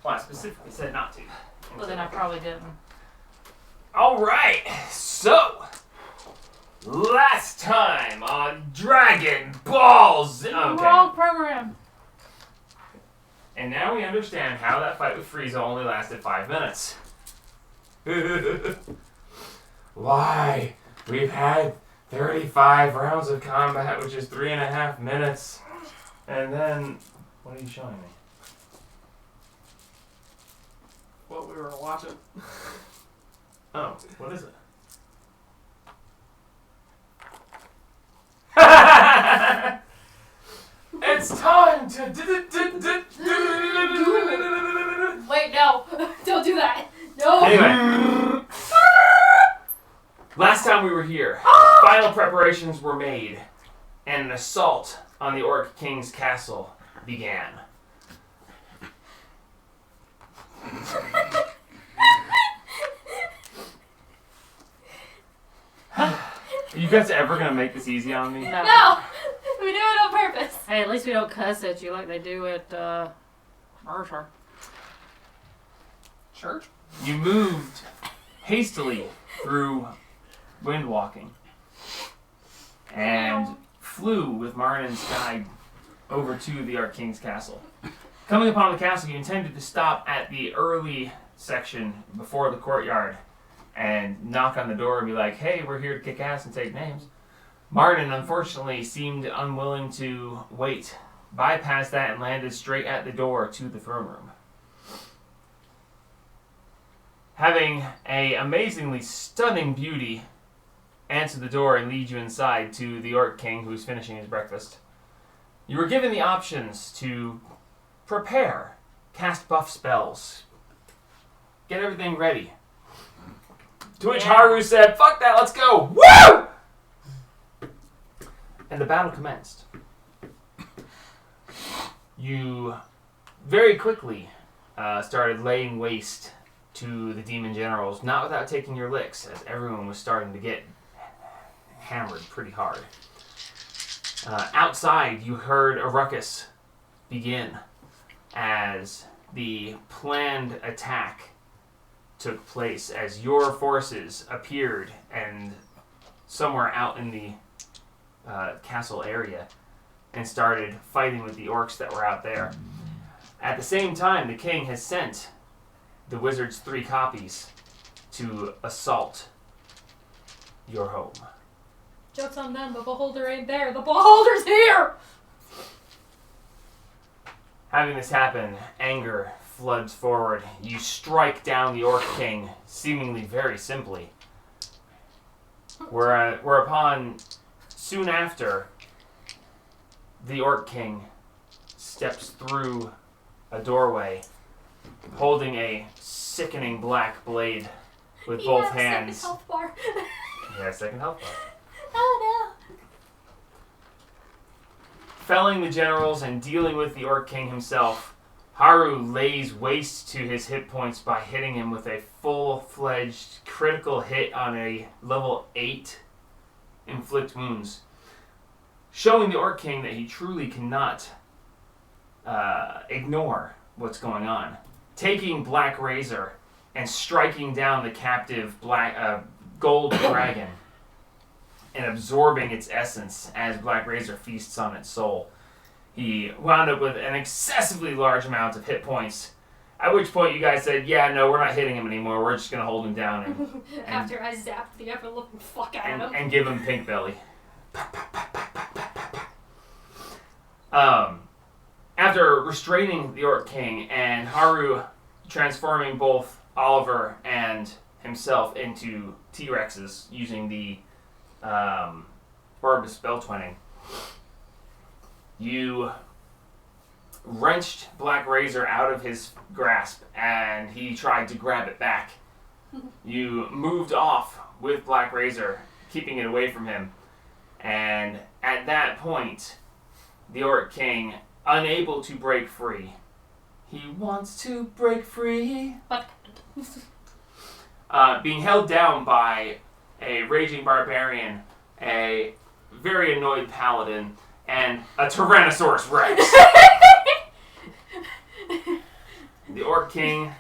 Well, I specifically said not to. Well, then I probably didn't. Alright, so last time on Dragon Ball Z. Okay. Wrong program. And now we understand how that fight with Frieza only lasted 5 minutes. Why? We've had 35 rounds of combat, which is 3.5 minutes. And then, what are you showing me? What we were watching. Oh, what is it? It's time to... Wait, no. Don't do that. No. Anyway. Last time we were here, final preparations were made, and an assault on the Orc King's castle began. Are you guys ever gonna make this easy on me? No. We do it on purpose. Hey, at least we don't cuss at you like they do at, Mercer. Church? You moved hastily through wind walking and flew with Marnin's guide over to the Arc King's castle. Coming upon the castle, you intended to stop at the early section before the courtyard and knock on the door and be like, hey, we're here to kick ass and take names. Martin, unfortunately, seemed unwilling to wait, bypassed that and landed straight at the door to the throne room. Having a amazingly stunning beauty answer the door and lead you inside to the Orc King who's finishing his breakfast, you were given the options to prepare, cast buff spells, get everything ready. To which Haru said, fuck that, let's go! Woo! And the battle commenced. You very quickly started laying waste to the demon generals, not without taking your licks, as everyone was starting to get hammered pretty hard. Outside, you heard a ruckus begin as the planned attack took place, as your forces appeared and somewhere out in the castle area and started fighting with the orcs that were out there. At the same time, the king has sent the wizard's 3 copies to assault your home. Joke's on them, the beholder ain't there. The beholder's here! Having this happen, anger floods forward. You strike down the Orc King, seemingly very simply. Whereupon, soon after, the Orc King steps through a doorway, holding a sickening black blade with He both has hands. Second health bar. Yeah, second health bar. Oh Felling the generals and dealing with the Orc King himself, Haru lays waste to his hit points by hitting him with a full-fledged critical hit on a level 8 inflict wounds, showing the Orc King that he truly cannot ignore what's going on. Taking Black Razor and striking down the captive gold dragon and absorbing its essence as Black Razor feasts on its soul. He wound up with an excessively large amount of hit points, at which point you guys said, yeah, no, we're not hitting him anymore, we're just going to hold him down no! After I zapped the ever-looking fuck out of him. and give him pink belly. After restraining the Orc King and Haru transforming both Oliver and himself into T-Rexes using the Orb of Spell Twinning, you wrenched Black Razor out of his grasp and he tried to grab it back. You moved off with Black Razor, keeping it away from him, and at that point, the Orc King, unable to break free, he wants to break free, But being held down by a raging barbarian, a very annoyed paladin, and a Tyrannosaurus Rex. The Orc King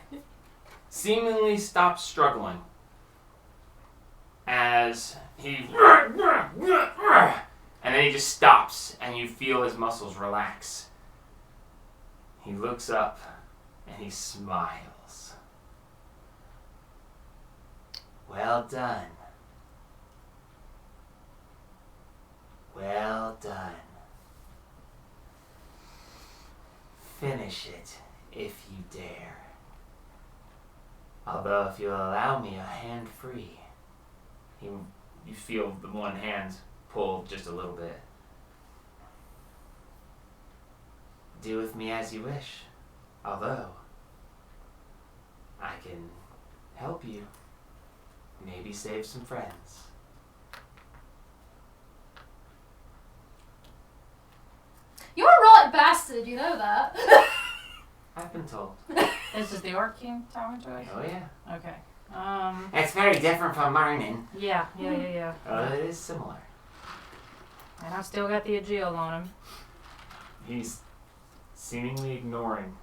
seemingly stops struggling as he... And then he just stops, and you feel his muscles relax. He looks up, and he smiles. Well done. Well done. Finish it, if you dare. Although, if you'll allow me a hand free. You feel the one hand pull just a little bit. Do with me as you wish. Although, I can help you. Maybe save some friends. You're a right bastard, you know that. I've been told. This is the Orc King talking to us? Oh yeah. Okay. It's very different from Marnin. Yeah. It is similar. And I still got the Agile on him. He's seemingly ignoring.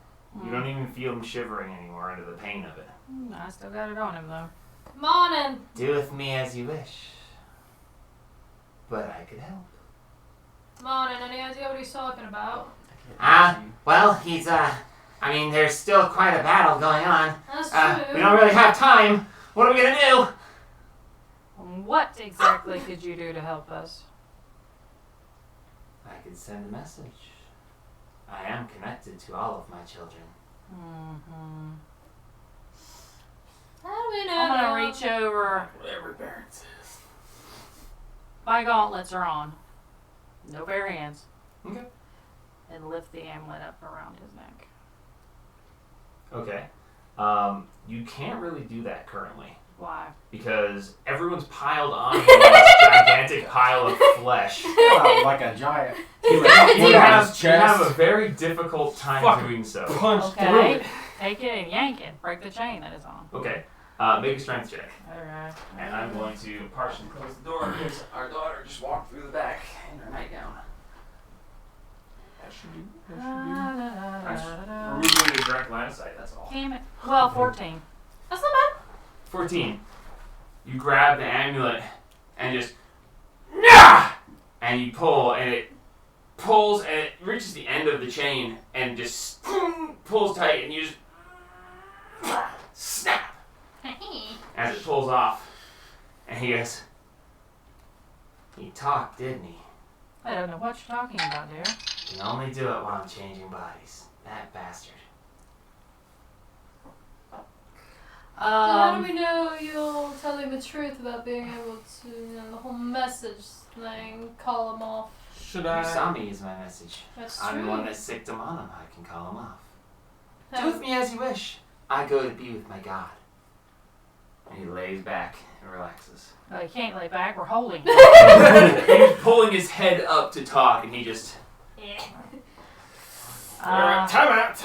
You don't even feel him shivering anymore under the pain of it. I still got it on him, though. Morning. Do with me as you wish. But I could help. Morning. Any idea what he's talking about? Well, he's, there's still quite a battle going on. That's true. We don't really have time. What are we gonna do? What exactly could you do to help us? I could send a message. I am connected to all of my children. Mm-hmm. How do we know? I'm gonna reach over. Whatever parent says. My gauntlets are on. No bare hands. Okay. And lift the amulet up around his neck. Okay. You can't really do that currently. Why? Because everyone's piled on him on this gigantic pile of flesh. Like a giant. You have a very difficult time doing so. Punch through Okay. it. Take it and yank it. Break the chain that is on. Okay. Make a strength check. Alright. And I'm going to partially close the door because our daughter just walked through the back in her nightgown. We're moving to direct line of sight, that's all. Damn it. Well, 14. That's not bad. 14. You grab the amulet and just... Nah! And you pull, and it pulls, and it reaches the end of the chain and just pulls tight, and you just... Snap! As it pulls off. And he goes... He talked, didn't he? I don't know what you're talking about, dear. Can only do it while I'm changing bodies. That bastard. So how do we know you're telling the truth about being able to, the whole message thing, call him off? Should You saw I? me use my message. That's I'm true. the one that sicked him on him. I can call him off. Do Hey. with me as you wish. I go to be with my God. And he lays back and relaxes. Oh, you can't lay back. We're holding. He's pulling his head up to talk, and he just... Uh, Time out.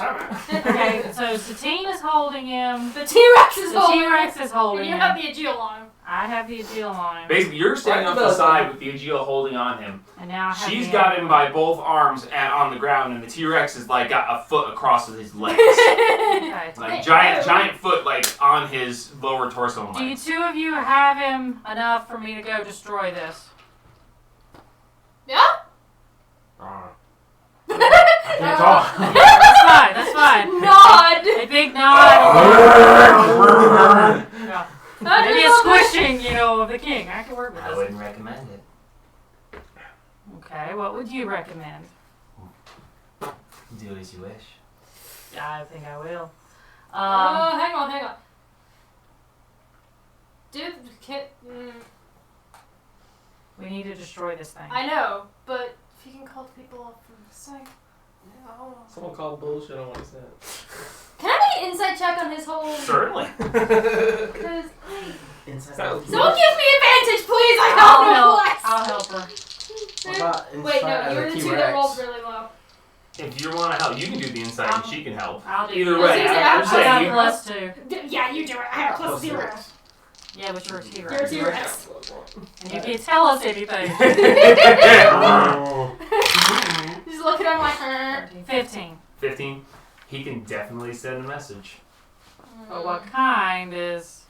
okay, so Satine is holding him. The T-Rex is The holding T-Rex is holding and you him. have the Agile on him. I have the Agile on him. Basically, you're standing off the side with the Agile holding on him. And now I have She's the got him by both arms and on the ground, and the T-Rex is like got a foot across his legs. Okay. Like giant foot like on his lower torso and Do you legs. two of you have him enough for me to go destroy this? Yeah? I can't talk. That's fine. Nod! A big nod. Yeah. Maybe a squishing, of the king. I can work with I this. wouldn't recommend it. Okay, what would you recommend? Do as you wish. I think I will. Hang on. Dude, We need to destroy this thing. I know, but if you can call the people off from the site. Yeah, hold on. Someone called bullshit on what he said. Can I make an insight check on his whole... Certainly. Because, That was someone give me advantage, please! I don't know I'll help her. What about Wait, no, inside you were of the a two that rolled T-Rex? really low. If you want to help, you can do the insight and she can help. I'll do Either it. way, I was I'm gonna say, saying I you... got +2. Yeah, you do it. I have plus Plus 0. zero. Yeah, but you're a T-Rex. You're a T-Rex. And you can't tell us anything. Just looking at him like, 15. 15. He can definitely send a message. But what kind is?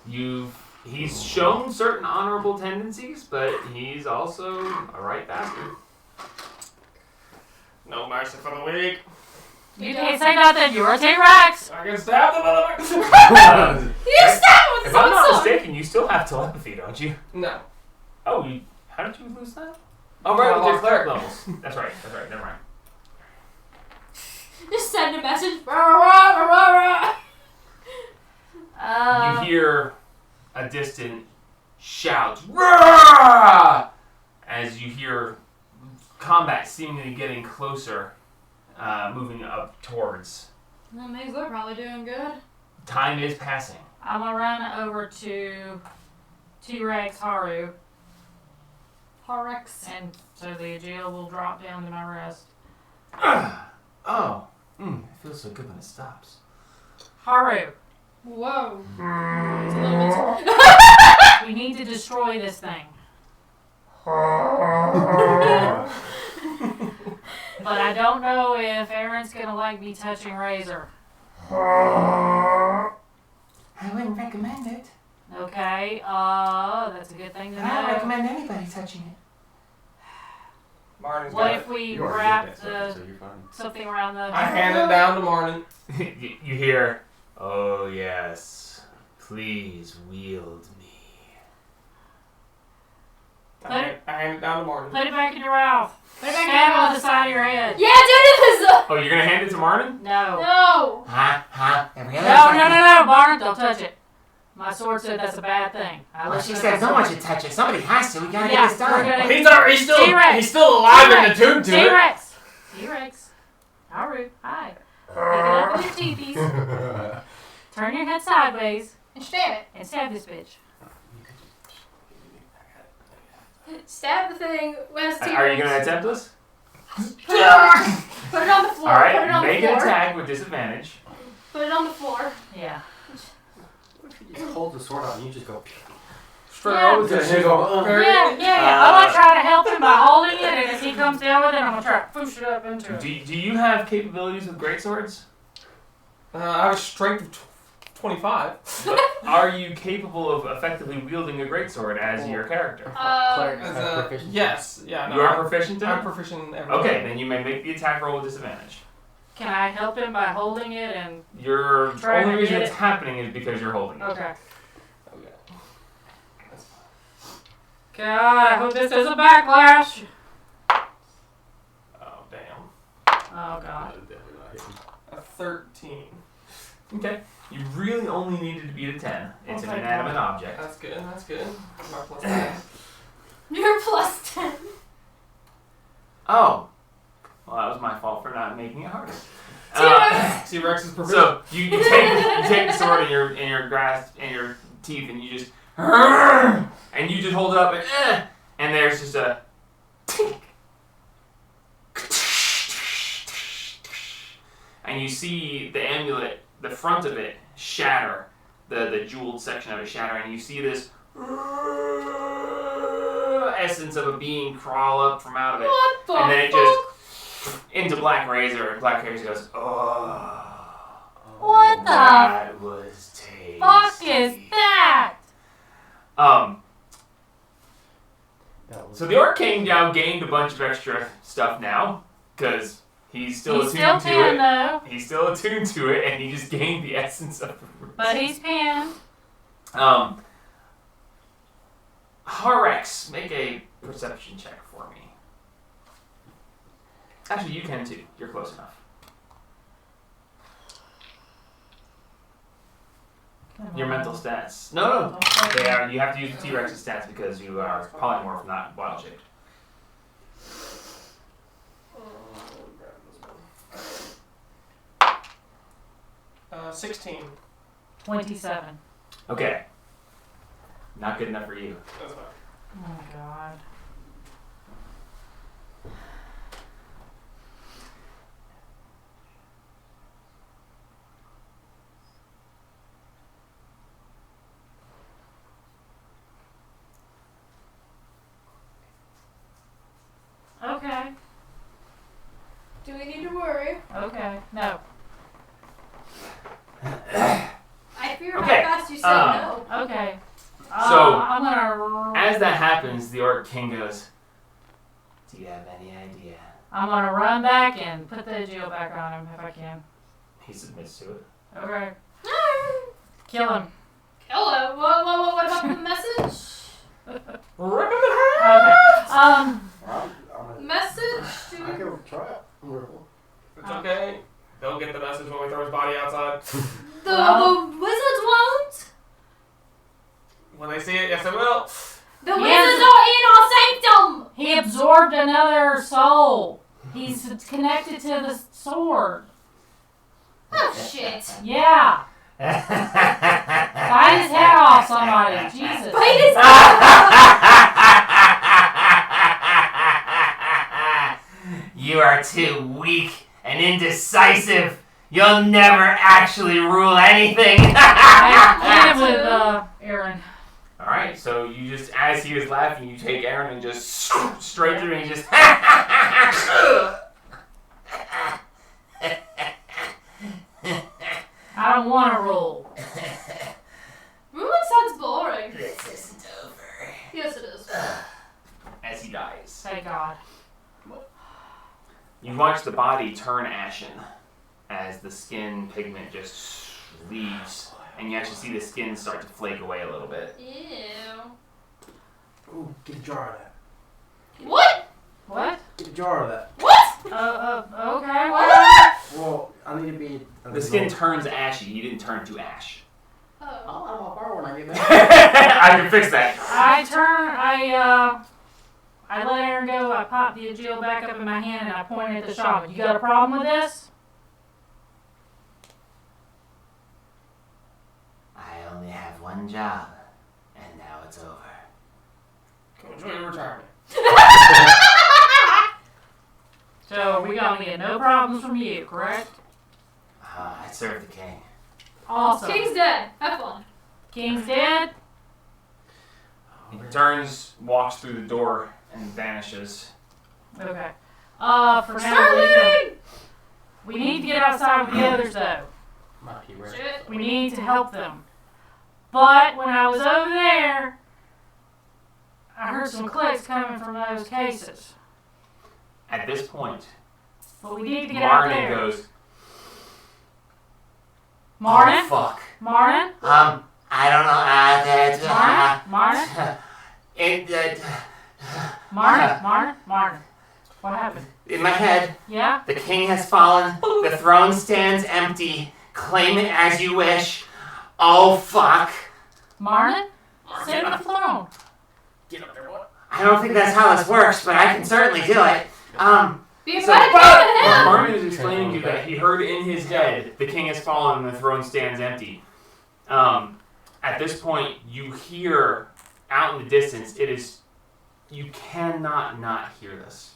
He's shown certain honorable tendencies, but he's also a right bastard. No mercy for the weak. You can't say nothing. You're a T-Rex. I can stab the motherfucker. You stab with If I'm not someone. mistaken, you still have telepathy, don't you? No. Oh, how did you lose that? Oh, right, with your lost cleric that. levels. That's right. Never mind. Just send a message. Rah, rah, rah, rah. You hear a distant shout, "Rah!" as you hear combat seemingly getting closer, moving up towards. That means they're probably doing good. Time is passing. I'm gonna run over to T-Rex Haru, Horex. and so the gel will drop down to my wrist. Oh, it feels so good when it stops. Haru, Whoa. Mm. It's a little bit. we need to destroy this thing. But I don't know if Aaron's gonna like me touching Razor. I wouldn't recommend it. Okay, that's a good thing to know. anybody touching it. Martin's What got if it. we You already wrap did that, so you're fine. something around the... I hand it down to Martin. You hear, "Oh yes, please wield me." I hand it down to Martin. Put it back in your mouth. Put it back in Stab your it on mouth. the side of your head. Yeah, do this. Oh, you're gonna hand it to Martin? No. No. Every No, other no, Barn, don't touch it. My sword said that's a bad thing. I Well, let she you said have no my one sword. should touch it. Somebody has to. We gotta Yeah, get this we're done. gonna- He's T-Rex. still alive in the tube to it. T-Rex. T-Rex. Haru, hi. Pick it up with your teethies. Turn your head sideways And stab it. and stab this bitch. Stab the thing. Where's Are you gonna attempt this? Put it on the floor. All Put it right, on make the an floor. attack with disadvantage. Put it on the floor. Yeah. What if you just hold the sword out and you just go? Straight Yeah. over to Just him. go, Yeah. I'm gonna try to help him by holding it, and if he comes down with it, I'm gonna try to push it up into it. Do you have capabilities with greatswords? I have a strength of 25. But are you capable of effectively wielding a greatsword as your character? Clerics As have a, proficiency. yes. Yeah. No, You are proficient in I'm it? proficient in everything. Okay, then you may make the attack roll with disadvantage. Can I help him by holding it and... Your Try only to reason get it's it. happening is because you're holding it. Okay. Okay. That's God, I hope this doesn't backlash. Oh, damn. Oh, God. A 13. Okay. You really only needed to beat a 10. It's an Okay. inanimate object. That's good. That's good. My plus 10. You're plus 10. Oh. Well, that was my fault for not making it harder. T-Rex is proficient. So you take the sword in your grasp in your teeth and you just hold it up and there's just a tink. And you see the amulet, the front of it shatter, the jeweled section of it shatter, and you see this essence of a being crawl up from out of it. What the And then it fuck? just into Black Razor, and Black Razor goes, "Oh, What the that was tasty." fuck is that? So the Orc King now gained a bunch of extra stuff now, because he's still He's attuned still to it. pinned, though. He's still attuned to it, and he just gained the essence of the roots. But he's pinned. Harex, make a perception check for me. Actually, you can too. You're close enough. Your mental stats. No. They are. You have to use the T-Rex's stats because you are polymorph, not wild shaped. 16. 27. Okay. Not good enough for you. That's fine. Oh, God. Okay. Do we need to worry? Okay. said no. Okay. So, I'm gonna. As that happens, the Orc King goes, "Do you have any idea?" I'm gonna run back and put the geo back on him if I can. He submits to it. Okay. Kill him. Kill him. What about the message? Rip him in half! Okay. Message I to... can try it. Wonderful. It's okay. They'll get the message when we throw his body outside. The wizards won't? When they see it, yes, they will. The Yes. wizards are in our sanctum! He absorbed another soul. He's connected to the sword. Oh, shit. Yeah. Bite his head off, somebody. Jesus. Bite his You are too weak and indecisive. You'll never actually rule anything. I hit him with Aaron. Alright, so you just, as he was laughing, you take Aaron and just straight through and you just. I don't want to roll. Ruling sounds boring. This isn't over. Yes, it is. As he dies. Thank God. You watch the body turn ashen as the skin pigment just leaves, and you actually see the skin start to flake away a little bit. Ew. Ooh, get a jar of that. What? What? Get a jar of that. Okay. What? Well, I need to be... The skin turns ashy. You didn't turn to ash. Oh. I'll have my power when I get back. I can fix that. I let Aaron go. I popped the geo back up in my hand and I pointed at the shaman. You got a problem with this? I only have one job, and now it's over. Go enjoy your retirement. So we gonna get no problems from you, correct? I serve the king. Awesome. King's dead. Have fun. King's dead. He turns, walks through the door, and vanishes. Okay. For now, we need to get outside with the others, though. My T-Rex. Shit. We need to help them. But when I was over there, I heard some clicks coming from those cases. At this point, But we need to get out Martin there. goes, Martin? Oh, fuck. Martin? I don't know. Martin? Martin? What happened? In my head, Yeah? the king has fallen. The throne stands empty. Claim it as you wish. Oh, fuck. Martin? Sit on the throne. Get up there, what? I don't think that's how this works, but I can certainly do it. Be So, invited but to him. Martin is explaining to you that he heard in his head, the king has fallen and the throne stands empty. At this point, you hear out in the distance, you cannot not hear this.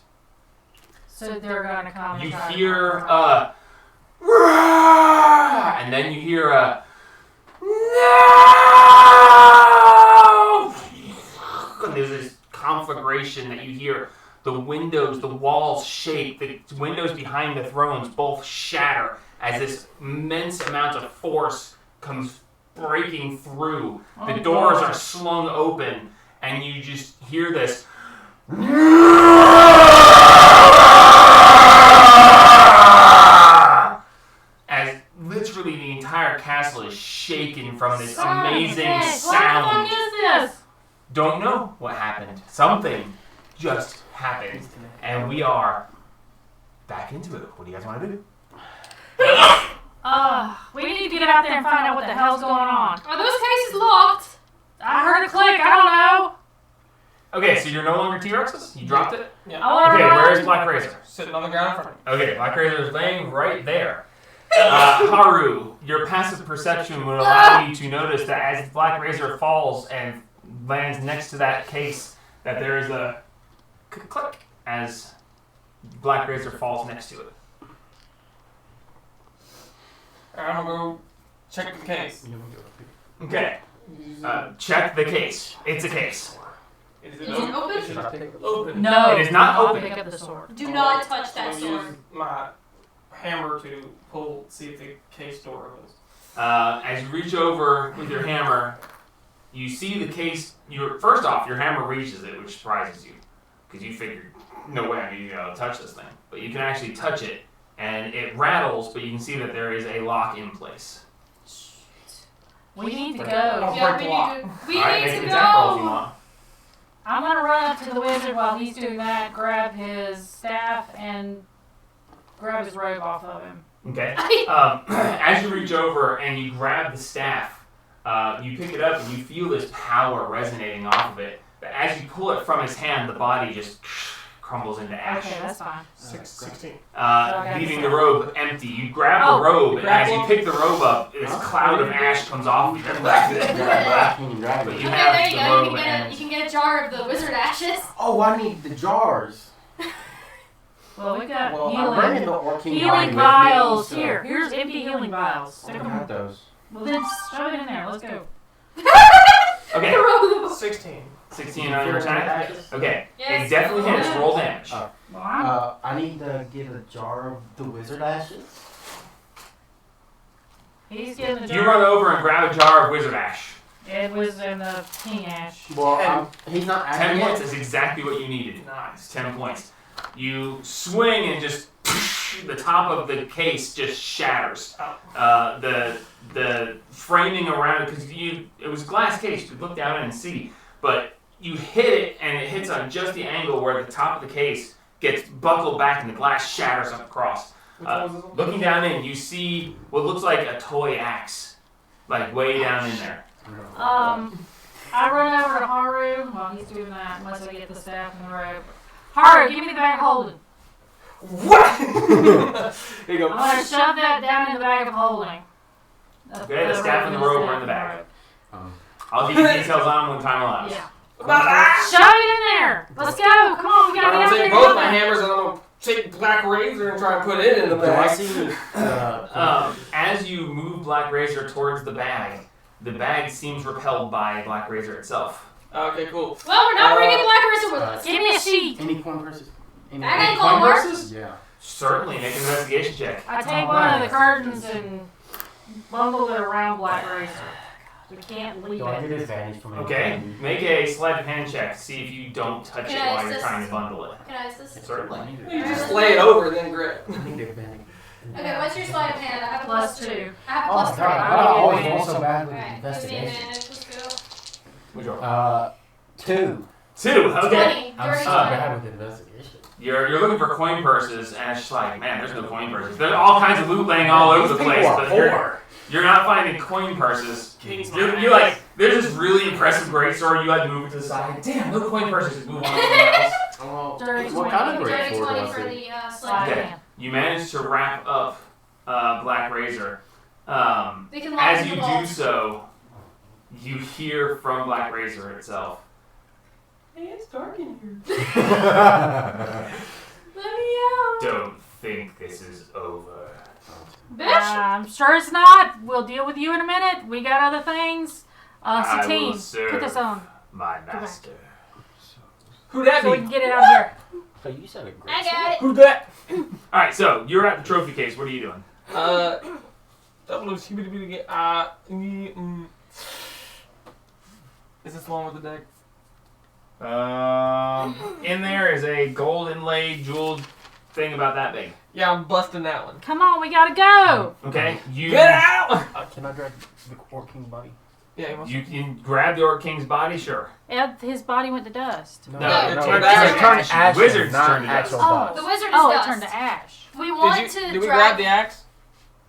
So they're gonna come and You try to hear find us. "Rah!" and then you hear a no, and there's this conflagration that you hear. The windows, the walls shake. The windows behind the thrones both shatter as this immense amount of force comes breaking through. The Oh, doors God. are slung open, and you just hear this. As literally the entire castle is shaken from this Son of a amazing bitch, sound. What the fuck is this? Don't know what happened. Something just happened. And we are back into it. What do you guys want to do? We need to get out there and find out what the hell's going on. Are those cases locked? I heard a click. I don't know. Okay, so you're no longer T-Rexes? You dropped it? I Yeah. wanna Okay, run. where's Black Razor? Sitting on the ground in front of me. Okay, Black Razor is laying right there. Haru, your passive perception would allow you to notice that as Black Razor falls and lands next to that case, that there is a click as Black Razor falls next to it. Alright, I'm gonna go check the case. Okay, check the case. It's a case. Is Is it open? Should I take it open? No. It is not I'll open. pick up the sword. Do not touch I'm that gonna sword. use my hammer to see if the case door opens. As you reach over with your hammer, you see the case. First off, your hammer reaches it, which surprises you, because you figured, no way I'm going to touch this thing. But you can actually touch it, and it rattles, but you can see that there is a lock in place. We need to go. Yeah, we Alright, need make to an attack roll if you go. want. I'm gonna run up to the wizard while he's doing that, grab his staff, and grab his robe off of him. Okay. As you reach over and you grab the staff, you pick it up and you feel this power resonating off of it. But as you pull it from his hand, the body just crumbles into ash, Okay, that's fine. 16. leaving the robe empty. You grab Oh. the robe, and Grab as you one. pick the robe up, this cloud of ash comes off. Can you grab But it? you Okay, have there you the go. robe You and can get a jar of the wizard ashes. Oh, I need the jars. Well, we got Well, I'm bringing healing the Orc King healing Body with me, vials. so- Here's empty healing vials. I Stick don't 'em. have those. Well, then shove it in there. Let's go. okay, Throw them. 16. 16 on your attack. Okay, Yes. it definitely hits. Roll damage. Oh. Well, I'm, I need to get a jar of the wizard ashes. he's getting the You jar. run over and grab a jar of wizard ash. It was in the king ash. Well, he's not 10 acting points yet. is exactly what you needed. Nice. 10 points. You swing and just the top of the case just shatters. The framing around it, because it was a glass case, you look down and see, but you hit it and it hits on just the angle where the top of the case gets buckled back and the glass shatters up across. Which one was this one? Looking down in, you see what looks like a toy axe, like way down in there. I run over to Haru while he's doing that, unless I get the staff and the robe. Haru, give me the bag of holding. What? Here you I'm go. gonna shove that down in the bag of holding. Okay, the staff and the robe are in the bag. Um, I'll give you details on them when time allows. Yeah. About that. Shove it in there. Let's go. Come on, we gotta I'm get out gonna there. take both my hammers and I'm gonna take Black Razor and try and put it in the do I bag. see? As you move Black Razor towards the bag seems repelled by Black Razor itself. Okay, cool. Well, we're not bringing Black Razor with us. Give me a sheet. Any coin purses? Any I Any got coin gold purses? Yeah. Certainly, make an investigation check. I take one of the curtains and bundle it around Black Razor. We can't leave Do I it. get advantage from Okay, anything? make a sleight of hand check. See if you don't touch it Can I while you're assist? trying to bundle it. Can I assist? Certainly. You just lay it over and then grab. I need advantage. Okay, what's your sleight of hand? I have a Plus +2. 2. I have a Oh my +3. god, I'll I give you always advantage. roll so bad with Alright, give me investigation. advantage. Let's go. Which one? 2. 2. Okay. 20. I'm Dirty so 20. bad with investigation. You're looking for coin purses, and it's just like, man, there's no coin purses. There's all kinds of loot laying all over the These place, people are but poor. you're not finding coin purses. You're like, there's this really impressive greatsword. You had to move it to the side. Damn, no coin purses. Move on to something else. Oh, Dirty what 20. kind of great Dirty sword 20 do I for see? the sleight Slide of Okay. hand. You manage to wrap up Black Razor. We can lock As in you the do vault. so, you hear from Black Razor itself. Hey, it's dark in here. Let me out. Don't think this is over. Bitch. I'm sure it's not. We'll deal with you in a minute. We got other things. I will Satine, serve put this on my master. Who that so we be? can get it out of here. So you said a great I got it. Who that? Alright, so you're at the trophy case. What are you doing? Double O's again. Is this the one with the deck? In there is a gold inlaid, jeweled thing about that big. Yeah, I'm busting that one. Come on, we gotta go. Okay? You Get out! Can I grab the Orc King body? Yeah, he wants You can grab the Orc King's body, sure. Ed, his body went to dust. No, it it's turned ash. ash. Wizards not turned to dust. actual Oh, bodies. The wizard is Oh, it dust. turned to ash. We want Did to we drag. grab the axe?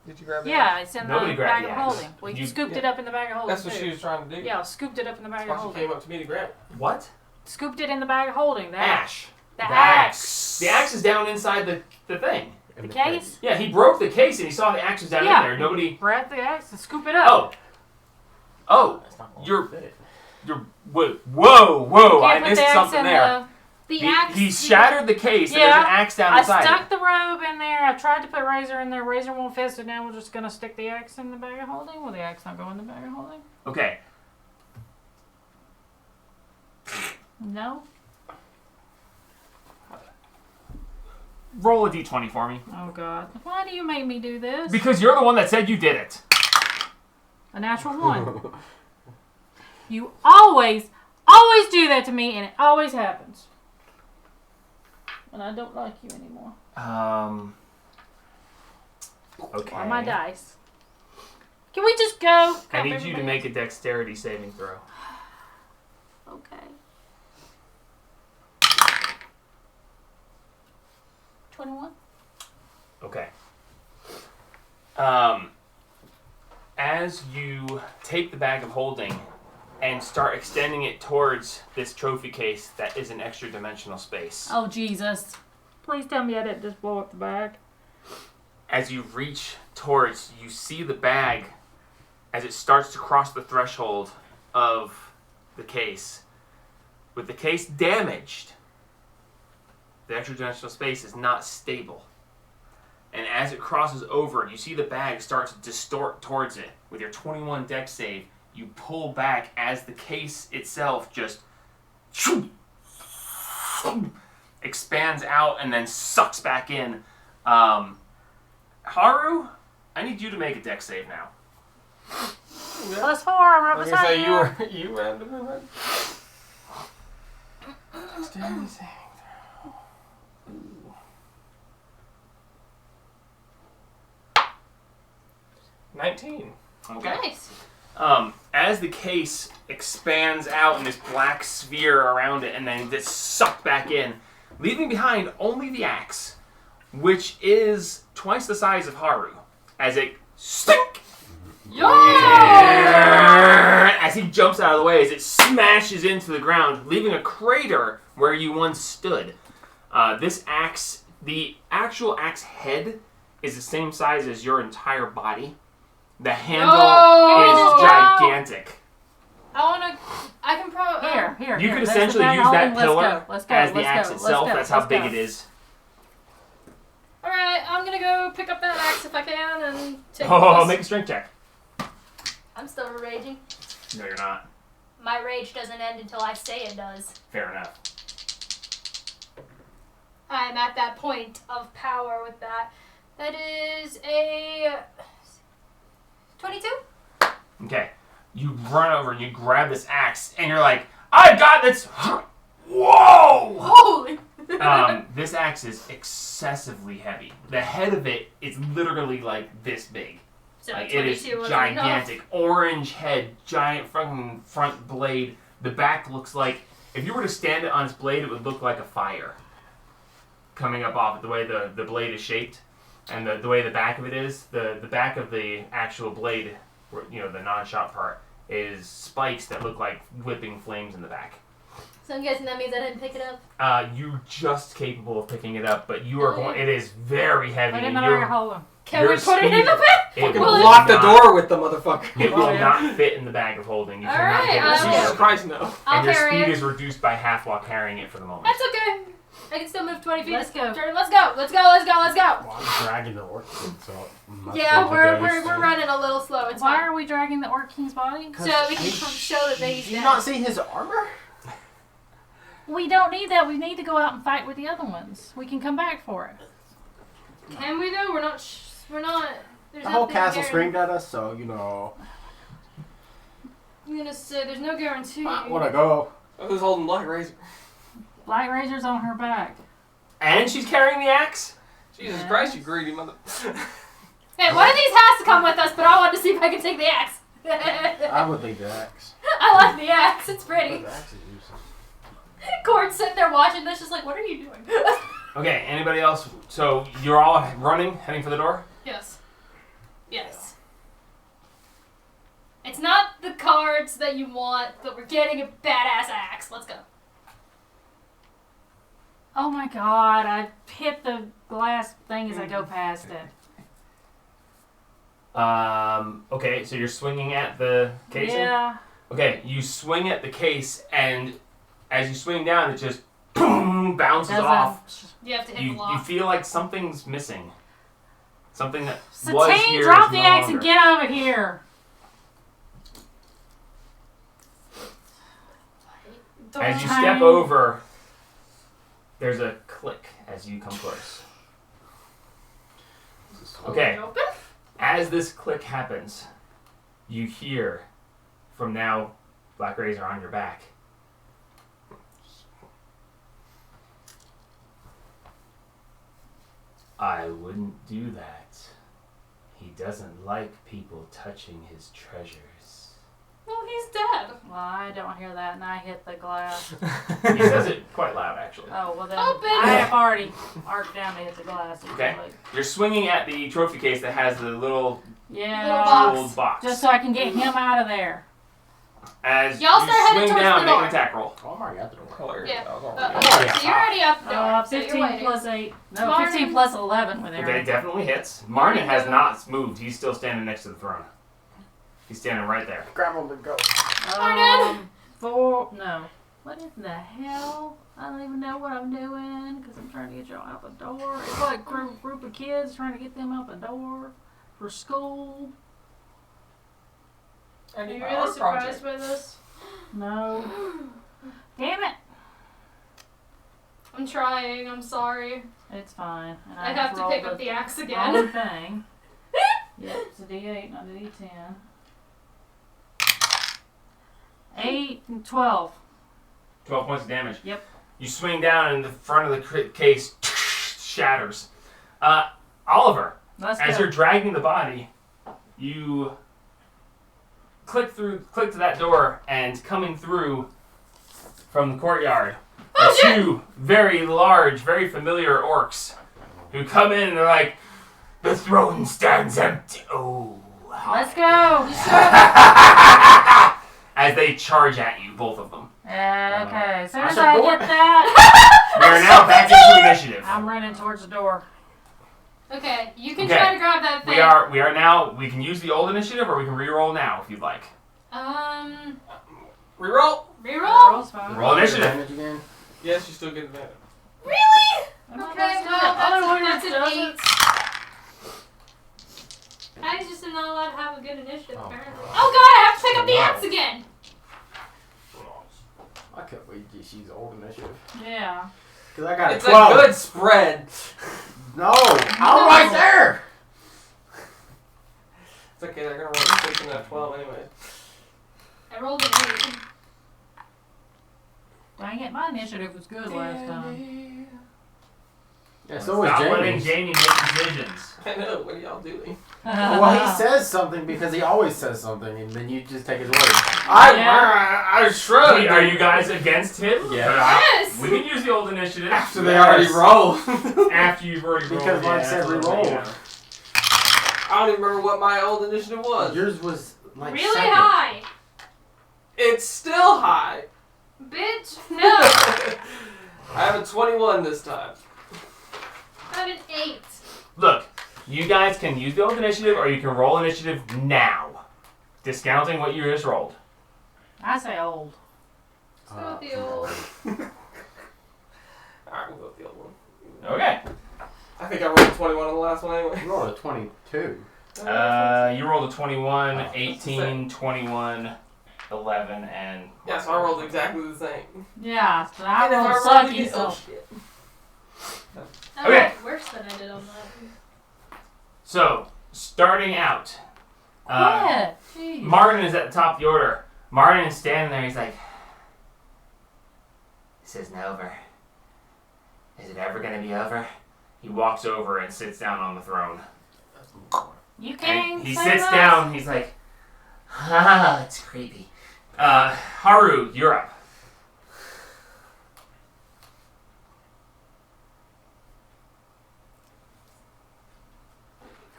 Did you grab the axe? Yeah, it's in Nobody the grabbed bag the of axe. holding. We You- scooped it up in the bag of holding. That's what too. she was trying to do. Yeah, scooped it up in the bag That's of why she holding. came up to me to grab it. What? Scooped it in the bag of holding. The Ash. The The axe. The axe is down inside the thing. The case. Yeah, he broke the case and he saw the axe was down Yeah. in there. Nobody. Grab the axe and scoop it up. Oh. Oh. That's not going You're- to fit. Whoa! I Can't put missed the axe something in there. The He, axe. he shattered the case. And there's Yeah, an axe down I inside. stuck the robe in there. I tried to put Razor in there. Razor won't fit, so now we're just gonna stick the axe in the bag of holding. Will the axe not go in the bag of holding? Okay. No. Roll a d20 for me. Oh God. Why do you make me do this? Because you're the one that said you did it. A natural 1. You always do that to me, and it always happens. And I don't like you anymore. Okay. Or my dice. Can we just go? I need you to make a dexterity saving throw. Okay. 21. Okay. As you take the bag of holding and start extending it towards this trophy case that is an extra dimensional space. Oh, Jesus. Please tell me I didn't just blow up the bag. As you reach towards, you see the bag as it starts to cross the threshold of the case. With the case damaged, the extra dimensional space is not stable. And as it crosses over, you see the bag start to distort towards it. With your 21 dex save, you pull back as the case itself just expands out and then sucks back in. Haru, I need you to make a dex save now. +4, I'm right Like I beside say, you. you randomly went. Dexterity saving throw. Ooh. 19. Okay. Nice. As the case expands out in this black sphere around it and then gets sucked back in, leaving behind only the axe, which is twice the size of Haru, as it stink! As he jumps out of the way, as it smashes into the ground, leaving a crater where you once stood. This axe, the actual axe head, is the same size as your entire body. The handle is gigantic. I can probably. Here. You could There's essentially the bag use of that holding. pillar Let's go, as the let's axe go, itself. let's That's go, how let's big go. it is. Alright, I'm gonna go pick up that axe if I can and take Oh, this. make a strength check. I'm still raging. No, you're not. My rage doesn't end until I say it does. Fair enough. I'm at that point of power with that. That is a 22. Okay. You run over and you grab this axe and you're like, I got this! Whoa! Holy! This axe is excessively heavy. The head of it is literally like this big. So Like, it is 22 was gigantic. enough. Orange head, giant fucking front blade. The back looks like, if you were to stand it on its blade, it would look like a fire coming up off it, the way the blade is shaped. And the way the back of it is, the back of the actual blade, you know, the non-shot part, is spikes that look like whipping flames in the back. So I'm guessing that means I didn't pick it up. You're just capable of picking it up, but you are going. It is very heavy. Put it in and the your- bag of holding. Can your we put it in speed- the bag? It Fucking will lock the not- door with the motherfucker. It will not fit in the bag of holding. You All cannot right, get it I'll- sealed. Jesus Christ, no. I'll And your carry speed it. is reduced by half while carrying it for the moment. That's okay. I can still move 20 feet. Let's go. Turn- Let's go. Let's go. Let's go. Let's go. Well, I'm dragging the orc kid, so Yeah, we're running a little slow. It's Why fine. are we dragging the Orc King's body? So we can show that he's Do you dead. not see his armor? We don't need that. We need to go out and fight with the other ones. We can come back for it. Can we though? We're not. We're not. There's The whole nothing castle guaran- screamed at us, so, you know. I'm gonna say there's no guarantee. I wanna go. Who's holding Black Razor? Light Razor's on her back. And she's carrying the axe. Jesus Yes. Christ, you greedy mother. Hey, one of these has to come with us, but I wanted to see if I could take the axe. I would leave the axe. I like the axe. It's pretty. The axe is useless. Court's sitting there watching this, just like, what are you doing? Okay. Anybody else? So you're all running, heading for the door. Yes. Yes. It's not the cards that you want, but we're getting a badass axe. Let's go. Oh my god, I hit the glass thing as I go past it. Okay. So you're swinging at the casing. Yeah. Okay. You swing at the case, and as you swing down, it just boom bounces Doesn't- off. You have to hit You the lock. feel like something's missing. Something that was Satine, here drop is the no axe longer. and get over here. As you Time. step over, there's a click as you come close. Okay. Open? As this click happens, you hear from now Black Razor on your back. I wouldn't do that. He doesn't like people touching his treasures. Well, he's dead. Well, I don't hear that, and I hit the glass. He says it quite loud, actually. Oh, well then, Open I it. have already arced down to hit the glass. It's Okay. like- You're swinging at the trophy case that has the little yeah. box. jeweled box. Just so I can get him out of there. As Y'all you start heading swing towards down, the make an door. attack roll. Oh, I'm already at the door. Hilarious. Yeah. I was already Okay, there. yeah. so you're already up the door. So 15 you're waiting. plus 8. No, Martin. 15 plus 11 with Okay, Aaron. definitely hits. Martin has not moved. He's still standing next to the throne. He's standing right there. Grab him and go. Martin! 4. No. What in the hell? I don't even know what I'm doing because I'm trying to get y'all out the door. It's like a group of kids trying to get them out the door for school. I Are need you my really art surprised project. by this? No. Damn it. I'm trying. I'm sorry. It's fine. And I have to rolled pick up the axe again. wrong thing. Yep, it's a D8, not a D10. 8 and 12. 12 points of damage. Yep. You swing down and the front of the case shatters. Oliver, Let's as go. you're dragging the body, you click to that door, and coming through from the courtyard are two very large, very familiar orcs who come in and they're like, "The throne stands empty." Oh. Let's go. As they charge at you, both of them. Okay, as soon I as said I door. get that, We are now back into initiative. I'm running towards the door. Okay, you can Okay. try to grab that thing. We are now. We can use the old initiative, or we can re-roll now if you'd like. Reroll? Reroll? Roll's fine. Roll initiative. Advantage again. Yes, you still get advantage. Really? I'm not Okay, supposed to. well, Other that's words, an doesn't- 8. I just am not allowed to have a good initiative, Oh. apparently. Oh god, I have to pick up the Wow. axe again! I can't wait to get she's old initiative. Yeah. Because I got It's a 12. a good spread. No, I'm right there. It's okay, they're gonna roll a 6 and a 12 anyway. I rolled an 8. Dang it, my initiative was good last time. Yeah, so was Stop letting Jamie's. Jamie make decisions. I know, what are y'all doing? Well, he says something because he always says something, and then you just take his word. I shrugged. Wait, are you guys against him? Yeah. Yes! We can use the old initiative After they already rolled. after you've already rolled. Because Mike said absolutely, re-roll. yeah. I don't even remember what my old initiative was. Yours was like Really second. high! It's still high. Bitch, no! I have a 21 this time. I have an 8. Look, you guys can use the old initiative, or you can roll initiative now, discounting what you just rolled. I say old. Let's go with the old. Alright, we'll go with the old one. Okay. I think I rolled a 21 on the last one anyway. You rolled a 22. You rolled a 21, 18, 21, 11, and... Yeah, so I rolled exactly the same. Yeah, but I And if rolled rolled sucky, again- so. oh, shit. I Okay. rolled worse than I did on that. So, starting out, Quiet. Jeez. Martin is at the top of the order. Martin is standing there, he's like, "This isn't over. Is it ever gonna be over?" He walks over and sits down on the throne. You can't And he say sits that. down, he's like, "Ah, it's creepy." Haru, you're up.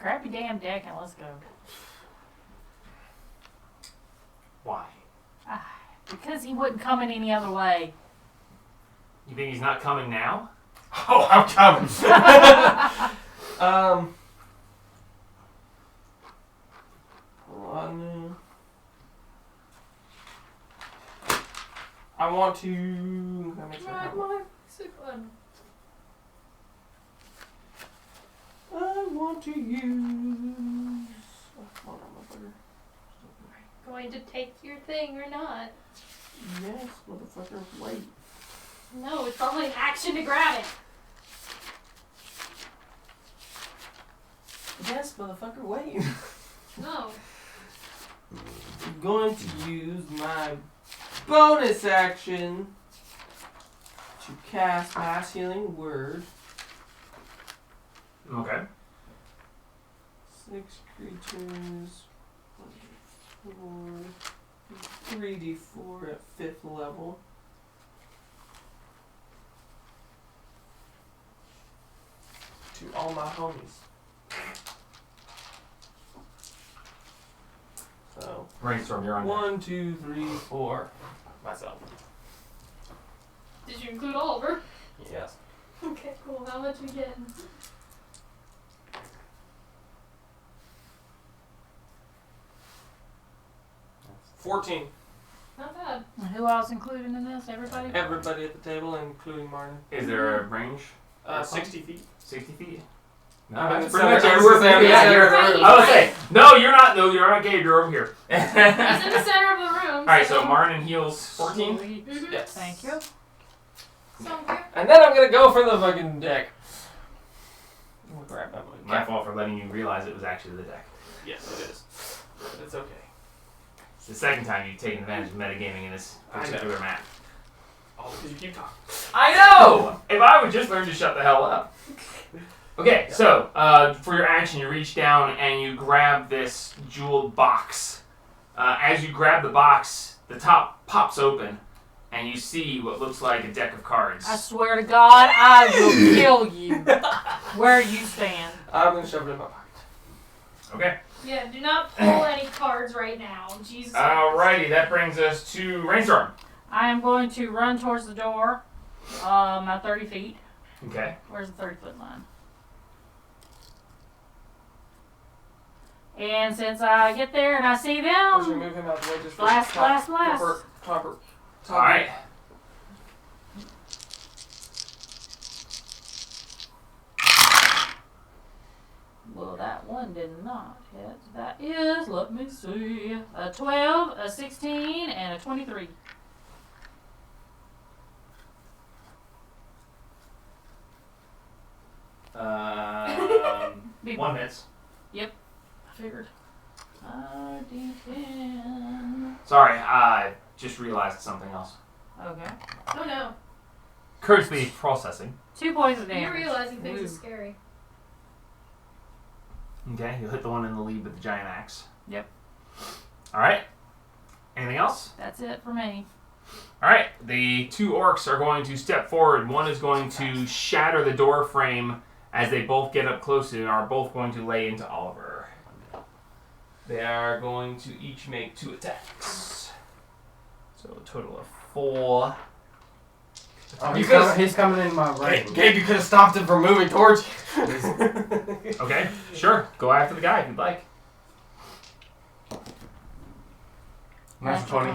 Grab your damn deck and let's go. Why? Because he wouldn't come in any other way. You think he's not coming now? Oh, I'm coming. One. I want to. Let me make sure I have my sick one. I want to use. Oh, hold on, motherfucker. Going to take your thing or not? Yes, motherfucker. Wait. No, it's probably an action to grab it. Yes, motherfucker. Wait. No. I'm going to use my bonus action to cast Mass Healing Word. Okay. 6 creatures. 3d4 at 5th level. To all my homies. So, Rainstorm, you're on. 1, 2, 3, 4. Myself. Did you include Oliver? Yes. Okay, cool. How much we getting? That's 14. Not bad. And who else included in this? Everybody? Everybody at the table, including Martin. Is there a range? 60 feet. 60 feet. No, I'm in that's the pretty much center- everywhere. I'm in the Yeah, center you're. of the room. I would say no. You're not. No, you're not Gabe. You're over here. He's in the center of the room. All right. So Martin heals 14. Sweet. Mhm. Yes. Thank you. Sounds good. And then I'm gonna go for the fucking deck. I'm gonna grab my money. My fault for letting you realize it was actually the deck. Yes, it is. But it's okay. It's the second time you've taken advantage of metagaming in this I know. particular map. All because you keep talking. I know! If I would just learn to shut the hell up. Okay, so for your action, you reach down and you grab this jeweled box. As you grab the box, the top pops open and you see what looks like a deck of cards. I swear to God, I will kill you where you stand. I'm gonna shove it in my pocket. Okay. Yeah, do not pull any cards right now. Jesus. Alrighty, that brings us to Rainstorm. I am going to run towards the door at 30 feet. Okay. Where's the 30-foot line? And since I get there and I see Let's them, remove him out of the way just for blast, top- blast, blast. Topper. Alright. Well, that one did not hit. That is, let me see, a 12, a 16, and a 23. One hits. I figured. D10. Sorry, I just realized something else. Okay. Oh no. Currently processing. 2 points of You're damage. realizing things Woo. are scary. Okay, you'll hit the one in the lead with the giant axe. Yep. Alright. Anything else? That's it for me. Alright, the two orcs are going to step forward. One is going to shatter the door frame as they both get up close and are both going to lay into Oliver. They are going to each make 2 attacks. So a total of 4. Oh, You he's coming in my range. Gabe, you could have stopped him from moving towards you. Okay, sure. Go after the guy if you'd like. That's 20.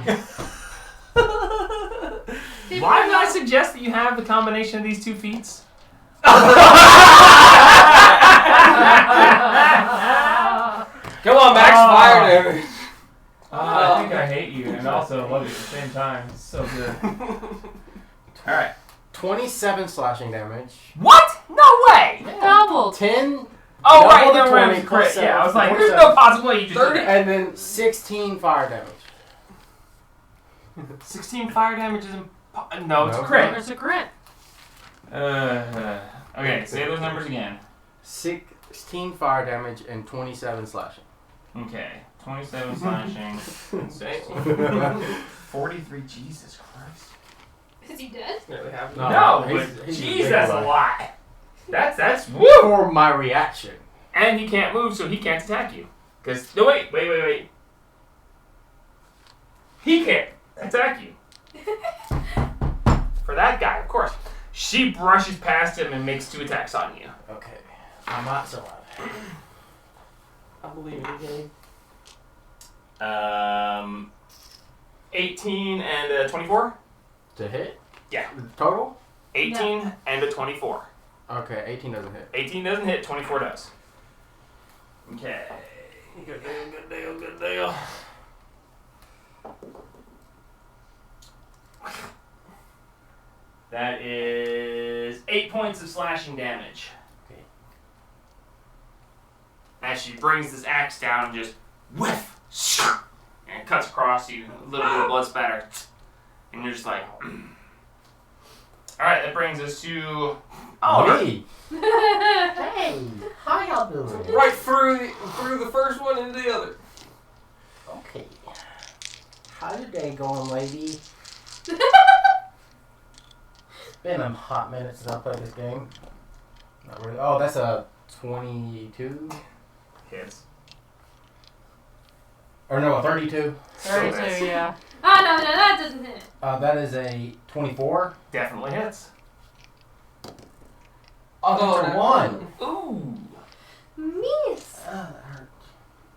Why did I suggest that you have the combination of these 2 feats? Come on, Max, fire damage. I think I hate you and also love you at the same time. It's so good. Alright. 27 slashing damage. What? No way! Double. 10, Oh, Double right, the never mind. 20 Crit. plus Yeah, I was like, 7, there's no possible way you just 30. did that. and then 16 fire damage. 16 fire damage is no, it's a No. crit. There's a crit. Okay, say those numbers again. 16 fire damage and 27 slashing. Okay, 27 slashing, and 16. 43, Jesus Christ. Is he dead? Nearly half. No. No, he's- but he's a jeez, big that's a boy. lot. That's woo! For my reaction. And he can't move, so he can't attack you. Cause no, wait. He can't attack you. For that guy, of course. She brushes past him and makes 2 attacks on you. Okay. I'm not so loud. I believe in you, Gabe. 18 and a 24. To hit? Yeah. Total? 18 and a 24. Okay, 18 doesn't hit. 18 doesn't hit, 24 does. Okay. Good deal. That is 8 points of slashing damage. Okay. As she brings this axe down and just whiff, across you, a little bit of blood spatter, and you're just like, all right. That brings us to Oliver. Me. Hey, how y'all doing? Right through the first one into the other. Okay. How's your day going, lady? It's been a hot minute since I played this game. Not really. Oh, that's a 22? Hits. Or no, a 32. 32, yeah. Oh, no, that doesn't hit. That is a 24. Definitely hits. Oh, that's a 1. Ooh. Miss. That hurt.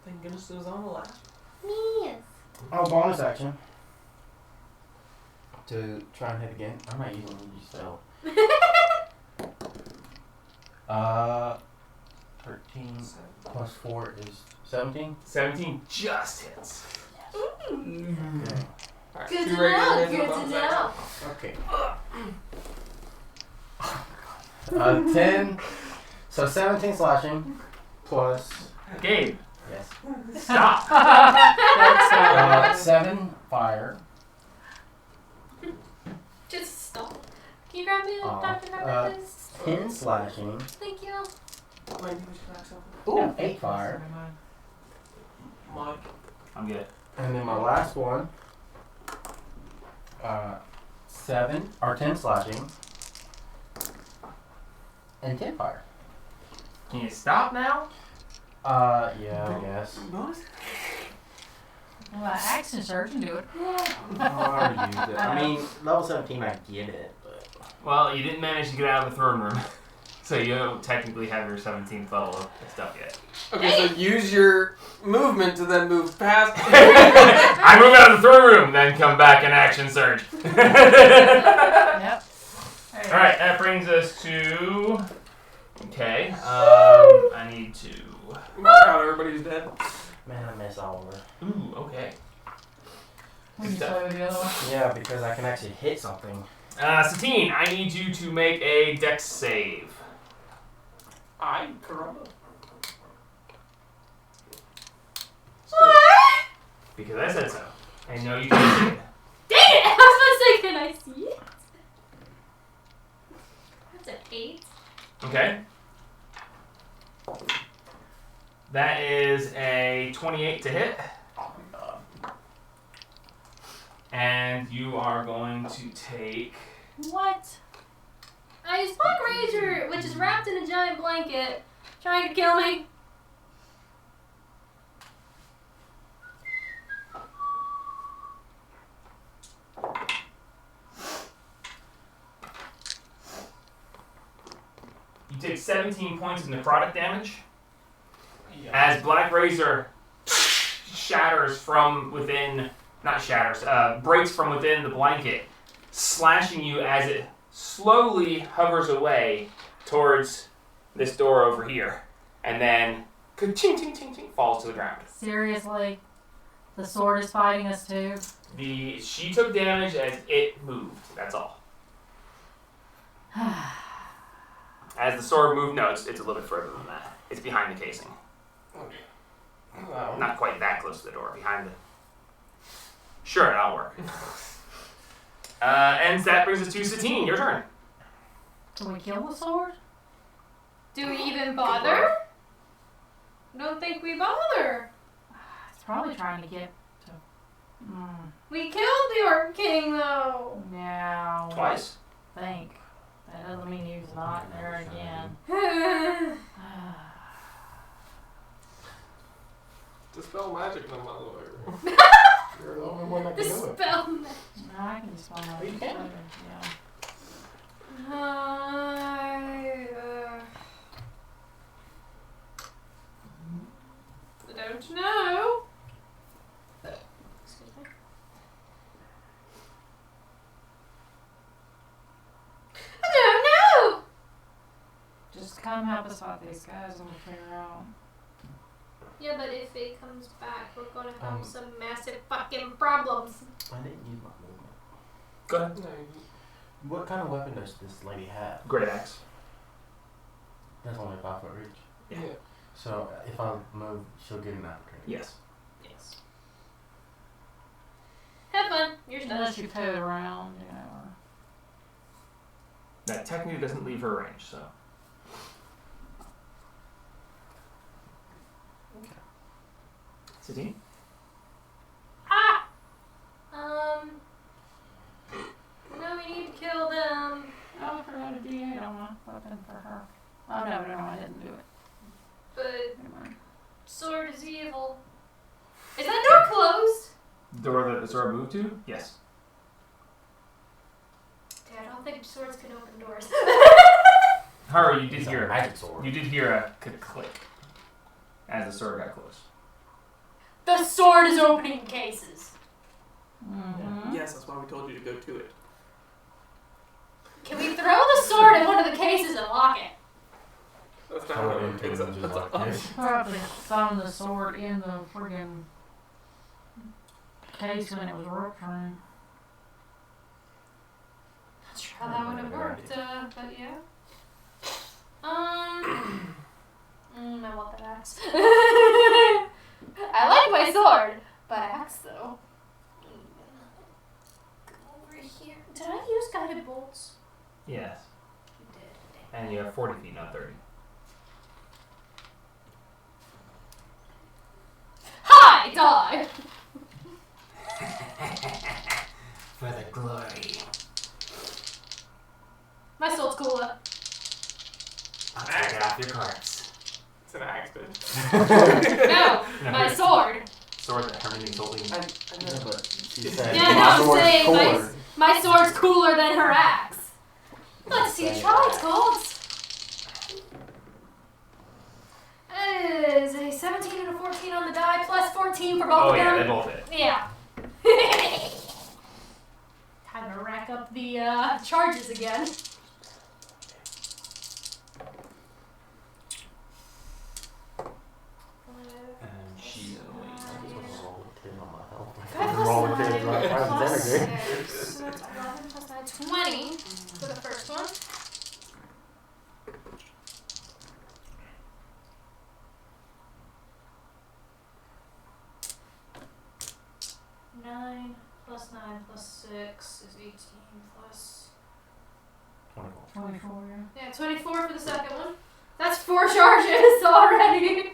Thank goodness it was on the last. Miss. Oh, bonus action. To try and hit again. I might use one of these spell. 13 plus 4 is 17. 17 just hits. Okay. Alright, Good two to regular know. hits and a Good to bonus know. action. Okay. 10. So 17 slashing plus. Gabe, Yes. stop. That's 7 fire. Just stop. Can you grab me a Dr. Pepper, please? 10 slashing. Thank you. Wait, you should ask something. Ooh, 8 fire. Mike. I'm good. And then my last one. 7 or 10 slashing. And 10 fire. Can you stop now? Yeah, I guess. Bonus? Well, action surge and do it. Oh, I already used it. I mean, level 17, I get it, but. Well, you didn't manage to get out of the throne room, so you don't technically have your 17th level of stuff yet. Okay, so use your movement to then move past. I move out of the throne room, then come back and action surge. Yep. All right, that brings us to. Okay, I need to. Mark out everybody's dead. Man, I miss Oliver. Ooh, okay. When you play with the other one. Yeah, because I can actually hit something. Satine, I need you to make a dex save. I caramba. What? Because I said so. I know you can see it. Dang it! I was supposed to say, can I see it? That's an 8. Okay. That is a 28 to hit. And you are going to take. What? I use Black Ranger, which is wrapped in a giant blanket, trying to kill me. You take 17 points of necrotic damage as Black Razor shatters from within. Not shatters, breaks from within the blanket, slashing you as it slowly hovers away towards this door over here. And then, ka-ching, ching, ching, ching, falls to the ground. Seriously? The sword is fighting us too? She took damage as it moved, that's all. As the sword moved, no, it's a little bit further than that. It's behind the casing. Wow. Not quite that close to the door, behind the... Sure, that'll work. And that brings us to Satine, your turn. Can we kill the sword? Do we even bother? Don't think we bother. It's probably trying to get to. We killed the Orc King, though. Yeah. Twice. I think. That doesn't mean he's not there again. Dispel magic, no motherfucker. You're the only one that can do it. Dispel magic. No, I can just find out. You can. Yeah. I don't know. Excuse me. I don't know. Just come help us fight these guys and we'll figure out. Yeah, but if it comes back, we're gonna have Um, some massive fucking problems. I didn't use my movement. Go ahead. What kind of weapon does this lady have? Great axe. That's only 5 foot reach. Yeah. So if I move, she'll get an opportunity. Yes. Yes. Unless you tow it around, you know. That technically doesn't leave her range, so. Satine? Ah! No, we need to kill them. Oh, I forgot a D8 on my weapon for her. Oh, no, I didn't do it. But Never mind. sword is evil. Is that door closed? The door that the sword moved to? Yes. Dude, I don't think swords can open doors. Haru, you did It's a hear magic sword. You did hear a click as the sword got close. The sword is opening cases. Mm-hmm. Yes, that's why we told you to go to it. Can we throw the sword in one of the cases and lock it? That's Throw it into it's it and just like this. Probably found the sword in the friggin' case when it was rupturing. Not sure how that would have worked, but yeah. I want that axe. I like my sword, but axe though. Come over here. Did I use guided bolts? Yes. You did. And you have 40 feet, not 30. Hi, die! For the glory. My soul's cooler. I'll take it off your corpse. It's an accident. No, my sword. Sword that Hermione's holding. I Yeah, know. but she said Yeah, my no, I'm sword is saying cooler. my sword's cooler than her axe. Let's see the try, Colts. It is a 17 and a 14 on the die, plus 14 for both Oh of yeah, they them. both hit. Yeah. Time to rack up the charges again. And she's Roll with 10 on my health. Five Roll plus with 10 nine, right plus there again. 6. So that's 11 plus 9, 20 for the first one. Nine plus 9 plus 6 is 18 plus 24, yeah. yeah 24 for the second one. That's 4 charges already.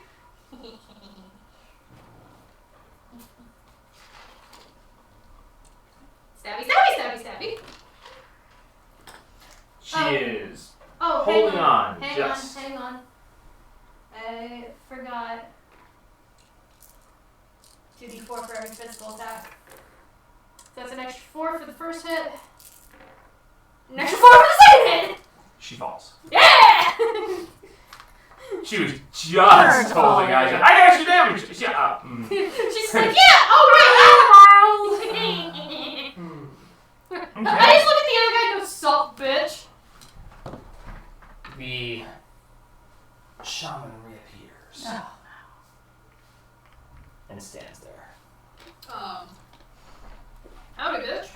Stabby, stabby, stabby, stabby. She Oh. is Oh, holding on. Hang just. on, hang on. I forgot. 2d4 for every physical attack. So that's an extra 4 for the first hit. An extra 4 for the second hit! She falls. Yeah! She was just holding on. I got extra damage. She, She's like, yeah! Oh, right! I just look at the other guy and go, sup, bitch. The shaman reappears Oh. and stands there. Howdy, bitch.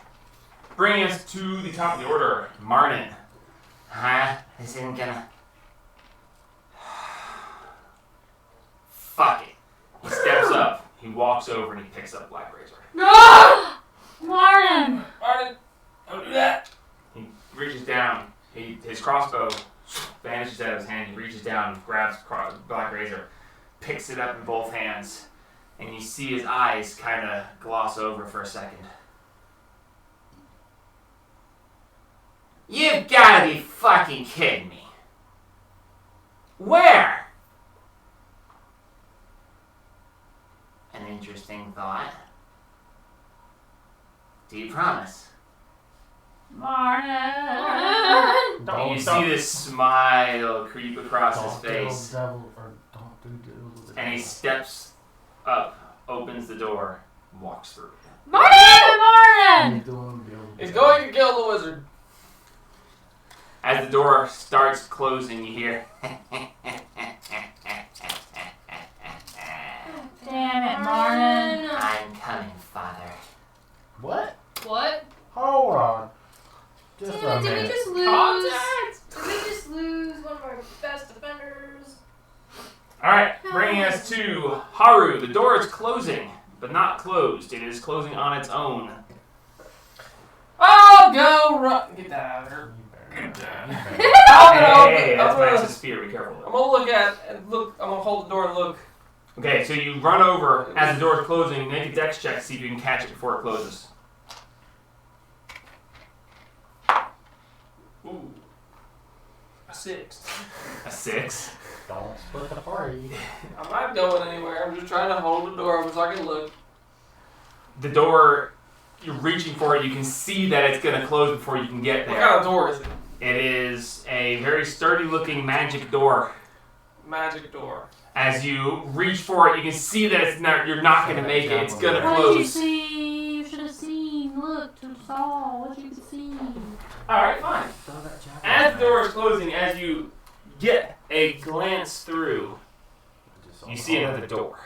Bringing us to the top of the order, Marnin. Huh? This isn't gonna. Fuck it. He steps up, he walks over, and he picks up Black Razor. No! Martin! Marnin, don't do that. He reaches down. His crossbow vanishes out of his hand. He reaches down, grabs Black Razor, picks it up in both hands, and you see his eyes kind of gloss over for a second. You've gotta be fucking kidding me. Where? An interesting thought. Do you promise? Martin! Don't You see this smile creep across his face, Devil, or don't do devil. and he steps up, opens the door, and walks through. Martin! Martin! He's going to kill the wizard. As the door starts closing, you hear, Damn it, Martin! I'm coming, Father. What? What? Hold on. Just a Damn it, did we minute. just lose? Contact! Did we just lose one of our best defenders? Alright, bringing us to Haru. The door is closing, but not closed. It is closing on its own. I'll go run. Get that out of here. Hey, that's Max's fear. Be careful. I'm gonna look at and look. I'm gonna hold the door and look. Okay, so you run over as the door is closing. Make a dex check to see if you can catch it before it closes. Ooh. A 6. A 6. Don't split the party. I'm not going anywhere. I'm just trying to hold the door open so I can look. The door, you're reaching for it. You can see that it's going to close before you can get What there. kind of door is it? It is a very sturdy-looking magic door. Magic door. As you reach for it, you can see that it's not. You're not going to make it. It's going to What did you close. see? You should have seen. Look, you saw what you could see. All right, fine. As the door is closing, as you get a glance through, you see another door.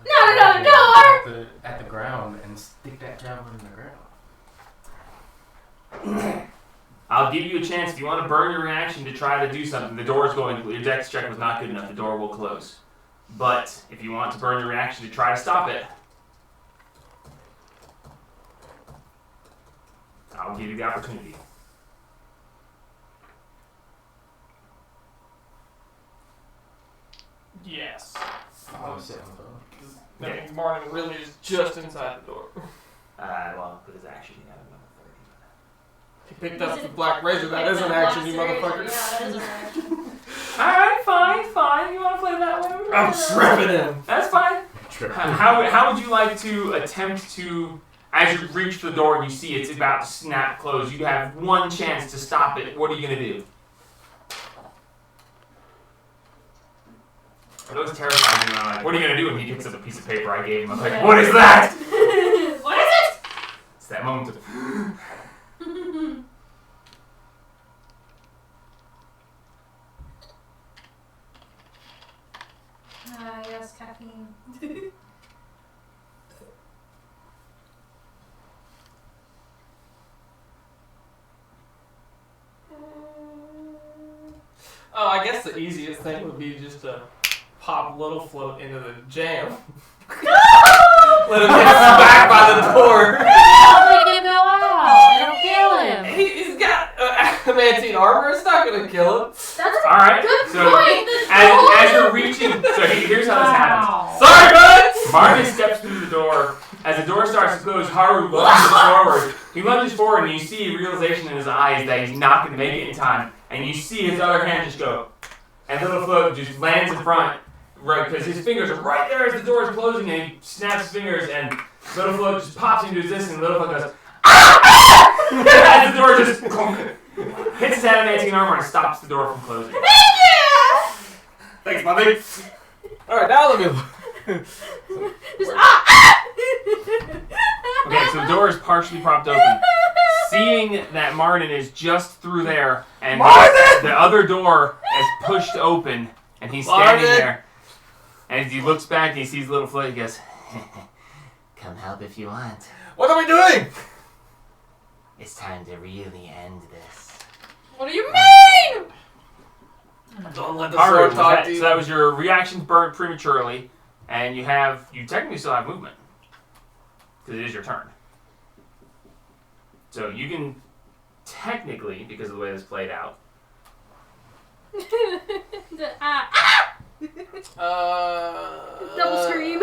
Not another door! At the ground and stick that javelin in the ground. I'll give you a chance if you want to burn your reaction to try to do something. The door is going to. Your dex check was not good enough. The door will close. But if you want to burn your reaction to try to stop it, I'll give you the opportunity. Yes. Oh, sit on the phone. Okay. Martin really is just inside the door. Well, with his action, you got another He picked up the black razor. That is an action, you motherfucker. Yeah, that is an action. 30. Alright, fine. You want to play that way? I'm tripping him. That's fine. How would you like to attempt to, as you reach the door and you see it's about to snap closed, you have one chance to stop it. What are you going to do? It was terrifying. I'm like, what are you going to do? And he picks up a piece of paper I gave him. I'm like, what is that? What is it? It's that moment of... Yes, caffeine. Oh, I guess the easiest thing would be just to pop Little Float into the jam. Let him get smacked by the door. I'll make him go out. It'll kill him. He's got adamantine armor. It's not gonna kill him. That's a All right. good So point. as you're reaching, so here's how this happens. Wow. Sorry, bud. Marvin steps through the door. As the door starts to close, Haru lunges forward. He lunges forward, and you see a realization in his eyes that he's not going to make it in time. And you see his other hand just go, and Little Float just lands in front, right? Because his fingers are right there as the door is closing, and he snaps his fingers, and Little Float just pops into existence. And Little Float goes, as the door just hits his adamantine armor and stops the door from closing. Thanks, buddy. All right, now let me look. Okay, so the door is partially propped open. Seeing that Martin is just through there, and the other door is pushed open, and he's standing there. And as he looks back and he sees Little Float, he goes, Come help if you want. What are we doing? It's time to really end this. What do you mean? Don't let the Haru, sword talk to you. so that was your reactions burnt prematurely, and you technically still have movement. Because it is your turn. So you can technically, because of the way this played out, Double scream.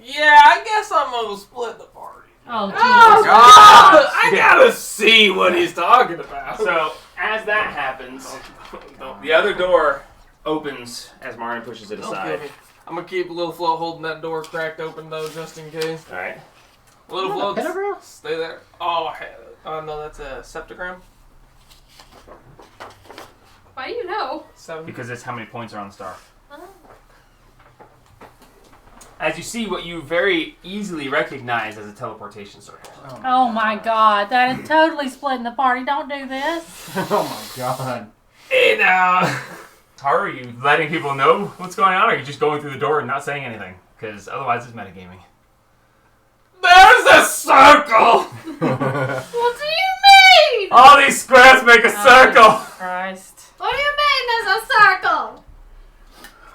Yeah, I guess I'm gonna split the party. Oh, Oh, Jesus. God! I gotta see what he's talking about. so as that happens, the other door opens as Martin pushes it Don't aside. kill me. I'm gonna keep Little Float holding that door cracked open though, just in case. All right. Little Float, Pentagram? stay there. Oh, no, that's a septagram. Why do you know? 7. Because that's how many points are on the star. As you see what you very easily recognize as a teleportation circle. Oh my God, that is totally splitting the party. Don't do this. Oh my God. Hey now! Are you letting people know what's going on, or are you just going through the door and not saying anything? Because otherwise it's metagaming. There's a circle! What do you mean? All these squares make a circle! Christ. What do you mean there's a circle?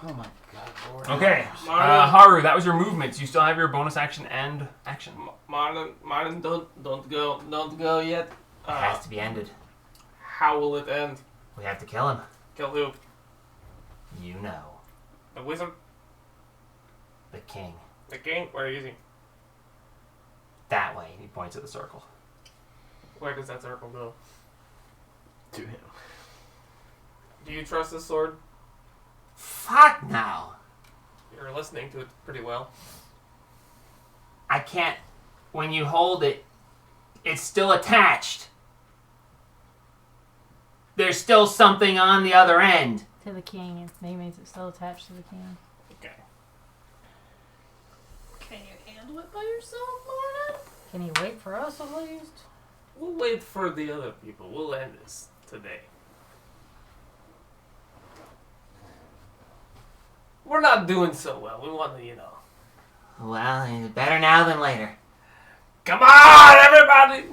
Oh my God, Lord. sword. Okay. Marlon. Haru, that was your movements. You still have your bonus action and action. Marlon, don't go yet. It has to be ended. How will it end? We have to kill him. Kill who? You know. The wizard? The king. The king? Where is he? That way. He points at the circle. Where does that circle go? To him. Do you trust this sword? Fuck no. You're listening to it pretty well. I can't. When you hold it, it's still attached. There's still something on the other end. To the king. It means it's still attached to the king. Okay. Can you handle it by yourself, Lorna? Can you wait for us at least? We'll wait for the other people. We'll end this today. We're not doing so well. We want to, Well, it's better now than later. Come on, everybody!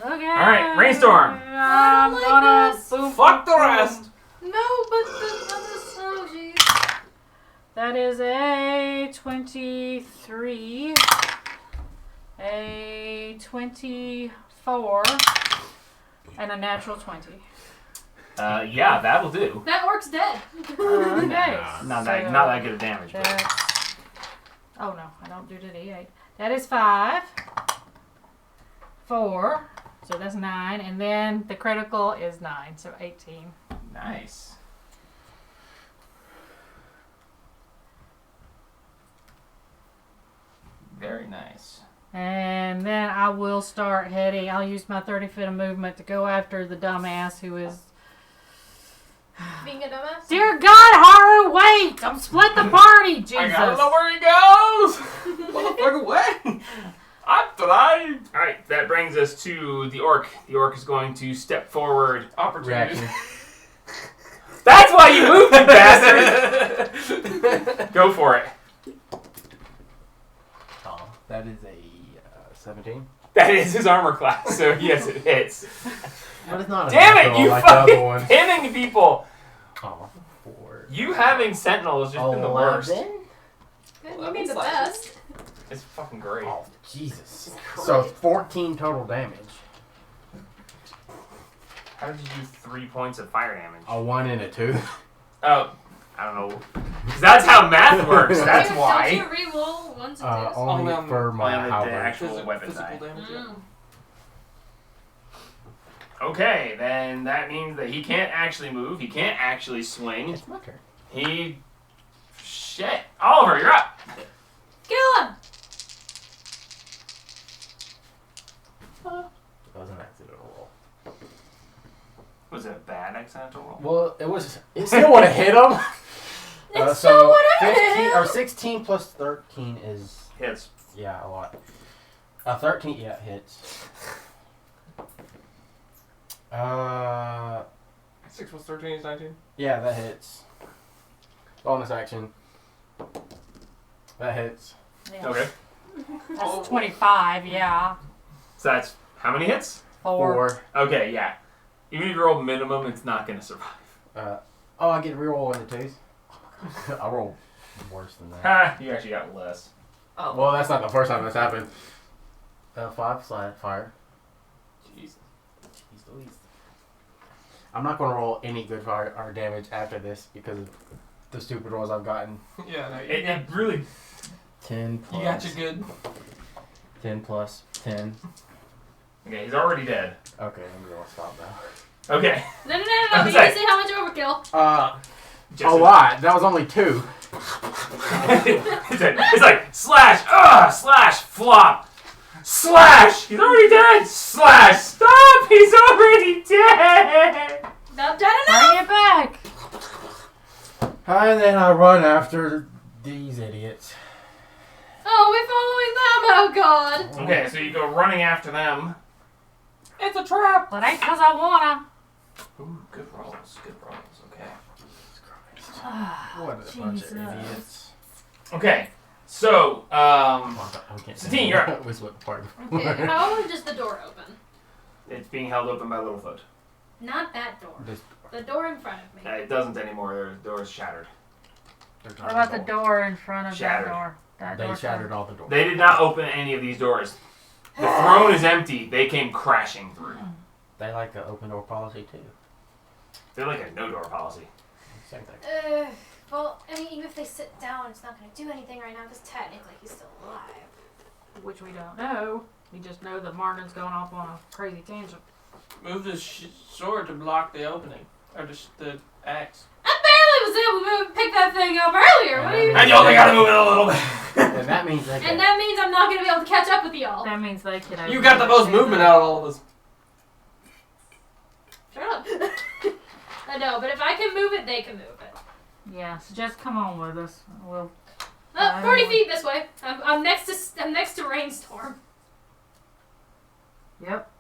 Okay. Alright, Rainstorm. I'm like gonna this. boom, Fuck the boom, rest! No, but the other. Oh, jeez. That is a 23, a 24, and a natural 20. Yeah, that'll do. That orc's dead. Okay. Not that good of damage. But. That's, oh no, I don't do the D8. That is 5, 4, so that's 9, and then the critical is 9, so 18. Nice. Very nice. And then I will start heading. I'll use my 30 feet of movement to go after the dumbass who is. Being a dumbass? Dear God, Haru, wait! I'm split the party, Jesus. I gotta know where he goes! Motherfucker, wait! I'm trying! Alright, that brings us to the orc. The orc is going to step forward. Opportunity. Reaction. That's why you moved, you bastard! Go for it. Oh, that is a 17. That is his armor class, so yes, it hits. But it's not a Damn it, natural you like the other fucking one. pinning people! Oh, 4. You having Sentinel has just been the worst. Good, you mean the best. It's fucking great. Oh, Jesus. So 14 total damage. How did you do 3 points of fire damage? A 1 and a 2. Oh, I don't know. 'Cause that's how math works, that's Don't why. you re-roll ones and twos? Only on- for only my on the halberd. actual weapon physical die. damage. Yeah. Mm. Okay, then that means that he can't actually move. He can't actually swing. It's my turn. He... Shit. Oliver, you're up. Kill him! That was an accidental roll. Was it a bad accidental roll? Well, it still would have hit him. It's So so whatever. 15 or 16 plus 13 is, Hits. yeah, a lot. 13, yeah, hits. 6 plus 13 is 19. Yeah, that hits. Bonus action. That hits. Yeah. Okay. That's 25, yeah. So that's how many hits? 4. Okay, yeah. Even if you roll minimum, it's not going to survive. Oh, I get to reroll into 2s? I roll worse than that. Ha! You actually got less. Oh. Well, that's not the first time that's happened. 5 slide fire. Jeez. Jeez Louise. I'm not going to roll any good fire or damage after this because of the stupid rolls I've gotten. Yeah, no, It really... 10 plus. you got you good. 10 plus 10. Okay, he's already dead. Okay, I'm going to stop now. Okay. No, we I'm need sorry. to see how much overkill. Just A lot. That was only 2. It's like, slash, slash, flop. Slash! He's already dead! Slash! Stop! He's already dead! Not done enough. Bring it back! And then I run after these idiots. Oh, we're following them. Oh, God. Okay, so you go running after them. It's a trap. But ain't because I wanna. Ooh, good rolls, okay. What a bunch of Jesus. idiots. Okay, so, Okay. Satine, you're up. With what part? Okay, how is the door open? it's being held open by Littlefoot. Not that door. This The door in front of me. It doesn't anymore, the door is shattered. There's What not a about the door in front of Shattered. that door? That They door shattered all the doors. They did not open any of these doors. The throne is empty. They came crashing through. They like an open door policy too. They're like a no door policy. Same thing. Well, I mean, even if they sit down, it's not going to do anything right now because technically he's still alive. Which we don't know. We just know that Martin's going off on a crazy tangent. Move the sword to block the opening. Or just the axe. I barely was able to pick that thing up earlier. What do you? And you only gotta move it a little bit. And that means they And that means I'm not gonna be able to catch up with y'all. That means they could. You got the most movement out of all of us. Shut up. I know, but if I can move it, they can move it. Yeah, so just come on with us. We'll. 40 feet this way. I'm next to Rainstorm. Yep.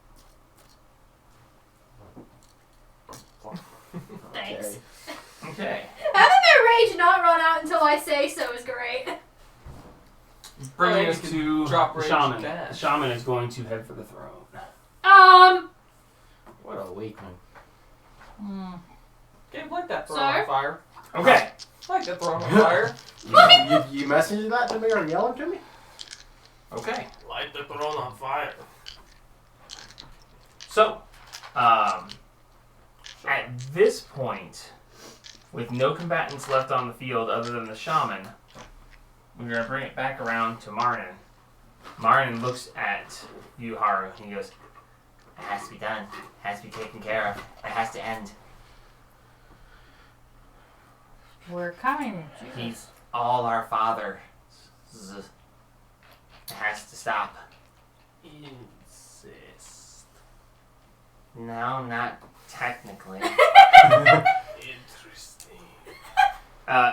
Thanks. Okay. Having my rage not run out until I say so is great. Bringing you us could to drop the range shaman. dash. The shaman is going to head for the throne. What a weakling. Can't light that throne Sir? on fire. Okay. Light that throne on fire. You messaging that to me or yelling to me? Okay. Light the throne on fire. So, at this point, with no combatants left on the field other than the shaman, we're going to bring it back around to Marnin. Marnin looks at you, Haru, and he goes, It has to be done. It has to be taken care of. It has to end. We're coming. He's all our father. It has to stop. Insist. No, not technically. Interesting.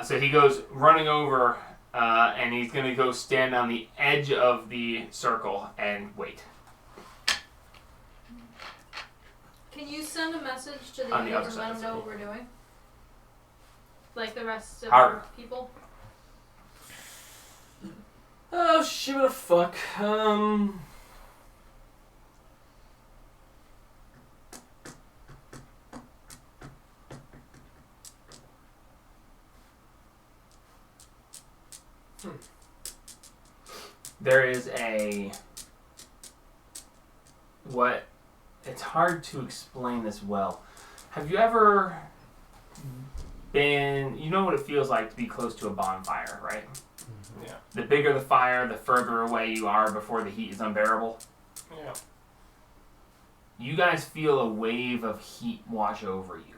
so he goes running over, and he's going to go stand on the edge of the circle and wait. Can you send a message to the On the others other and let side them know of what we're doing? Like the rest of Haru. our people? Oh, shit, what the fuck. There is it's hard to explain this well. Have you ever you know what it feels like to be close to a bonfire, right? Yeah. The bigger the fire, the further away you are before the heat is unbearable. Yeah. You guys feel a wave of heat wash over you.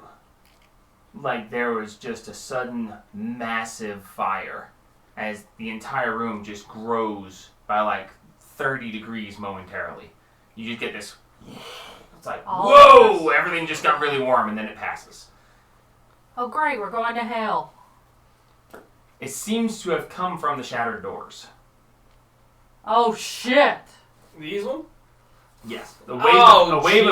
Like there was just a sudden massive fire as the entire room just grows by like 30 degrees momentarily. You just get this, it's like, whoa! Everything just got really warm and then it passes. Oh great, we're going to hell. It seems to have come from the shattered doors. Oh shit! These one? Yes. A wave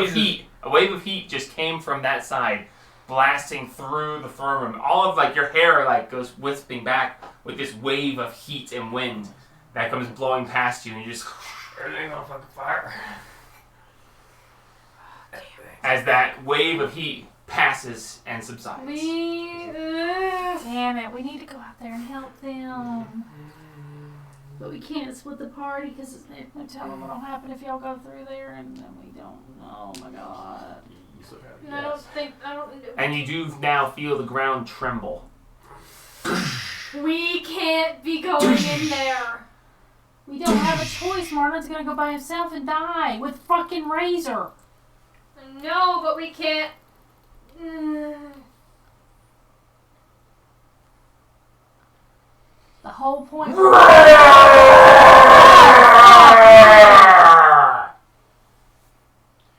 of heat just came from that side, blasting through the throne room. All of like your hair like goes wisping back with this wave of heat and wind that comes blowing past you, and you just Everything on fucking fire. as that wave of heat passes and subsides. Damn it, we need to go out there and help them. But we can't split the party because no telling what'll happen if y'all go through there and then we don't. Oh my god. And I don't think And you do now feel the ground tremble. we can't be going in there. We don't have a choice. Marlon's gonna go by himself and die with fucking Razor. No, but we can't. The whole point.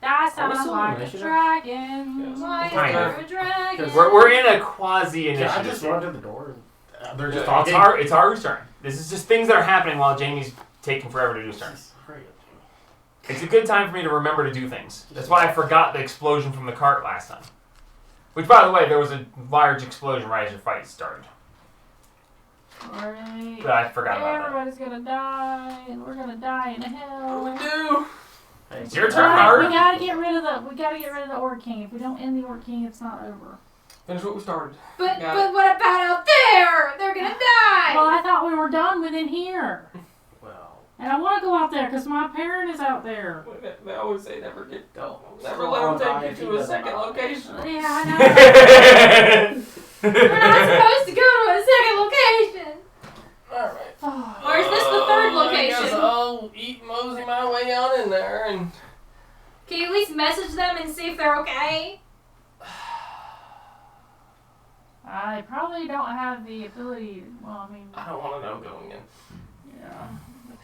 Die sounds still like in a initiative? dragon. Why is Kind there of. a dragon? We're in a quasi Can I initiative. just run to the door? They're just It's talking. it's Haru's turn. This is just things that are happening while Jamie's taking forever to do his turn. Hurry up, Jamie. It's a good time for me to remember to do things. That's why I forgot the explosion from the cart last time. Which, by the way, there was a large explosion right as your fight started. Alright. But I forgot about that. Everybody's gonna die, and we're gonna die in hell. What do we do? Hey, It's your turn, Alright, Haru. we gotta get rid of the Orc King. If we don't end the Orc King, it's not over. Finish what we started. But Got but what about out there? They're gonna die. Well, I thought we were done with in here. Well, And I want to go out there because my parent is out there. They always say never get go. Never let them take you to a second location. Yeah, I know. We're not supposed to go to a second location. Alright. Or is this the third I guess location? I'll eat mosey my way on in there and... Can you at least message them and see if they're okay? I probably don't have the ability. Well, I mean, I don't want to know going in. yeah.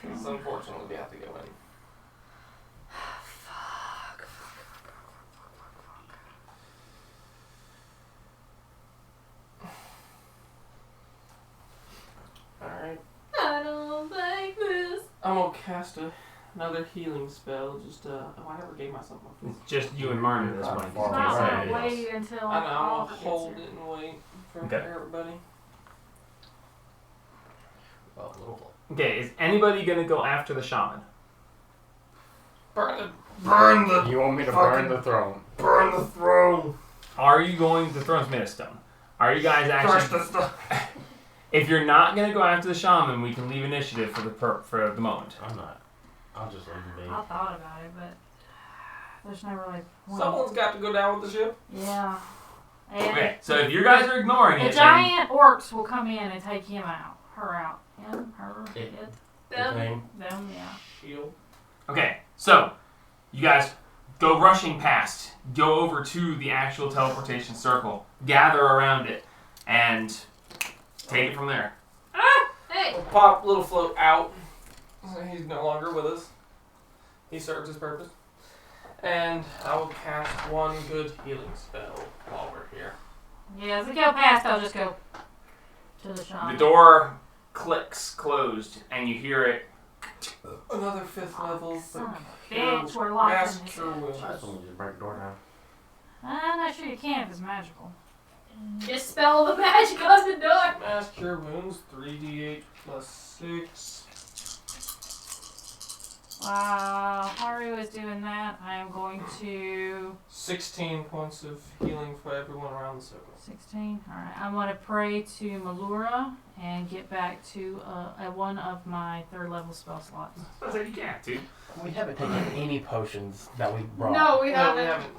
Because unfortunately we have to go in. Alright. I don't like this. I'm gonna cast another healing spell. Just, oh, I never gave myself my food. It's just you and Martin at this point. Far I'm not away. gonna wait until I know, I'm all gonna gets hold here. it and wait for Okay. everybody. Well, a little. Okay, is anybody gonna go after the shaman? Burn You want me to Fucking- burn the throne? burn the throne. Are you going to the throne's made of stone? Are you guys Crush actually? the stuff. If you're not gonna go after the shaman, we can leave initiative for for the moment. I'm not. I'll just let him be. I thought about it, but there's no really point. Someone's got to go down with the ship. Yeah. And Okay, so if you guys are ignoring the it, then giant orcs will come in and take him out. Her out. Him, her, It- it, Good thing. them, yeah. Shield. okay, so you guys go rushing past, go over to the actual teleportation circle, gather around it, and take it from there. Hey. We'll pop Little Float out. He's no longer with us. He serves his purpose. And I will cast one good healing spell while we're here. Yeah, as we go past, I'll just go to the shop. The door clicks closed, and you hear it. Another 5th level. Son of a Cure- bitch, we're locked Mass in this. Cure Wounds. I just want to just break the door down. I'm not sure you can if it's magical. Dispel the magic on the door. Mass Cure Wounds, 3d8 plus 6. While Haru is doing that, I am going to 16 points of healing for everyone around the circle. 16. All right, I'm going to pray to Malura and get back to one of my 3rd level spell slots. I was like, you can't, dude. We haven't taken any potions that we brought. No, we No, haven't. we haven't.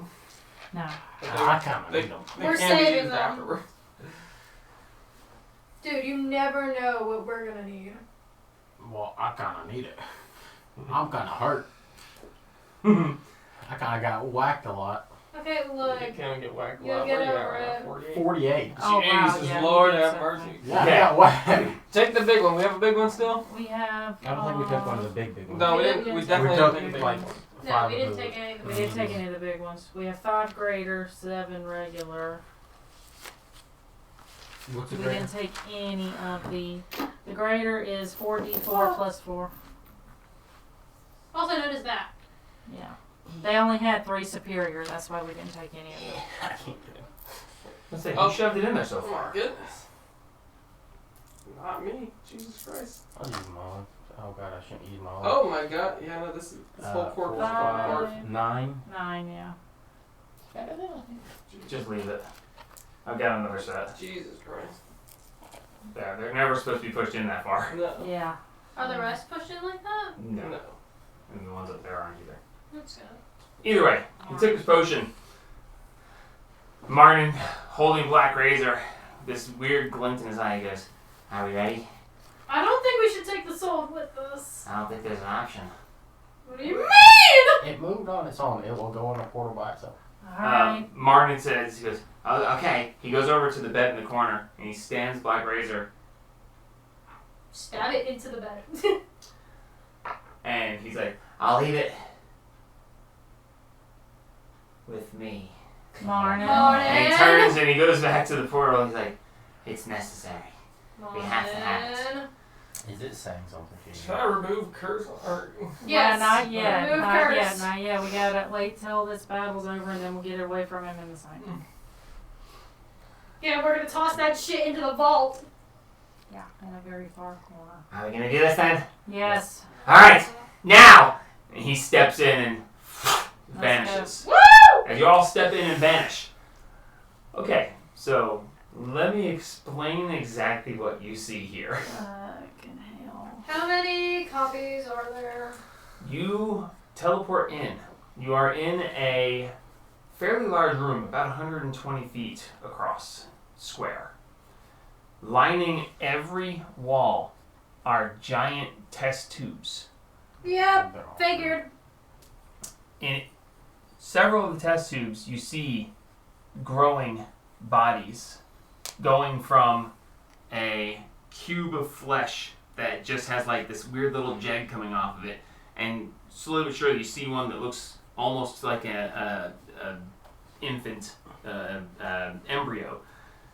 No. But I kind of they, need them. they We're can be saving used them. afterward. Dude, you never know what we're gonna need. Well, I kind of need it. I'm kind of hurt. I kind of got whacked a lot. Okay, You look. can't get whacked. You'll What get are you at over right now? it. 48? 48. Oh, wow, Jesus, yeah, Lord we did have something. mercy. Yeah, Okay. I got whacked. Take the big one. We have a big one still? We have. I don't think we took one of the big ones. No, we We didn't. We didn't. definitely we didn't took take a big like one. No, five we of didn't the- take any of We the didn't take any of the big ones. We have 5 greater, 7 regular. What's We the didn't take any of the. The greater is 4d4 plus 4. Also known as that. Yeah. They only had 3 superior. That's why we didn't take any of them. I can't get it. Let's say, Oh. you shoved it in there so Oh my far. goodness. Not me. Jesus Christ. I'll use my own. Oh god, I shouldn't use my own. Oh my god. Yeah, no, this whole corpse is falling apart. 9. 9, yeah. Just leave it. I've got another set. Jesus Christ. Yeah, they're never supposed to be pushed in that far. No. Yeah. Are the rest pushed in like that? No. No. And the ones up there aren't either. That's good. Either way, he took his potion. Martin, holding Black Razor, this weird glint in his eye, he goes, "Are we ready? I don't think we should take the sword with us. I don't think there's an option. What do you mean? It moved on its own. It will go in a portal by itself. Alright. Martin says, he goes, "Oh, okay." He goes over to the bed in the corner and he stands Black Razor Stab it into the bed. and he's like, I'll leave it with me. Morning. And he turns and he goes back to the portal and he's like, it's necessary. We have to have it. Morning. Is it saying something to Should I remove curse or Yeah, Yes. not yet. Remove Not curse. yet. Not yet. We gotta wait till this battle's over and then we'll get away from him in the side. Yeah, we're gonna toss that shit into the vault. Yeah, in a very far corner. Are we gonna do this then? Yes. Alright, now! and he steps in and vanishes. Woo! As you all step in and vanish. Okay, So let me explain exactly what you see here. Fucking hell. How many copies are there? You teleport in. You are in a fairly large room, about 120 feet across, square. Lining every wall are giant test tubes. Yep, figured. In several of the test tubes, you see growing bodies going from a cube of flesh that just has like this weird little jag coming off of it, and slowly but surely you see one that looks almost like a infant embryo,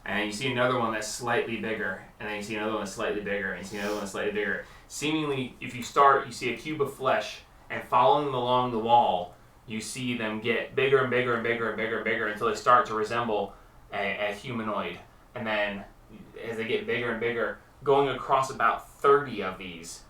and you see another one that's slightly bigger, and then you see another one that's slightly bigger, and you see another one that's slightly bigger. Seemingly, if you start, you see a cube of flesh, and following them along the wall, you see them get bigger and bigger and bigger and bigger and bigger until they start to resemble a humanoid. And then, as they get bigger and bigger, going across about 30 of these,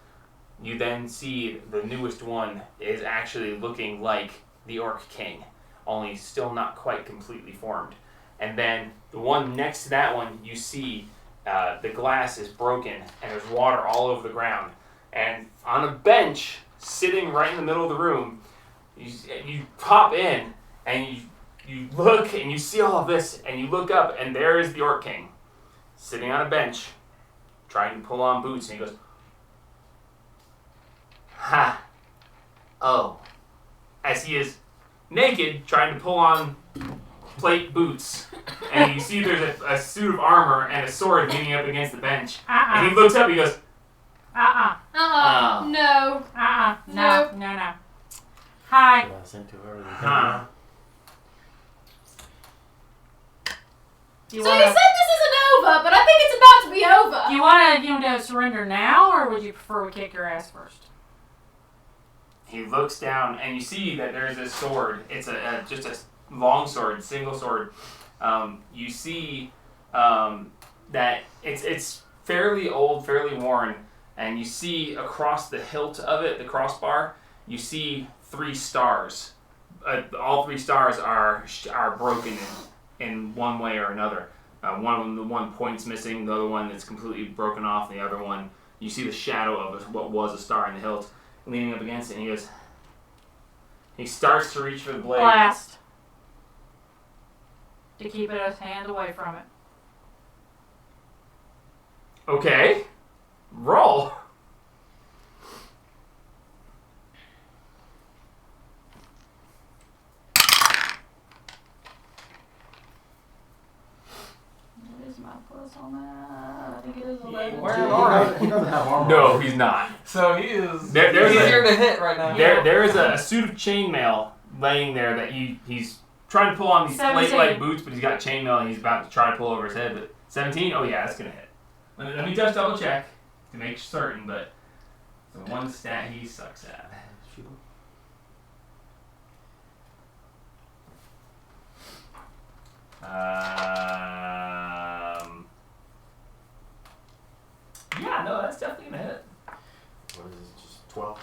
you then see the newest one is actually looking like the Orc King, only still not quite completely formed. And then the one next to that one, you see the glass is broken and there's water all over the ground. And on a bench, sitting right in the middle of the room, you pop in and you look and you see all of this and you look up and there is the Orc King sitting on a bench trying to pull on boots, and he goes, "Ha! Oh." As he is naked trying to pull on plate boots, and you see there's a suit of armor and a sword leaning up against the bench, and he looks up and he goes, No. No. Nope. No. Hi. Should I send to her? "Huh." You So you said this isn't over, but I think it's about to be over. You want to surrender now, or would you prefer we kick your ass first? He looks down, and you see that there's a sword. It's just a long sword, single sword. You see that it's fairly old, fairly worn, and you see across the hilt of it, the crossbar, you see 3 stars. All 3 stars are broken in one way or another. One of them, the one point's missing, the other one that's completely broken off, and the other one, you see the shadow of what was a star in the hilt leaning up against it, and he starts to reach for the blade. Blast. To keep it a hand away from it. Okay. Roll. What is my plus on that? I think it is 11. Where are He doesn't have armor. No, he's not. So he is There's easier to hit right now. There is a suit of chainmail laying there that he's trying to pull on these 17. plate-like boots, but he's got chainmail and he's about to try to pull over his head. But 17? Oh yeah, that's gonna hit. Let me just double check to make certain, but the one stat he sucks at. Yeah, no, that's definitely gonna hit. What is it? Just 12.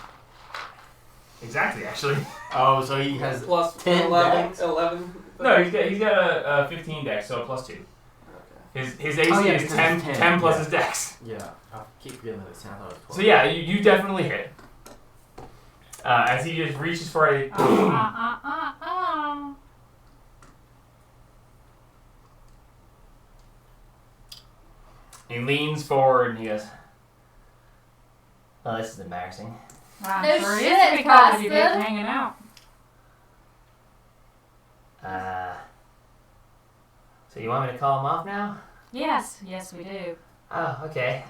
Exactly, actually. Oh, so he has Plus 10 11. decks? 11. No, he's got a 15 dex, so a +2. Okay. His AC Oh, yeah, is because 10, it's 10, 10 plus yeah. his dex. Yeah, I keep forgetting that it's 10. I thought it was 12. So yeah, you definitely hit. As he just reaches for a he leans forward and he goes, "Oh, this is embarrassing." I'm No sure it shit, is because you did Boston. hanging out. So you want me to call him off now? Yes, we do. Oh, okay.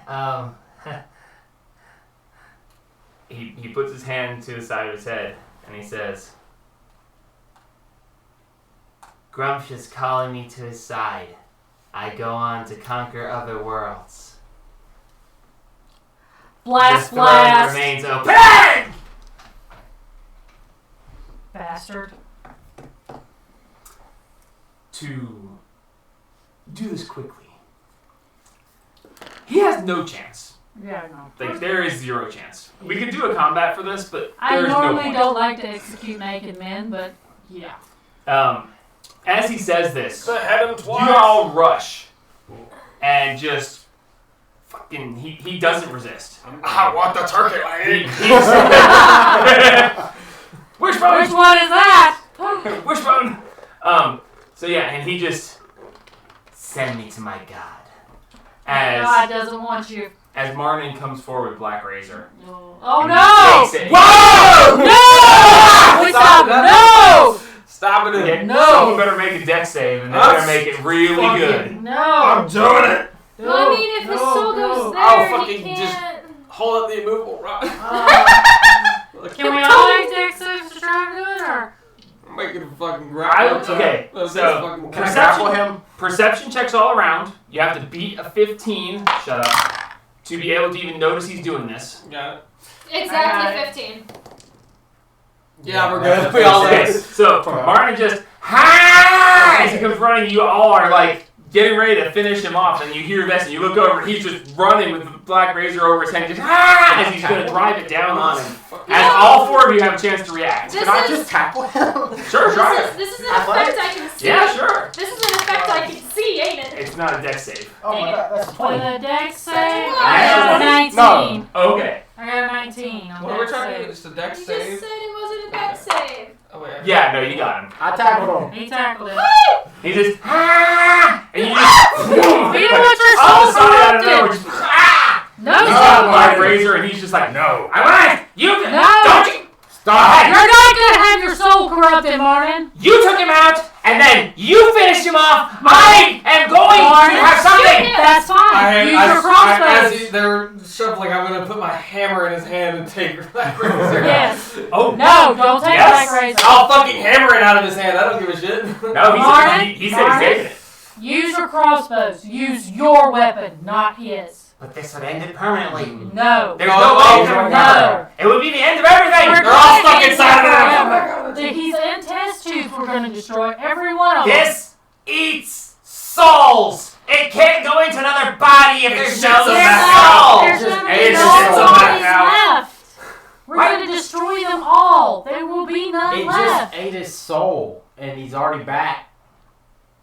He puts his hand to the side of his head and he says, Grumph is calling me to his side. I go on to conquer other worlds. Blast, the throne blast! remains open. Bastard. to do this quickly. He has no chance. Yeah, no. Like, there is 0 chance. We could do a combat for this, but I there's no normally point. don't like to execute naked men, but yeah. as he says this, Behead him you twice. all rush and just fucking. He doesn't resist. I want the turkey He, leg. Wishbone. Which one is that? Wishbone. So yeah, and he just Send me to my god. God as doesn't want you. Martin comes forward with Black Razor. Oh and no! he takes it. Whoa! No! Stop No! Stop it! Yeah, No. Someone better make a dex save, and they I'm better make it really fucking- good. No! I'm doing it. Well, I mean, if his soul goes there, I'll he fucking just- can't. Hold up the immovable rock. Can we all make dex saves to try to do it, or? I'm making a fucking I- grapple. okay, That's so, fucking Can I Perception. grapple him? Perception checks all around. You have to beat a 15. Shut up. To be able to even notice he's doing this. Got it. Exactly I 15. Yeah, we're good. We all Okay, did. so Martin just as he comes running, you all are like getting ready to finish him off, and you hear this, and you look over, and he's just running with the Black Razor over his head, just as he's gonna drive it down on him. As all four of you have a chance to react. This Can I is- just tackle him? Sure, try it. This is an effect I can see. Yeah, sure. This is an effect I can see, ain't it? It's not a dex save. Oh my god, that's With 20. a dex save, I Actually, got a 19. Okay. I got a 19 on What are we dex trying to do? save. Just a dex You save? just said it wasn't a dex save. Oh, wait. Yeah, no, you got him. I tackled him. He tackled it. He just and you just We don't want your all soul of a sudden out of nowhere, corrupted. just No, you no, got Black Razor, and he's just like, no, I want it. You No. don't you. Stop! You're not gonna have your soul corrupted, Martin. You took him out, and then you finished him off. I am going to have something. That's fine. Use your As crossbows. they're shuffling, I'm gonna put my hammer in his hand and take Black Razor. Yes. Oh No, don't take Yes. Black Razor. I'll fucking hammer it out of his hand. I don't give a shit. No, Martin, he said he's Martin. saving it. Use your crossbows. Use your weapon, not his. But this would end it permanently. No. There's No, no way. no, No. It would be the end of everything. We're They're all gonna stuck inside of forever. him. He's in test tubes. We're gonna destroy every one of them. This eats souls. It can't go into another body if there's no shits them There's out. soul. there's Just gonna ate be it, no shits them bodies out. left. We're gonna destroy them all. There will be none It just left. ate his soul, and he's already back.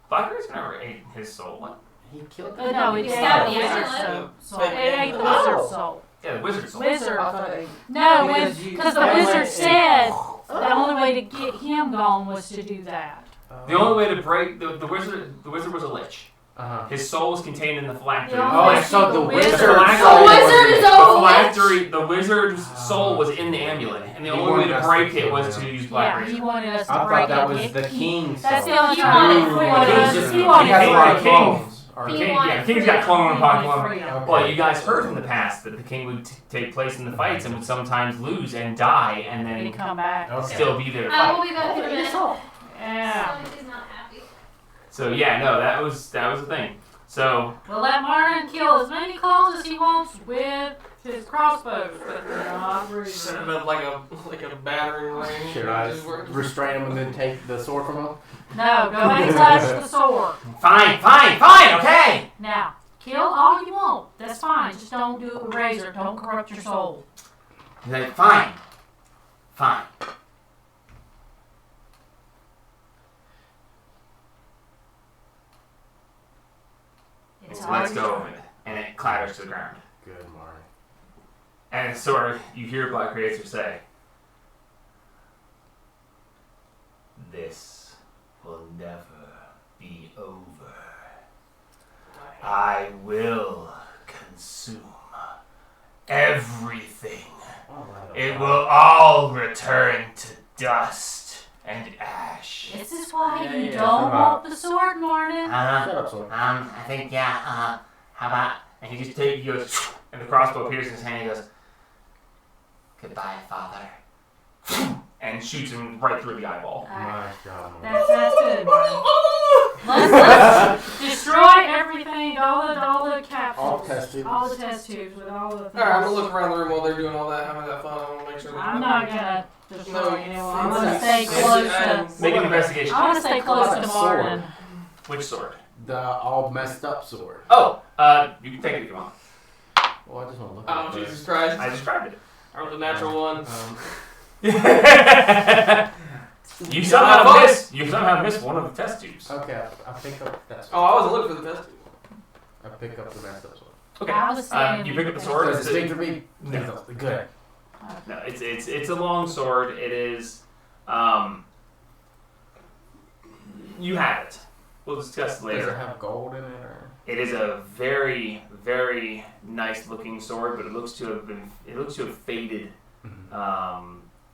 Black Razor never ate his soul. What? He killed No, it You ate stabbed the the wizard's amulet. soul. It ate the wizard's soul. Yeah, the wizard soul. Wizard. I thought it- No, Because you- because the that wizard went- said the only way to get him gone was to do that. The only way to break the wizard was a lich. Uh-huh. His soul was contained in the phylactery. Yeah. Oh, Wizard- so the the wizard. wizard- The wizard is The a witch. phylactery, the wizard's soul was in the amulet, and the He only way to wanted us break to it kill was him. to use Black Yeah, Razor. he wanted us to I break thought that it. was the king's That's soul. the only He time wanted he freedom. wanted King's us. just- He wanted he has King- a lot of King- clones. Or- He King, wanted yeah, King's got clone upon clone. freedom. Well, you guys heard in the past that the king would take place in the fights and would sometimes lose and die, and He then come back. Okay. still be there to I fight. will be back in a minute. Yeah. He's not happy. So yeah, no, that was the thing. So We'll let Martin kill as many clones as he wants with his crossbows, but not Set Razor. him up like a battering ring. Should I Just work- restrain him and then take the sword from him? No, go ahead and touch the sword. Fine, okay. Now, kill all you want. That's fine. Just don't do it with Razor. Don't corrupt your soul. He's like, fine. It's let's hard. go of it, and it clatters to the ground. Good, Marty. And sort of, you hear Black Razor say, "This will never be over. I will consume everything. It will all return to dust and ash." This is why Yeah, you yeah, don't come want the sword, Martin. Shut up, sword. I think, yeah, how about, And he just he goes, and the crossbow pierces his hand. He goes, goodbye, father. and shoots him right through the eyeball. My God. Marty. That's good, Martin. Let's destroy everything, all the capsules. All test tubes. All the test tubes with all the things. Alright, I'm gonna look around the room while they're doing all that, having that fun. I wanna make sure I'm not gonna destroy No, anyone. I'm gonna it's- stay it's- close it's- to. Make an investigation. I want to stay close What to sword? Martin. Which sword? The all messed up sword. Oh, you can take it if you want. Well, I just want to look Oh, at it. Jesus Christ. I described it. I rolled a natural one. You somehow missed one of the test tubes. Okay, I'll pick up that. Oh, I wasn't looking for the test. I'll pick up the messed up sword. Okay. I was saying You pick up the sword. Does it speak for me? No. Good. No, it's a long sword. It is. You have it. We'll discuss it Does it later. have gold in it? Or? It is a very, very nice looking sword, but it looks to have faded.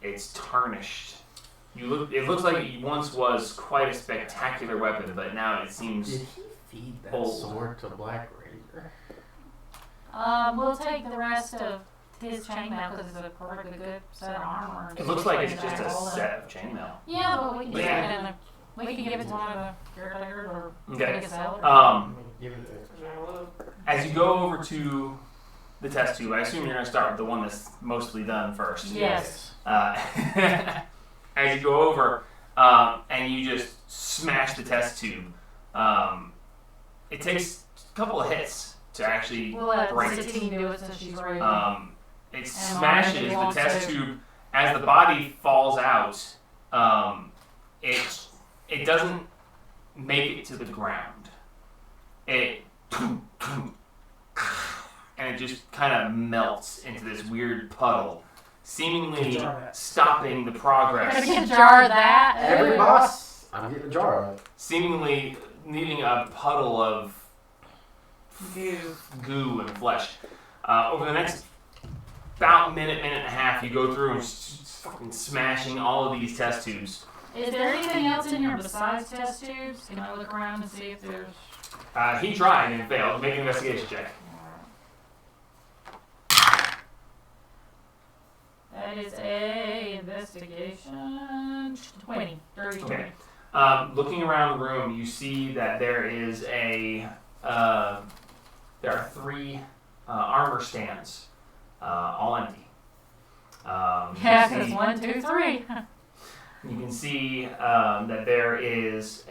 It's tarnished. It looks like it once was quite a spectacular weapon, but now it seems. Did he feed that old. sword to Black Razor? We'll take the rest of his chainmail because it's a perfectly good set of armor. It looks like it's just a set of chainmail. Yeah, but we can Yeah. give it in the. We can give it to one of the caretakers or Okay. make a seller. Give it As you go over to the test tube, I assume you're going to start with the one that's mostly done first. Yes. As you go over and you just smash the test tube, it takes a couple of hits to actually We'll let break it. 16 do it since she's ready. It And smashes I'll the make it test long, tube as the body falls out. It doesn't make it to the ground. It and it just kind of melts into this weird puddle, seemingly stopping the progress. Gonna get a jar of that. Every boss, I'm getting a jar of it. Seemingly leaving a puddle of goo and flesh. Over the next about minute and a half, you go through and fucking smashing all of these test tubes. Is there anything else in here besides test tubes? Can I look around and see if there's... He tried and failed. Make an investigation check. That is a investigation 20. Dirty 20. Okay. Looking around the room, you see that there is there are 3 armor stands, all empty. Yeah, because 1, 2, 3. You can see that there is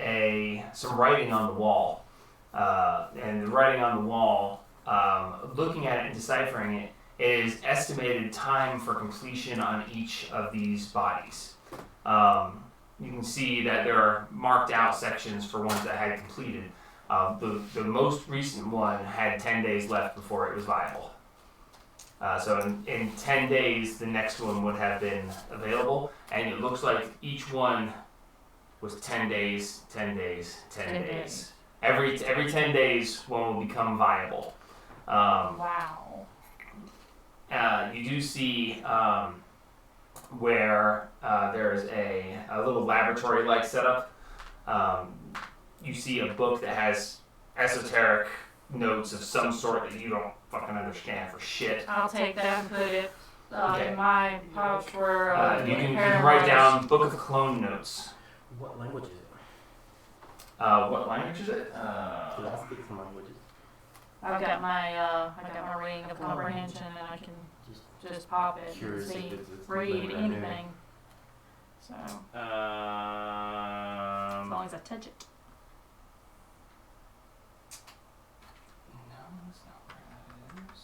some writing on the wall, and the writing on the wall, looking at it and deciphering it, is estimated time for completion on each of these bodies. You can see that there are marked out sections for ones that had completed. The most recent one had 10 days left before it was viable. So in 10 days, the next one would have been available, and it looks like each one was 10 days, 10 days, 10 days. Every 10 days, one will become viable. Wow. You do see where there is a little laboratory-like setup. You see a book that has esoteric notes of some sort that you don't fucking understand for shit. I'll take that and put it Okay. in my pouch where You can write down Book of Clone Notes. What language is it? What language is it? Because I speak some languages. I've got my ring of comprehension and I can just pop it and Curious see, if it's read limited or anything. So, as Um, long as I touch it. No, that's not where that is.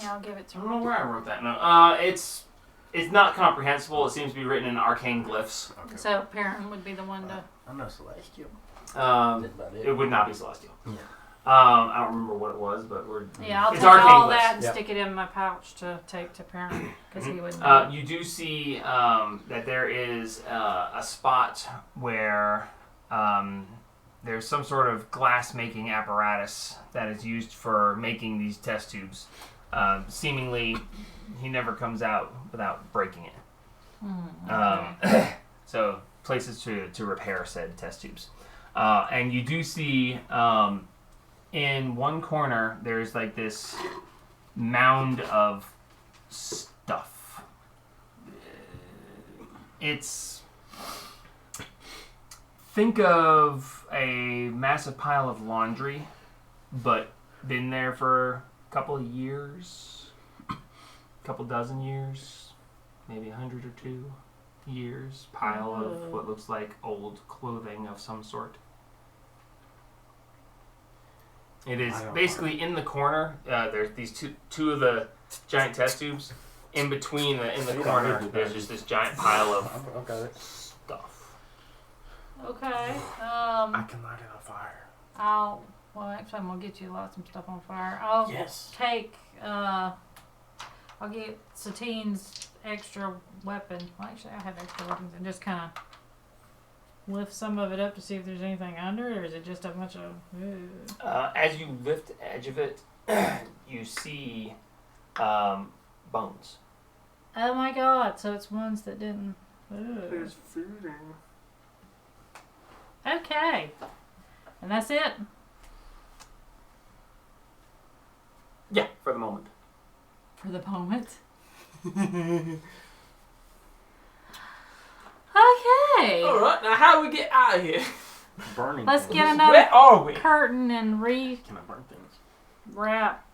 Yeah, I'll give it to I her. don't know where I wrote that note. It's not comprehensible. It seems to be written in arcane glyphs. Okay. So, Perrin would be the one to... I'm no celestial. Um, That's about it it. would not be celestial. Yeah. I don't remember what it was, but Yeah, I'll it's take arcane all glyphs. that and Yep. stick it in my pouch to take to Perrin because he wouldn't. You do see that there is a spot where there's some sort of glass making apparatus that is used for making these test tubes. Seemingly, he never comes out without breaking it. So, places to repair said test tubes. And you do see in one corner, there's like this mound of stuff. It's... Think of a massive pile of laundry, but been there for a couple of years, couple dozen years, maybe 100 or 2 years. Pile of what looks like old clothing of some sort. It is basically in the corner. There's these two of the giant test tubes. in between in the Yeah, corner, maybe. there's just this giant pile of I've got it. stuff. Okay. I can light it on fire. Well, actually, I'm gonna get you some stuff on fire. I'll Yes. take. I'll get Satine's extra weapon. Well, actually, I have extra weapons, and just kind of lift some of it up to see if there's anything under it, or is it just a bunch of? As you lift the edge of it, you see bones. Oh my god! So it's ones that didn't. There's food in. Okay. And that's it. Yeah, for the moment. For the moment. Okay. Alright, now how do we get out of here? Burning. Let's things. get another Where are we? curtain and Can I burn things? wrap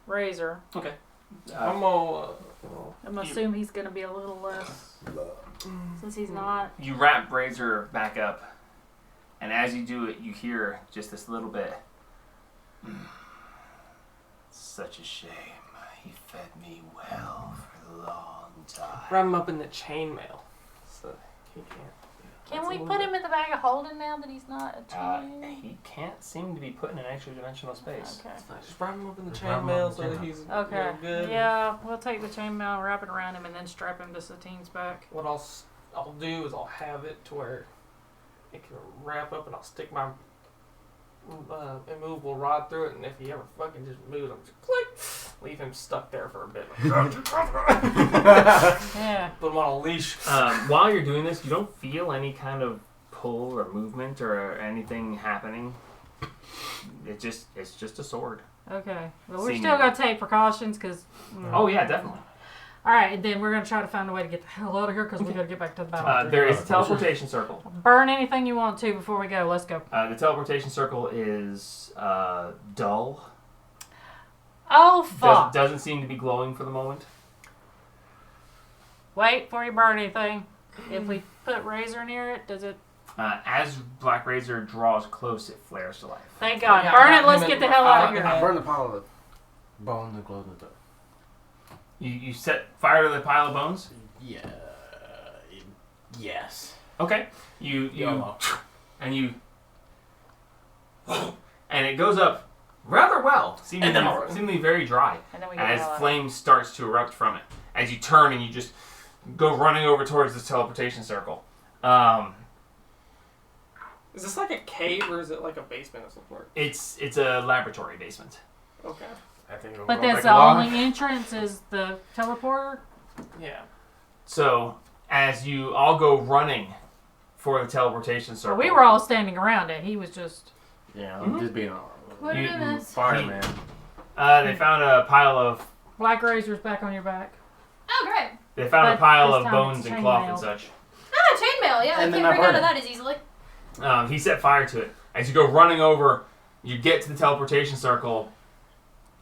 Razor. I'm gonna. I'm assuming he's gonna be a little less since he's not. You wrap Razor back up, and as you do it, you hear just this little bit. Such a shame. He fed me well for a long time. Wrap him up in the chainmail. So he can't. Can That's we a little put bit- him in the bag of holding now that he's not a chain? He can't seem to be put in an extra dimensional space. Okay. Just wrap him up in the Just wrap him up chainmail in so the that chainmail. he's Okay. good. Yeah, we'll take the chainmail, wrap it around him, and then strap him to Satine's back. What I'll do is I'll have it to where it can wrap up, and I'll stick my immovable rod through it, and if he ever fucking just moves, I'm just click, leave him stuck there for a bit. Yeah. Put him on a leash. While you're doing this, you don't feel any kind of pull or movement or anything happening. It's just a sword. Okay. Well, we're Senior. still gonna take precautions because. Oh yeah, definitely. All right, and then we're gonna try to find a way to get the hell out of here because we gotta get back to the battle. There is a teleportation circle. Burn anything you want to before we go. Let's go. The teleportation circle is dull. Oh fuck! Doesn't seem to be glowing for the moment. Wait before you burn anything. If we put Razor near it, does it? As Black Razor draws close, it flares to life. Thank God. Yeah, Burn I it. got Let's him get in- the hell out of I- here. I burn the pile of bones and glows in the dark. You set fire to the pile of bones. Yeah. Yes. Okay. You YOLO. and you and it goes up rather well, seemingly very dry. And then we get the As hell out. flame starts to erupt from it, as you turn and you just go running over towards this teleportation circle. Is this like a cave or is it like a basement of some sort? It's a laboratory basement. Okay. I think it'll But go that's back the along. only entrance is the teleporter. Yeah. So as you all go running for the teleportation So circle, we were all standing around it. He was just. Yeah, Mhm. just being a What did I You- miss? fireman. they found a pile of Black Razor's back on your back. Oh, great. they found a But pile this of time bones it's and cloth and chainmail. such. Ah, chainmail. Yeah, I And then can't I break burn out of it. that as easily. He set fire to it. As you go running over, you get to the teleportation circle.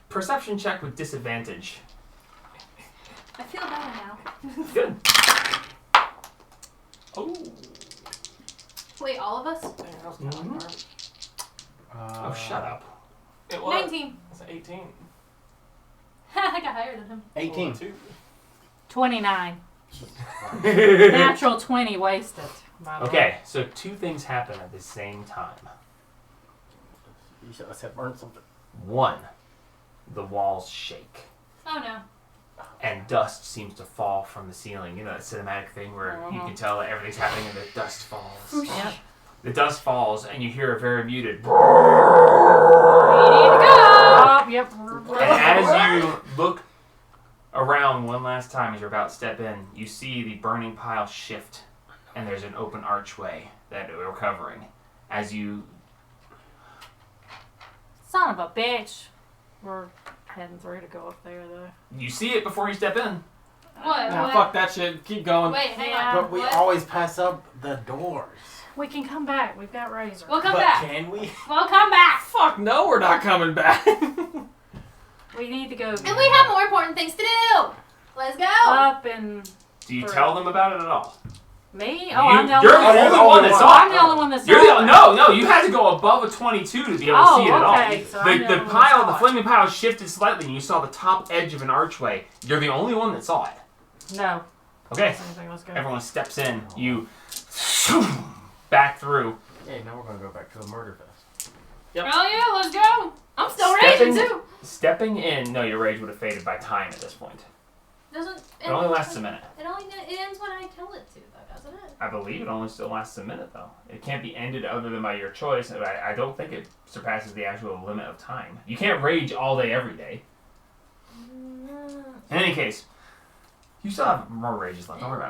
Perception check with disadvantage. I feel better now. Good. Oh. Wait, all of us? Dang, that was kind of Mhm. garbage. Oh, shut up. It was. 19. It's 18. I got higher than him. 18. 2. 29. Natural 20 wasted. by the way. Okay, so two things happen at the same time. You should have said burn something. One, the walls shake, Oh no. and dust seems to fall from the ceiling. You know that cinematic thing where you can tell that everything's happening and the dust falls. Yep. The dust falls, and you hear a very muted. We need to go. Oh, yep. And as you look around one last time, as you're about to step in, you see the burning pile shift, and there's an open archway that we're covering. As you, Son of a bitch. We're heading through to go up there, though. you see it before you step in. What? Nah, What? fuck that shit. Keep going. Wait, hang Yeah. on. But we What? always pass up the doors. We can come back. We've got Razor. We'll come but back. can we? We'll come back. Fuck no, we're not coming back. We need to go And we have more important things to do. Let's go. up and... Do you Correct. tell them about it at all? Me? Oh, I'm the only You're one. the only one that Oh, saw I'm it. the only one that saw You're it. no, you had to go above a 22 to be able to see it at all. okay. So I'm The only one pile, that the saw it. flaming pile shifted slightly, and you saw the top edge of an archway. You're the only one that saw it. No. Okay, Same thing, let's go. everyone steps in. You back through. Hey, now we're gonna go back to the murder fest. Oh yeah, let's go. I'm still Stepping- raging too. Stepping in. No, your rage would have faded by time at this point. Doesn't It only lasts a minute. It ends when I tell it to, though, doesn't it? I believe it only still lasts a minute, though. It can't be ended other than by your choice. I don't think it surpasses the actual limit of time. You can't rage all day, every day. In any case, you still have more rages left. Don't worry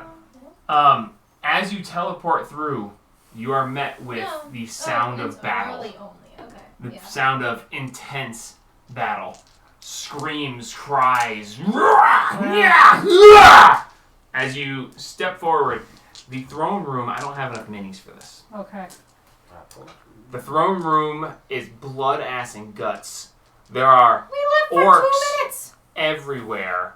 about it. As you teleport through, you are met with the sound of battle. Really only. Okay. The Yeah. sound of intense battle. Screams, cries. As you step forward, the throne room, I don't have enough minis for this. Okay. The throne room is blood, ass, and guts. There are We lived for 2 orcs minutes. everywhere,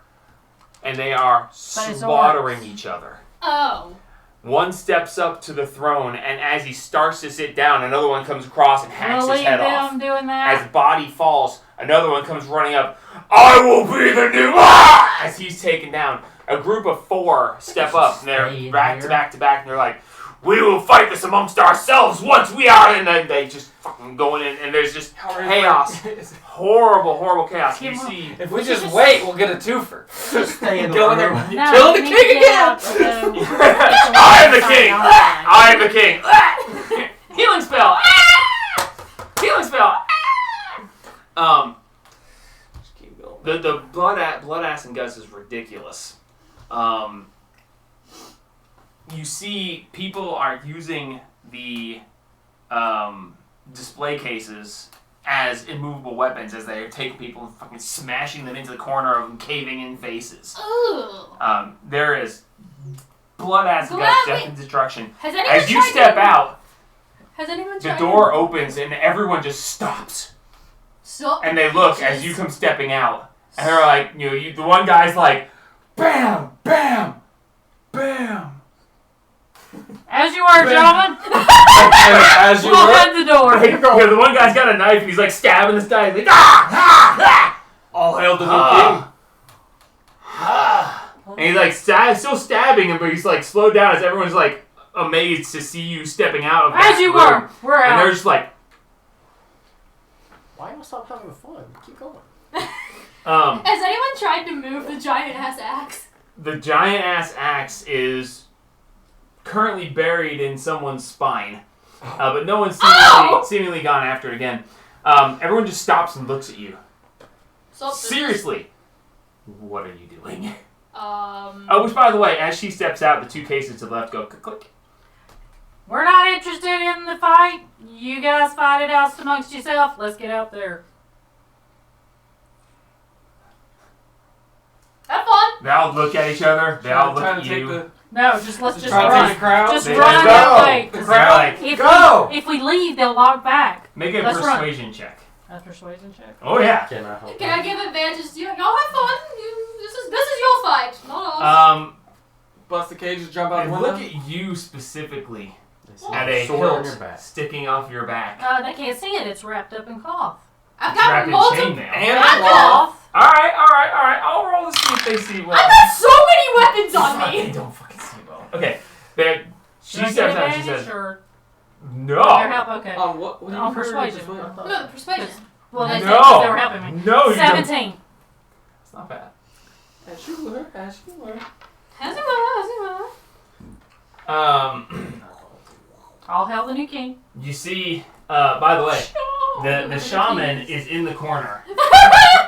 and they are it's slaughtering orcs. each other. Oh. One steps up to the throne, and as he starts to sit down, another one comes across and hacks We'll his leave head them off. doing As that. body falls, another one comes running up. I will be the new. Ah! As he's taken down, a group of 4 step up, and they're Stay back here. to back to back, and they're like, "We will fight this amongst ourselves once we are." And then they just fucking going in, and there's just chaos, horrible chaos. You see, If we just wait, we'll get a twofer. Stay in the Go in there. room. No, Kill the we need king to get again! out, so- I am the king. I am the king. Healing spell. Healing spell. Just keep going. The blood ass and guts is ridiculous. You see people are using the display cases as immovable weapons as they take people and fucking smashing them into the corner of them, caving in faces. Ugh. There is blood ass and Go guts, out, death wait. and destruction. Has anyone As you tried step to, out, Has anyone the tried door opens and everyone just stops. Stop. And they look as you come stepping out. And they're like, the one guy's like, bam, bam, bam. As you are, gentlemen. As you We'll were. head the door. The one guy's got a knife and he's like stabbing this guy. He's like, ah! All hail the new Ah. And he's like still stabbing him, but he's like slowed down as everyone's like amazed to see you stepping out of that As you room. were. We're And they're out. just like, Why don't stop having fun? Keep going. Has anyone tried to move the giant ass axe? the giant ass axe is currently buried in someone's spine, but no one's seemingly gone after it again. Everyone just stops and looks at you. Seriously, what are you doing? Oh, which by the way, as she steps out, the 2 cases to the left go click. We're not interested in the fight. You guys fight it out amongst yourself. Let's get out there. Have fun. They all look at each other. They all look Trying at to take you. the, No, let's just trying to take run. the crowd. Just They run just that go. way. The They're crowd. like, If Go! if we leave, they'll log back. make a Let's run. persuasion check. A persuasion check. Oh yeah. Can I help? Can I give advantage to you? Y'all have fun. This is your fight, not ours. Bust the cage and jump out And the window. look at you specifically This at a sword on hilt your back. sticking off your back. They can't see it. It's wrapped up in cloth. I've Wrapped got in multiple. chainmail. And I've cloth. got, All right. I'll roll to see if they see well. I've got so many weapons on They me. don't fucking see well. Okay. She Should I get steps out. She advantage says, or "No, their help? Okay. On what? What do you On prefer? persuasion. No, persuasion. Well, they said No. 'cause they were helping me. no, you don't." 17. It's not bad. As you were. As you were. As you will. All hail the new king. You see. By the way, the shaman is in the corner.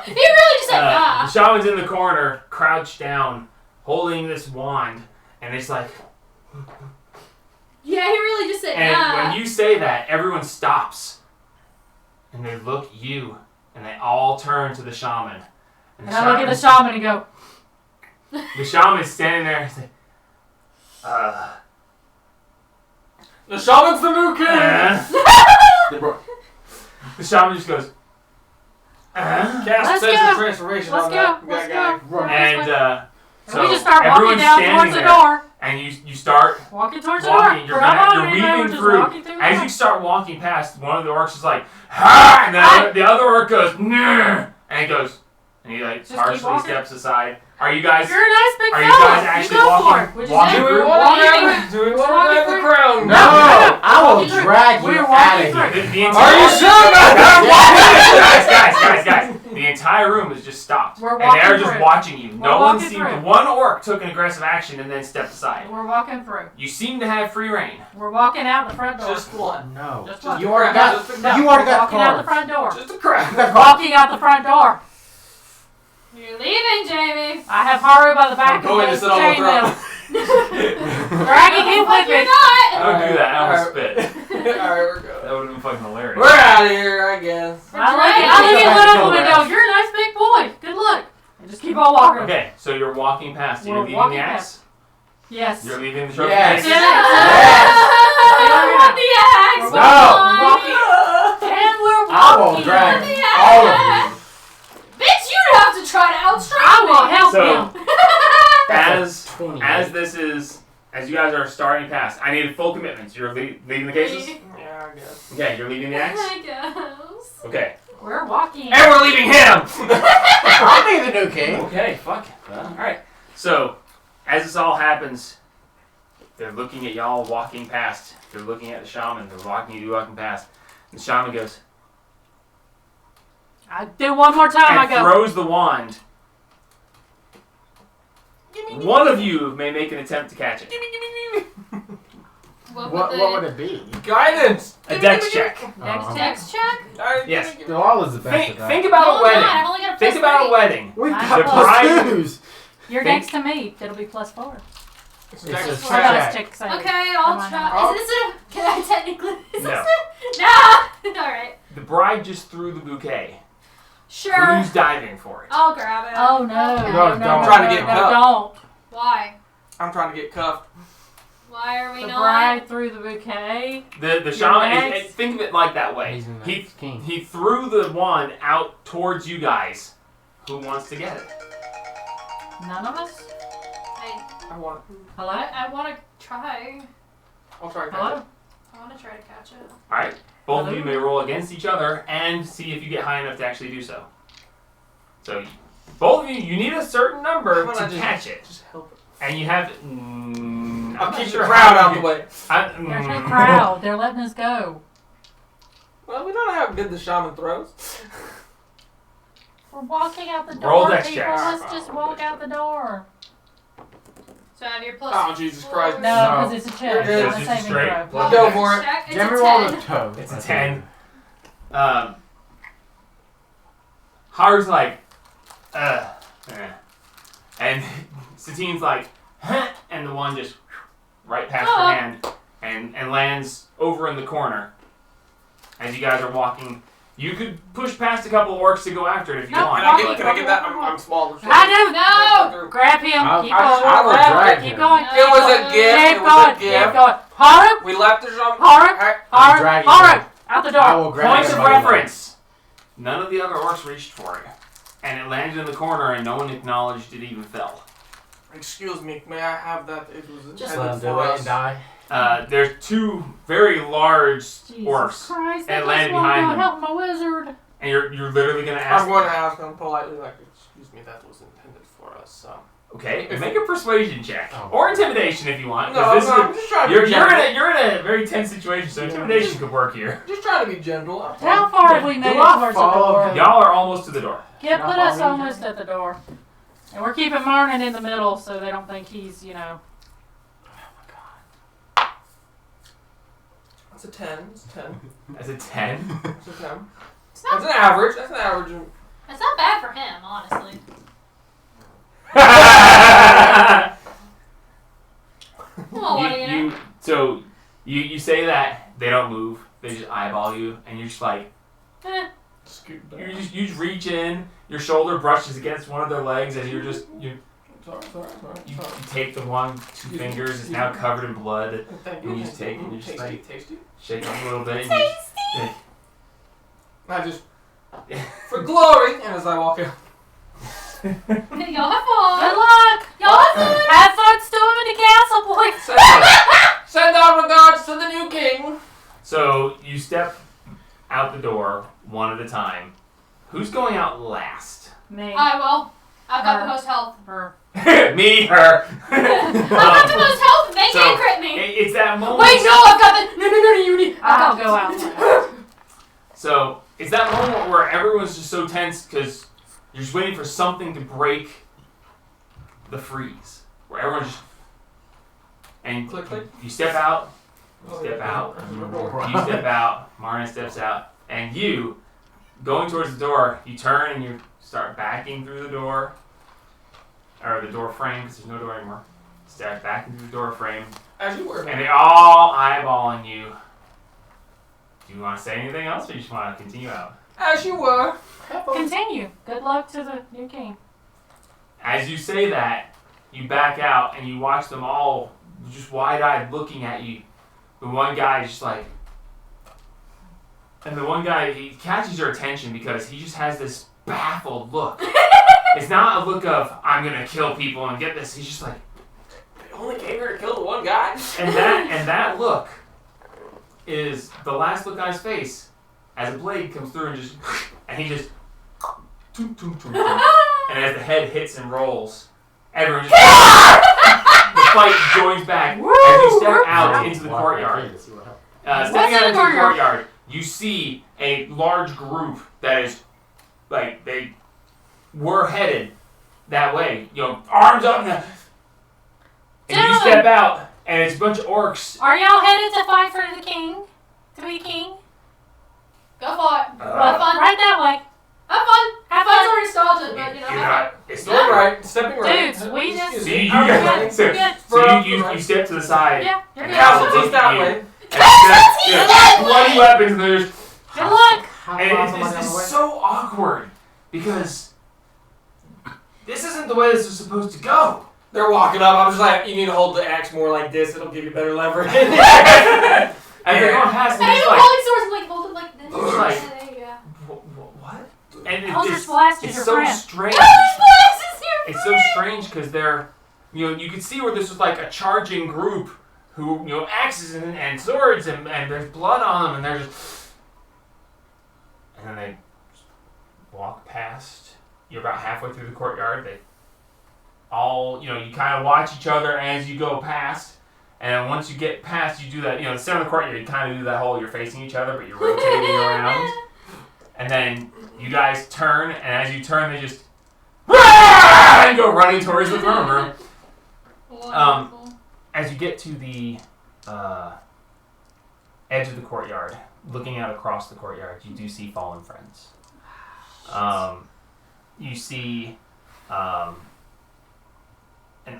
He really just said nah. The shaman's in the corner, crouched down, holding this wand, and it's like. Yeah, he really just said And nah. when you say that, everyone stops. And they look at you. And they all turn to the shaman. And I look at the shaman and go, The shaman's standing there and say, The shaman's the new king. They broke. The shaman just goes, Cast Let's sense go. of transformation let's on go, that let's guy. go. Run. and And so we just start walking everyone's down standing towards the there. door. and you start Walking towards the walking. door. You're weaving just through. walking through the As door. you start walking past, one of the orcs is like, "Ha!" And the other orc goes, "Nah," and he goes, and he like Just keep partially walking. steps aside. Are you guys? You're a nice big Are you fella. guys actually you go walking- for it. Which is walking it. Do we through? want Walking to grab walking the through. crown? No, I will drag you We're out walking of through. here. The Are entire you sure about that? guys! The entire room is just stopped, We're and walking they're just through. watching you. We're No one walking seemed. through. One orc took an aggressive action and then stepped aside. We're walking through. You seem to have free reign. We're walking out the front door. Just one. No. Just one. You already Just got. a No, You already we're got walking out the cards. front door. Just a crown. Walking out the front door. You're leaving, Jamie. I have Haru by the back I'm going to and sit on the chain throne. them. Dragging him with You're me. not. Don't do that. I almost Alright. spit. Alright, we're good. That would have been fucking hilarious. We're out of here, I guess. I look at little woman and go, you're a nice big boy. Good luck. And just keep on walking. Okay, so you're walking past. You're We're leaving walking the axe. past. Yes. You're leaving the trophy Yes. case. I want the axe. We're No. walking. And we're I will walking. drag the all of axe. Bitch, you'd have to try to outstrip I will me. help So- him. As 28. as you guys are starting past, I need full commitments. You're leaving the cases. Yeah, I guess. Okay, you're leaving the axe. I guess. Okay. We're walking. And we're leaving him! I'll be the new king. Okay. Fuck. All right. So, as this all happens, they're looking at y'all walking past. They're looking at the shaman. They're walking past. And the shaman goes I do one more time. I and go. throws the wand. One of you may make an attempt to catch it. What What would it be? Guidance! A dex check. Next Oh. text. Dex check? Alright, Yes. give me- Bill is the best Think, at that. think about No, a I'm wedding. not. I've only got a Think plus about a 3. wedding. We've The got bride- plus twos. You're Think- next to me. It'll be +4. It's It's dex a I check. got a check. stick save. Okay, I'll Come on try. now. Is this a... Can I technically... Is No. this it? No! Alright. The bride just threw the bouquet. Sure. Who's diving for it? I'll grab it. Oh no! Okay. No, don't. Trying to get no, cuffed. don't. Why? I'm trying to get cuffed. Why are we The not? bride threw the bouquet. The shaman. next. Think of it like that way. He's the He next king. he threw the wand out towards you guys. Who wants to get it? None of us. I want Hello. I want to try. I'll try to catch Hello. it. I want to try to catch it. All right. Both of Hello? you may roll against each other and see if you get high enough to actually do so. So, both of you need a certain number How about to I just- catch it, Just help it. and you have. I'll I'm keep not the sure crowd how out you- the way. There's no crowd. They're letting us go. Well, we don't know how good the shaman throws. We're walking out the door. Roll dex people. checks. Let's just walk out the door. So I have your plus. Oh, Jesus Christ. No, No. because it's a You're check. good. Not a It's just saving straight. throw. Well, Go for it. Check. It's Jimmy a rolled 10. a toe. It's a 10. Haru's like, and Satine's like, and the one just right past Oh. her hand and lands over in the corner. As you guys are walking, you could push past a couple of orcs to go after it if you No, want. Can I get that? I'm small. I do. Grab him. I'll- Keep I will going. drag Keep him. going. It was a gift. Keep It was going. a Keep gift. going. Haru. We left the shaman. Haru. I'm Haru. dragging Haru. him. Out the I door. will grab Points of everybody. reference. None of the other orcs reached for it, and it landed in the corner, and no one acknowledged it even fell. Excuse me, may I have that? It was Just intended let him do for it us. and die. There's two very large Jesus orcs, Christ, and that landed just behind won't them. help my wizard. and you're literally gonna I'm ask. going to ask him politely, like, excuse me, that was intended for us. So. Okay, make a persuasion check Oh. or intimidation if you want. 'cause No, this I'm just trying to you're be you're gentle. in a very tense situation, so intimidation could work here. Just trying to be gentle. How far have we made it I towards the follow door? him? Y'all are almost to the door. Yeah, Can I put us follow you, almost Jack? at the door. And we're keeping Martin in the middle so they don't think he's, That's a 10. It's a 10. That's a 10. It's a 10. It's That's not. an average. That's an average. It's not bad for him, honestly. Well, what do you know? So you say that they don't move. They just eyeball you, and you're just like Scoot back. you just reach in. Your shoulder brushes against one of their legs as you Sorry. take the one, two fingers. It's now covered in blood. Thank You just take it and you just tasty, like tasty. shake it a little bit. And you I just for glory, and as I walk out, Y'all have Good fun. luck! Y'all have fun. Have fun storming the castle, boys! our regards to the new king. So you step out the door one at a time. Who's going out last? Me. I will. I've got Her. the most health. Her. Me, her. I've got the most health. They So, can't crit me. It's that moment. Wait, no, I've got the. No, you need. I'll go out. So it's that moment where everyone's just so tense because you're just waiting for something to break the freeze. Where everyone's just. And Click, click. you step out, you step out, you step out, Marna steps out, and you, going towards the door, you turn and you start backing through the door, or the door frame, because there's no door anymore. Step back into the door frame, As you were. and they all eyeballing you. Do you want to say anything else, or you just want to continue out? As you were. Continue. Good luck to the new king. As you say that, you back out, and you watch them all just wide-eyed looking at you. The one guy is just like... And the one guy, he catches your attention because he just has this baffled look. It's not a look of, I'm going to kill people and get this. He's just like... They only came here to kill the one guy. And that look is the last look on his face as a blade comes through and just... And he just... Toom, toom, toom, toom. And as the head hits and rolls, everyone just... The fight joins back as you step out into the courtyard. Stepping out into the courtyard, you see a large group that is, like, they were headed that way. You know, arms up, and you step out, and it's a bunch of orcs. Are y'all headed to fight for the king? To be king? Go for it. Uh, Have fun. Right that way. Have fun. Have Fight's fun. already started, but you know. You're Have not, fun. it's Still not right. Stepping right. Dudes, we just- Excuse So me. you, Oh, guys, you're good. so you step to the side. Yeah, you're good. Casualties that way. And bloody weapons, and there's Good luck. and it's so awkward because this isn't the way this is supposed to go. They're walking up. I'm just like, you need to hold the axe more like this. It'll give you better leverage. And they're going past And and I'm it's like, holding swords. I'm like, hold it like this. It's like- Yeah, there you go. what? And Eldritch Blast is it's your so friend. strange. It's so It's strange because they're, you know, you could see where this was like a charging group who, you know, axes and swords and there's blood on them and they're just, and then they walk past. You're about halfway through the courtyard. They all, you know, you kind of watch each other as you go past. And once you get past, you do that, you know, the center of the courtyard, you kind of do that whole, you're facing each other, but you're rotating around. And then you guys turn, and as you turn, they just and go running towards the throne room. Wonderful. As you get to the edge of the courtyard, looking out across the courtyard, you do see fallen friends. You see an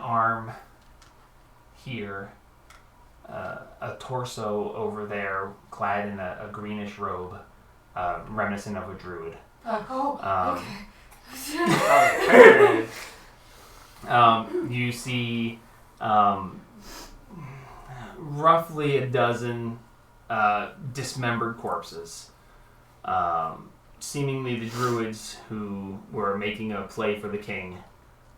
arm here, a torso over there, clad in a greenish robe, reminiscent of a druid. Oh, You see roughly a dozen dismembered corpses. Seemingly the druids who were making a play for the king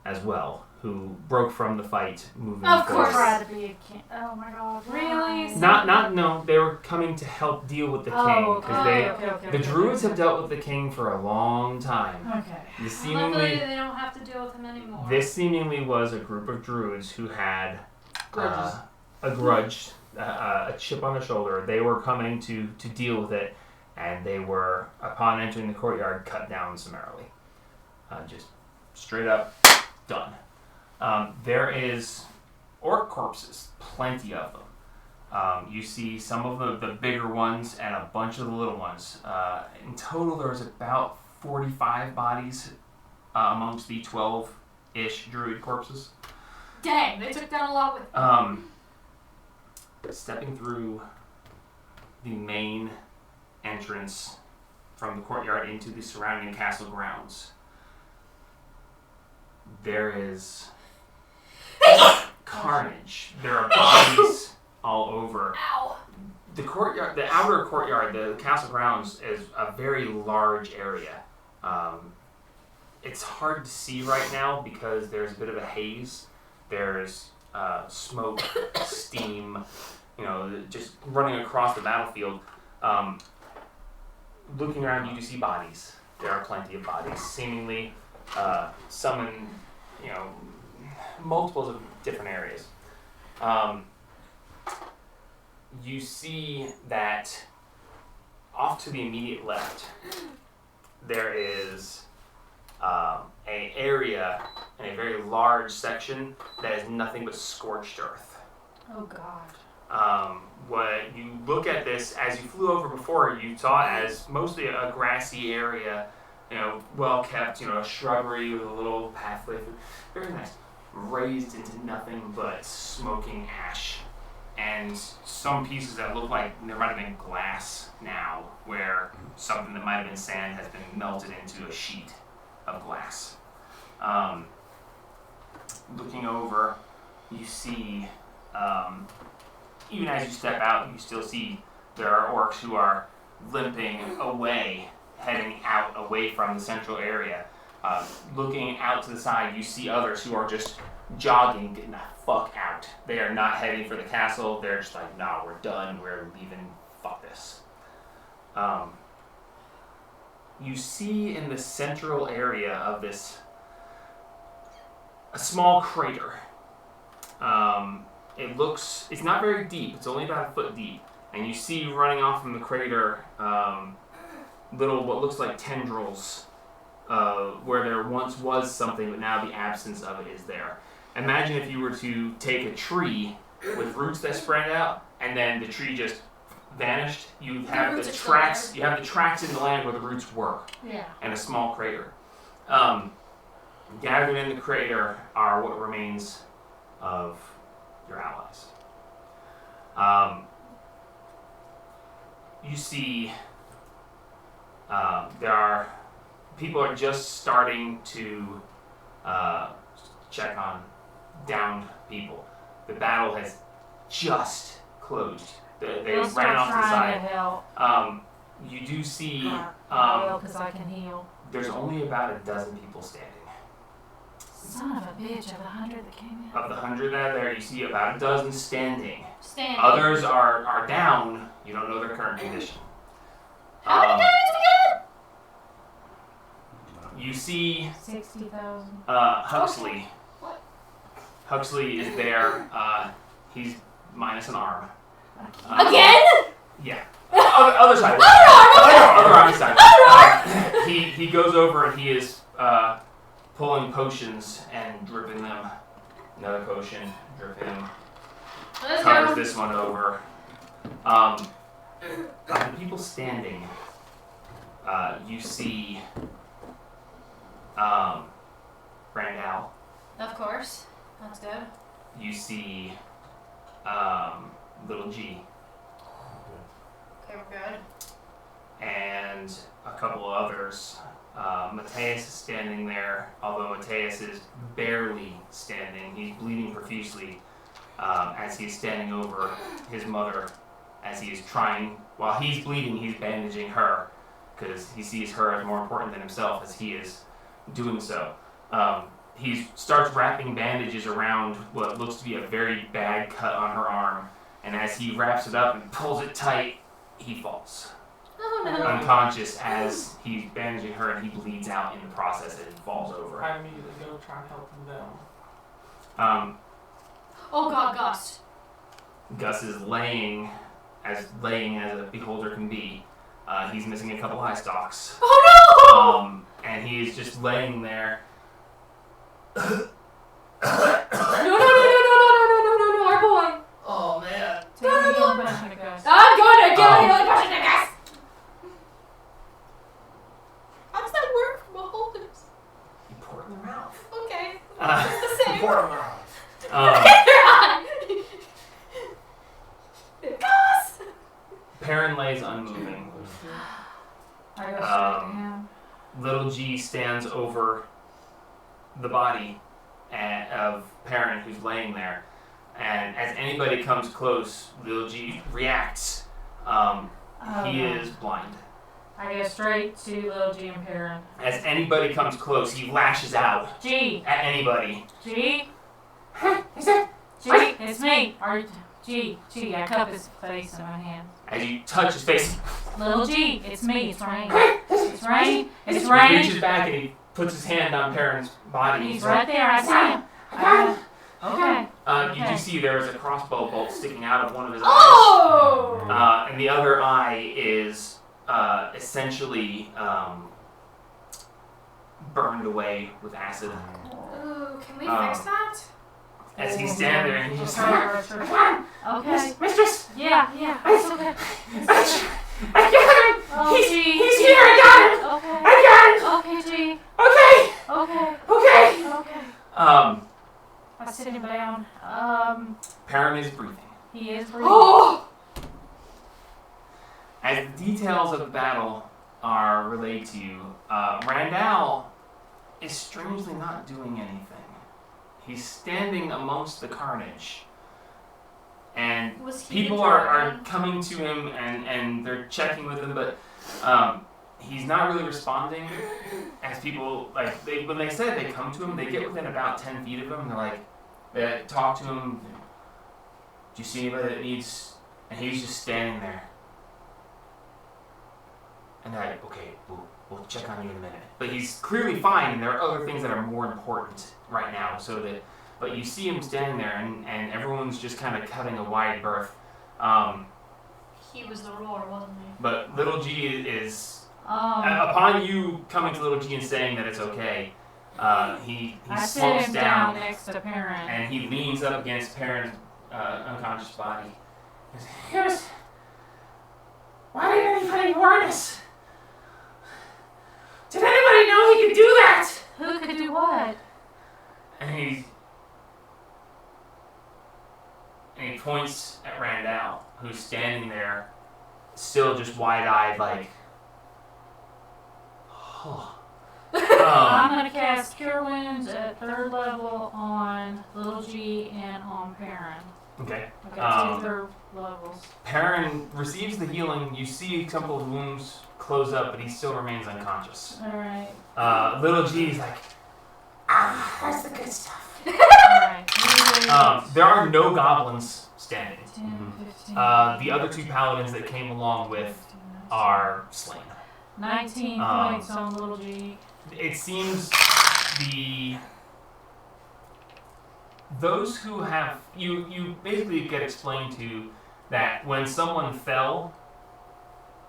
as well, who broke from the fight moving Of forward. course. Try to be a king. Oh my god. Really? No, they were coming to help deal with the king. Oh, Because okay. the druids have dealt with the king for a long time. Okay. This luckily seemingly, they don't have to deal with him anymore. this seemingly was a group of druids who had Grudges. a grudge, a chip on their shoulder. They were coming to deal with it, and they were, upon entering the courtyard, cut down summarily. Just straight up done. There is orc corpses, plenty of them. You see some of the bigger ones and a bunch of the little ones. In total, there was about 45 bodies amongst the 12-ish druid corpses. Dang, they took down a lot with. Stepping through the main entrance from the courtyard into the surrounding castle grounds, there is carnage. There are bodies all over. Ow. The courtyard, the outer courtyard, the castle grounds is a very large area. It's hard to see right now because there's a bit of a haze. There's smoke, steam, just running across the battlefield. Looking around, you do see bodies. There are plenty of bodies, seemingly some in, multiples of different areas. You see that off to the immediate left, there is an area in a very large section that is nothing but scorched earth. Oh God. When you look at this, as you flew over before, you saw it as mostly a grassy area, well kept, a shrubbery with a little pathway, very nice, raised into nothing but smoking ash, and some pieces that look like there might have been glass now, where something that might have been sand has been melted into a sheet of glass. Looking over, you see, even as you step out, you still see there are orcs who are limping away, heading out away from the central area. Looking out to the side, you see others who are just jogging, getting the fuck out. They are not heading for the castle. They're just like, nah, we're done. We're leaving. Fuck this. You see in the central area of this a small crater. It's not very deep. It's only about a foot deep. And you see running off from the crater little, what looks like tendrils, where there once was something, but now the absence of it is there. Imagine if you were to take a tree with roots that spread out, and then the tree just vanished. You have the tracks. You have the tracks in the land where the roots were, and a small crater. Gathered in the crater are what remains of your allies. You see, people are just starting to check on downed people. The battle has just closed. They ran off to the side. You do see, because I can heal. there's only about a dozen people standing. Son of a bitch, of the 100 that came in. Of the 100 that are there, you see about a dozen standing. Standing. Others are down. You don't know their current condition. How many guys we You see 60,000. Huxley. What? Huxley is there. He's minus an arm. Again? Yeah. Other side. Other arm side. He goes over and he is pulling potions and dripping them. Another potion, dripping them. Let's Covers go. this one over. The people standing, you see Randall. Of course. That's good. You see Little G. Okay, we're good. And a couple of others. Mateus is standing there, although Mateus is barely standing. He's bleeding profusely as he's standing over his mother, as he is trying, while he's bleeding, he's bandaging her, because he sees her as more important than himself as he is doing so. He starts wrapping bandages around what looks to be a very bad cut on her arm, and as he wraps it up and pulls it tight, he falls. Oh no. Unconscious as he's bandaging her, and he bleeds out in the process and falls over. I immediately go try and help him down. Oh god, Gus. Gus is laying as a beholder can be. He's missing a couple eye stalks. Oh no! And he is just laying there. No, our boy. Oh man. Take a healing potion to Gus. I'm going to give a healing potion to Gus. How does that work for beholders? You pour it in the mouth. Okay. Uh, It's the same. Pour 'em out. Gus! Perrin lays unmoving. I go straight to him. Little G stands over the body of Perrin, who's laying there. And as anybody comes close, Little G reacts. He is blind. I go straight to Little G and Perrin. As anybody comes close, he lashes out G! at anybody. G! G! It's me! G, I cup his face in my hand. As you touch his face, Little G, it's me, it's Rain. It's Rain, it's he Rain. reaches back and he puts his hand on Perrin's body. He's right there, I see him. Okay. You do see there is a crossbow bolt sticking out of one of his Oh! eyes. And the other eye is essentially burned away with acid. Ooh, can we Um, fix that? As he's standing there and he's just like, Okay. Mistress! Yeah, it's okay. I got him! Oh, He's G. here, I got him! Okay. I got him! Okay, G. Okay! Okay. Okay! I sit him down. Perrin is breathing. He is breathing. Oh! As the details of the battle are relayed to you, Randall is strangely not doing anything. He's standing amongst the carnage. And Was he people the are dragon? coming to him and they're checking with him, but he's not really responding. As people, like, when they said they come to him, they get within about 10 feet of him, and they're like, they talk to him. Do you see anybody that needs? And he's just standing there. And they're like, okay, we'll check on you in a minute. But he's clearly fine, and there are other things that are more important right now. But you see him standing there, and everyone's just kind of cutting a wide berth. He was the ruler, wasn't he? But Little G is, upon you coming to Little G and saying that it's okay, he I sit slumps him down, down next to Perrin. and he leans up against Perrin's unconscious body. He goes, why didn't anybody warn us? Did anybody know he could do that? Who could do what? And he points at Randall, who's standing there, still just wide-eyed, like, oh. I'm gonna cast Cure Wounds at 3rd level on Little G and on Perrin. Okay. I got 2 3rd levels. Perrin receives the healing. You see a couple of wounds close up, but he still remains unconscious. Alright. Little G's like, that's the good stuff. Alright. There are no goblins standing. 10, 15. The other 2 paladins that came along with 15, are slain. 19 points on Little G. It seems those who have you basically get explained to that when someone fell,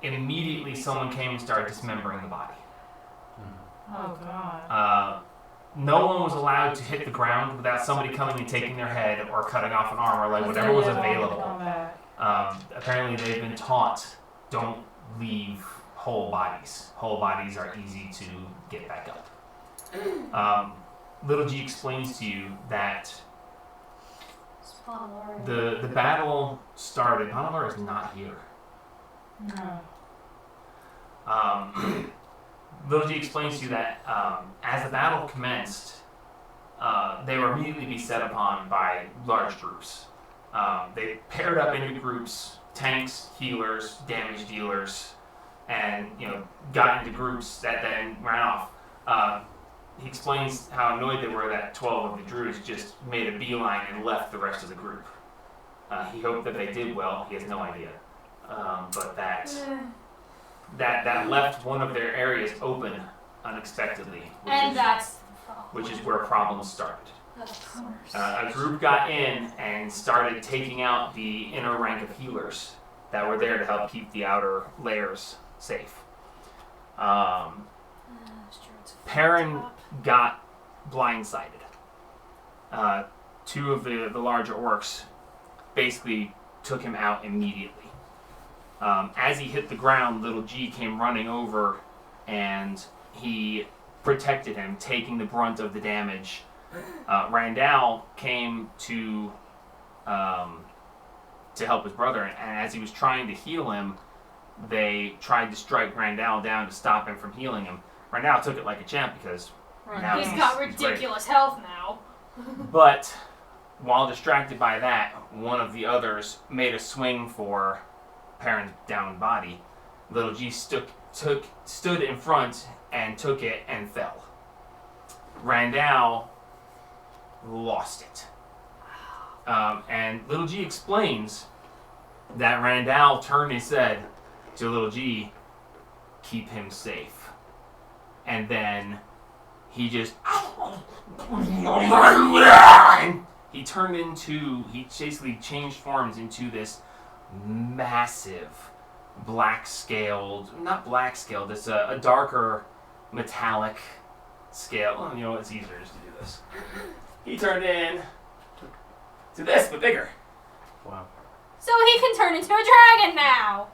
immediately someone came and started dismembering the body. Oh god. No one was allowed to hit the ground without somebody coming and taking their head or cutting off an arm or like whatever was available. Apparently they've been taught, don't leave whole bodies. Whole bodies are easy to get back up. Little G explains to you that the battle started. Panalor is not here. No. Little G explains to you that as the battle commenced, they were immediately beset upon by large groups. They paired up into groups, tanks, healers, damage dealers, and got into groups that then ran off. He explains how annoyed they were that 12 of the druids just made a beeline and left the rest of the group. He hoped that they did well. He has no idea, but that left one of their areas open unexpectedly, which is where problems started. A group got in and started taking out the inner rank of healers that were there to help keep the outer layers safe. Perrin got blindsided. 2 of the larger orcs basically took him out immediately. As he hit the ground, Little G came running over and he protected him, taking the brunt of the damage. Randall came to help his brother, and as he was trying to heal him, they tried to strike Randall down to stop him from healing him. Randall took it like a champ because now He's got great. ridiculous health now. But while distracted by that, one of the others made a swing for Perrin's downed body. Little G stood in front and took it and fell. Randall lost it. And Little G explains that Randall turned and said to Little G, keep him safe. And then he just... he basically changed forms into this massive not black scaled, it's a darker metallic scale. You know, it's easier just to do this. He turned in to this, but bigger. Wow. So he can turn into a dragon now.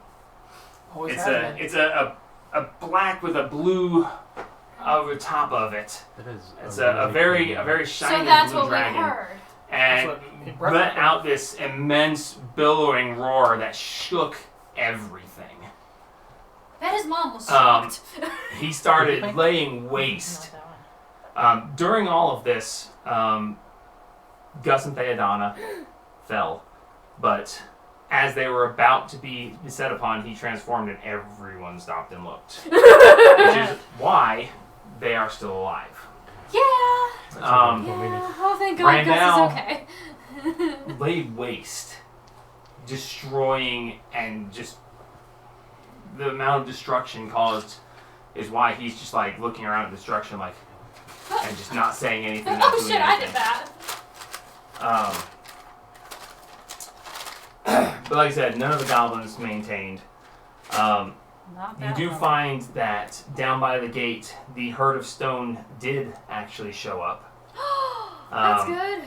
Always It's happening. it's a black with a blue over top of it. That is It's really a very shiny So that's blue what dragon. we heard. And That's what- let out this immense billowing roar that shook everything. Bet his mom was Um, shocked. He started laying waste. Not that one. During all of this, Gus and Theodana fell, but as they were about to be set upon, he transformed and everyone stopped and looked, which is why they are still alive. Yeah. Um, Yeah. Oh, thank God, Randall- Gus is okay. laid waste, destroying, and just the amount of destruction caused is why he's just like looking around at destruction like and just not saying anything. Not Oh doing shit! I anything. did that. But like I said, none of the goblins maintained. Not You that do one. find that down by the gate, the herd of stone did actually show up. That's good.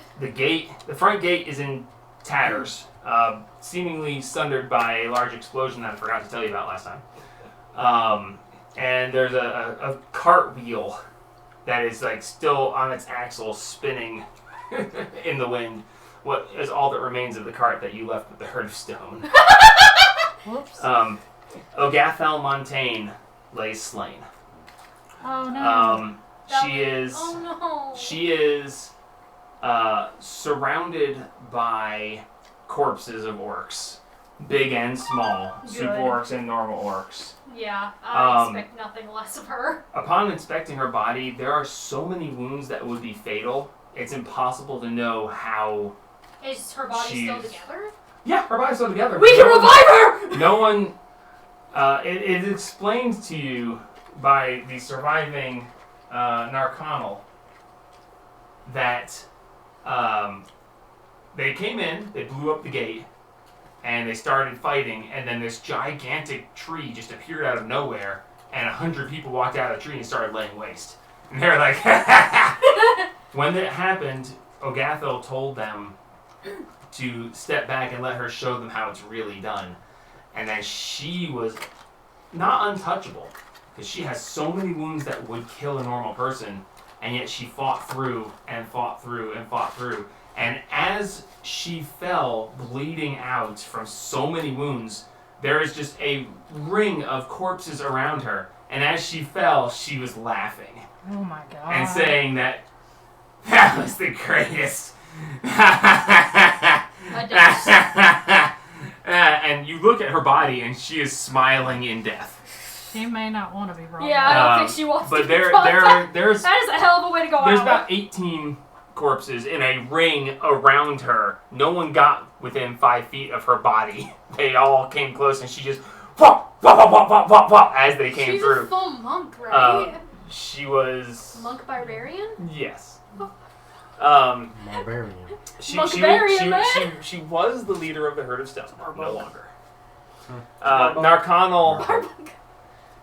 The front gate is in tatters, seemingly sundered by a large explosion that I forgot to tell you about last time. And there's a cart wheel that is like still on its axle, spinning in the wind. What is all that remains of the cart that you left with the herd of stone? Whoops. Ogathel Montaigne lays slain. Oh no. She is surrounded by corpses of orcs, big and small, super Good. orcs and normal orcs. Yeah, I Um, expect nothing less of her. Upon inspecting her body, there are so many wounds that would be fatal. It's impossible to know how. Is her body still She's- together? Yeah, her body's still together. We can No one- revive her! No one. It is explained to you by the surviving Narconal that they came in, they blew up the gate, and they started fighting, and then this gigantic tree just appeared out of nowhere, and 100 people walked out of the tree and started laying waste. And they're like, when that happened, Ogathel told them to step back and let her show them how it's really done. And then she was not untouchable, because she has so many wounds that would kill a normal person, and yet she fought through and fought through and fought through. And as she fell, bleeding out from so many wounds, there is just a ring of corpses around her. And as she fell, she was laughing Oh my god. and saying that was the greatest. And you look at her body, and she is smiling in death. She may not want to be wrong. Yeah, I don't think she wants to But be there's That is a hell of a way to go there's out. about 18 corpses in a ring around her. No one got within 5 feet of her body. They all came close, and she just whop, whop, whop, whop, whop, whop, whop, as they came She's a through. full monk, right? She was Monk barbarian? yes. Barbarian. She was the leader of the herd of stone. No longer.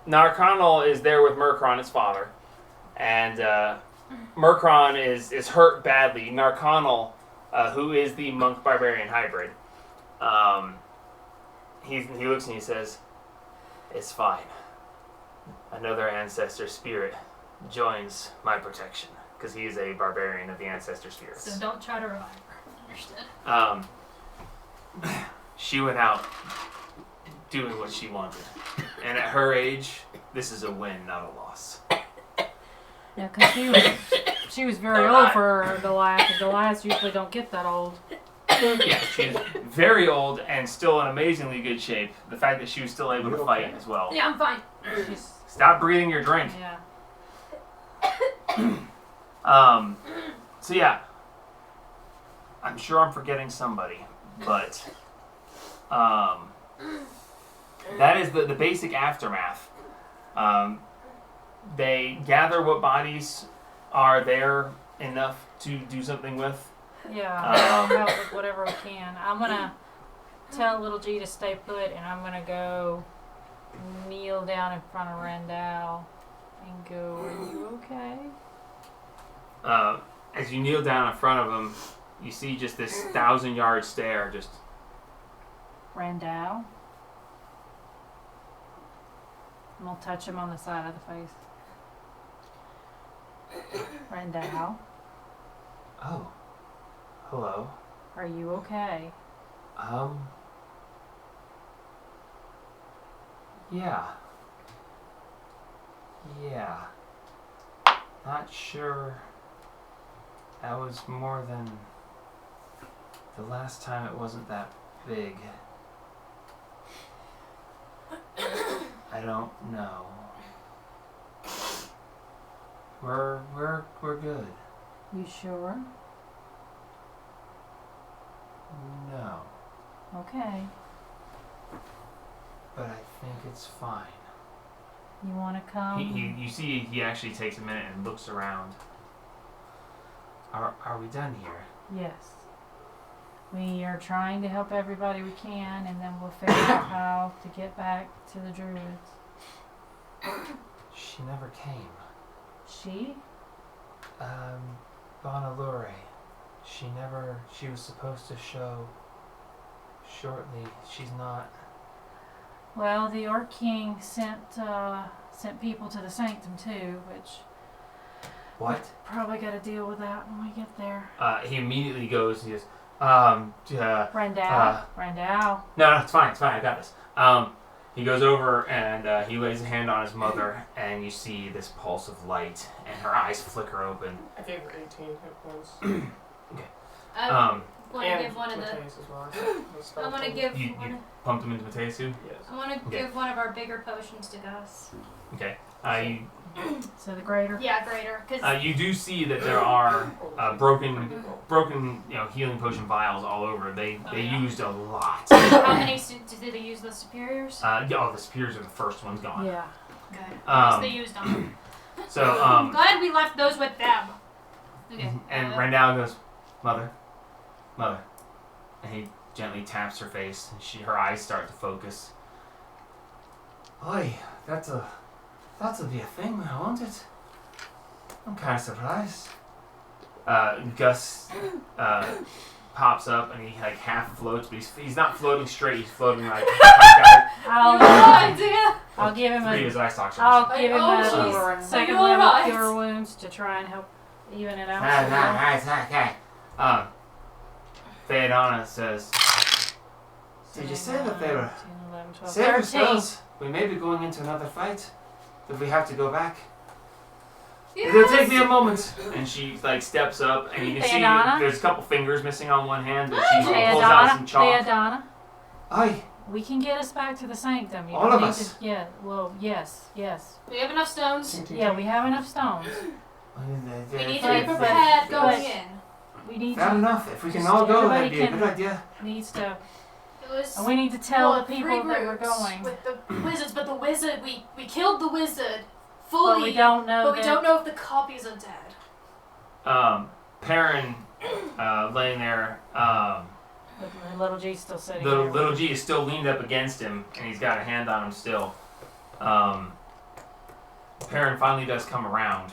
Narconal is there with Murkron, his father, and Murkron is hurt badly. Narconal, who is the monk barbarian hybrid, he looks and he says, "It's fine. Another ancestor spirit joins my protection." Because he is a barbarian of the ancestor spirits. So don't try to revive her. Understood. She went out doing what she wanted. And at her age, this is a win, not a loss. Yeah, because she was very old for Goliath, and Goliaths usually don't get that old. Yeah, she's very old and still in amazingly good shape. The fact that she was still able to fight as well. Yeah, I'm fine. She's, Stop breathing your drink. yeah. So yeah. I'm sure I'm forgetting somebody, but that is the basic aftermath. They gather what bodies are there enough to do something with. Yeah, I'll help with whatever we can. I'm gonna tell little G to stay put, and I'm gonna go kneel down in front of Randall and go, "Are you okay?" As you kneel down in front of him, you see just this 1,000-yard stare. Just Randall. I'm gonna touch him on the side of the face. Randall, oh, hello. are you okay? Yeah. Not sure. That was more than the last time. It wasn't that big. I don't know. We're good. You sure? No, Okay. but I think it's fine. You wanna come? You see, he actually takes a minute and looks around. Are we done here? Yes. We are trying to help everybody we can, and then we'll figure out how to get back to the druids. She never came. She? Bonalure. She was supposed to show shortly. She's not. Well, the Orc King sent people to the Sanctum too, which What? probably got to deal with that when we get there. He immediately goes, he goes, Randall. Randall. no, it's fine, I got this. He goes over and he lays a hand on his mother, and you see this pulse of light, and her eyes flicker open. I gave her 18 hit points. I want to And give one of the. Mateus as well. I want to give. You pumped him into Mateus too? Yes. I want to Okay. give one of our bigger potions to Gus. Okay. So the greater. Yeah, greater, because You do see that there are broken, healing potion vials all over. They yeah. used a lot. how many did they use? The superiors? The spears are the first ones gone. Yeah. Okay. Yes, they used them. So, I'm glad we left those with them. Okay. and Randall goes, Mother. And he gently taps her face, and her eyes start to focus. Oi, that'll be a thing, won't it? I'm kind of surprised. Gus pops up, and he half floats, but he's not floating straight. He's floating like I'll give him three of a. his ice talks. I'll give him Oh, a second You're level right. cure wounds to try and help even it out. Okay. Theodana says, Did you say that they were save 13. yourselves? We may be going into another fight. If we have to go back. It'll take me a moment. And she steps up, and you can Theodana? see there's a couple fingers missing on one hand, but she pulls out some chalk. Theodana, Aye. we can get us back to the Sanctum. You All don't of need us? To, yeah, well, yes. We have enough stones. Yeah, we have enough stones. We need to But- be prepared but- going in. We need Fair to, enough. If we can all go, that'd be a good idea. needs to, It was. and we need to tell the three people that we're groups going. with the wizards, but the wizard we killed the wizard fully. But we don't know But we that- don't know if the copies are dead. Perrin, laying there, The little G's still sitting there. little G is still leaned up against him, and he's got a hand on him still. Perrin finally does come around.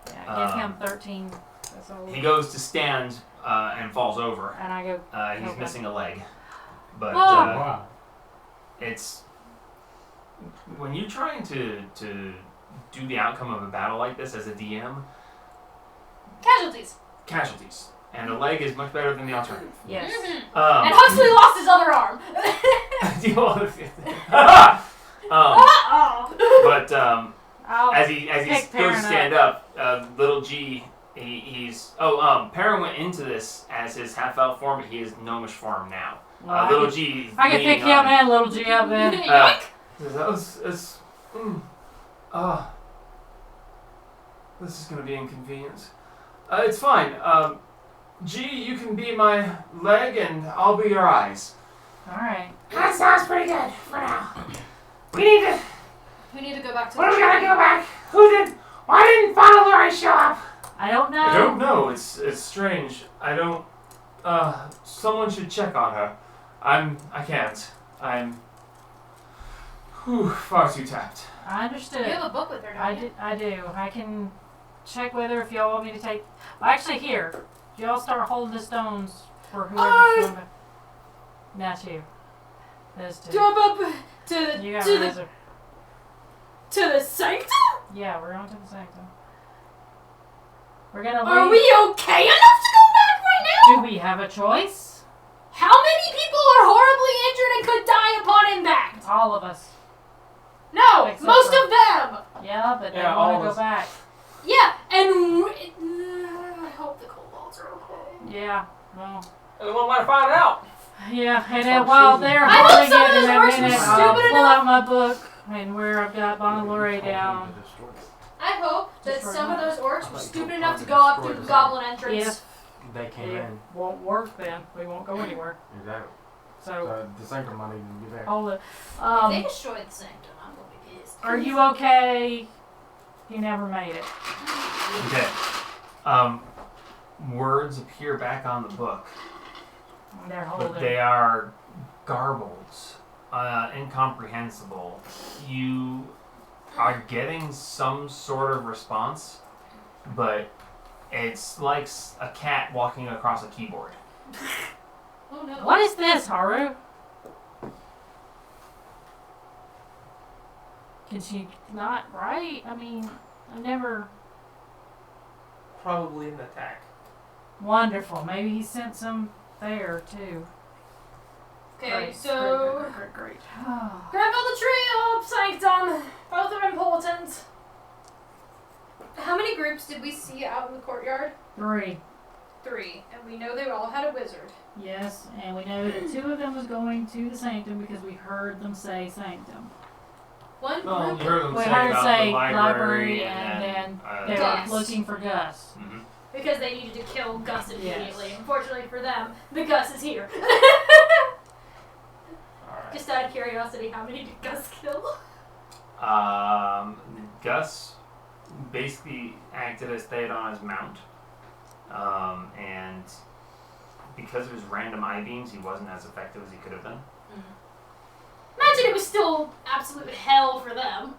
Yeah, give him 13. That's all. He goes to stand and falls over. And I go, He's Okay. missing a leg. But Whoa. Wow. it's when you're trying to do the outcome of a battle like this as a DM, casualties. And a leg is much better than the alternative. yes. And Huxley lost his other arm. But I'll as he pick goes to Perrin stand up, little G, Perrin went into this as his half elf form, but he is gnomish form now. well, Little G. I can pick you up and little G up then. Yoink! This is gonna be inconvenience. It's fine. G, you can be my leg and I'll be your eyes. Alright. That sounds pretty good for now. We need to. We need to go back to What the do we gotta tree. go back? Why didn't Fauntleroy show up? I don't know. I don't know. It's strange. I don't. Someone should check on her. I can't. I'm. Far too tapped. I understood. You have a book with her, don't you? I do. I can check with her if y'all want me to take. Well, actually, here. Y'all start holding the stones for whoever's going back. Not you. Those two. Jump up to You got the razor. to the sanctum. Yeah, we're on to the sanctum. We're gonna Are leave. we okay enough to go back right now? Do we have a choice? How many people are horribly injured and could die upon impact? All of us. No, Except most for- of them. Yeah, but they Yeah, all want to of go us. back. Yeah, and I hope the kobolds are okay. Yeah. Well. And we might find out. Yeah, and Oh, while Jesus. they're I hope holding some of it those in a orcs were minute, stupid I'll pull enough- out my book and where I've got Bonalore down. I hope that Just some of right those orcs I were thought stupid you enough to told go me to up through destroy the the goblin entrance. If They came it in. won't work, then we won't go anywhere. Exactly. So The sanctum might even be there. hold it. If they destroy the sanctum, I'm gonna be pissed. Are you okay? You never made it. Okay. Words appear back on the book, They're but holding. they are garbled, incomprehensible. You are getting some sort of response, but it's like a cat walking across a keyboard. Oh no. What is this, Haru? Can she not write? I mean, I never. Probably an attack. Wonderful. Maybe he sent some there too. Okay, Great, so great. grab all the trio, sanctum. Both are important. How many groups did we see out in the courtyard? 3. 3, and we know they all had a wizard. Yes, and we know that 2 of them was going to the sanctum because we heard them say sanctum. One Well, you group. heard them We say heard about say the library, and then they Gus. were looking for Gus. Mhm. Because they needed to kill Gus immediately. Yes. Unfortunately for them, the Gus is here. Alright. Just out of curiosity, how many did Gus kill? Gus basically acted as Theodona's mount, and because of his random eye beams, he wasn't as effective as he could have been. Imagine it was still absolute hell for them.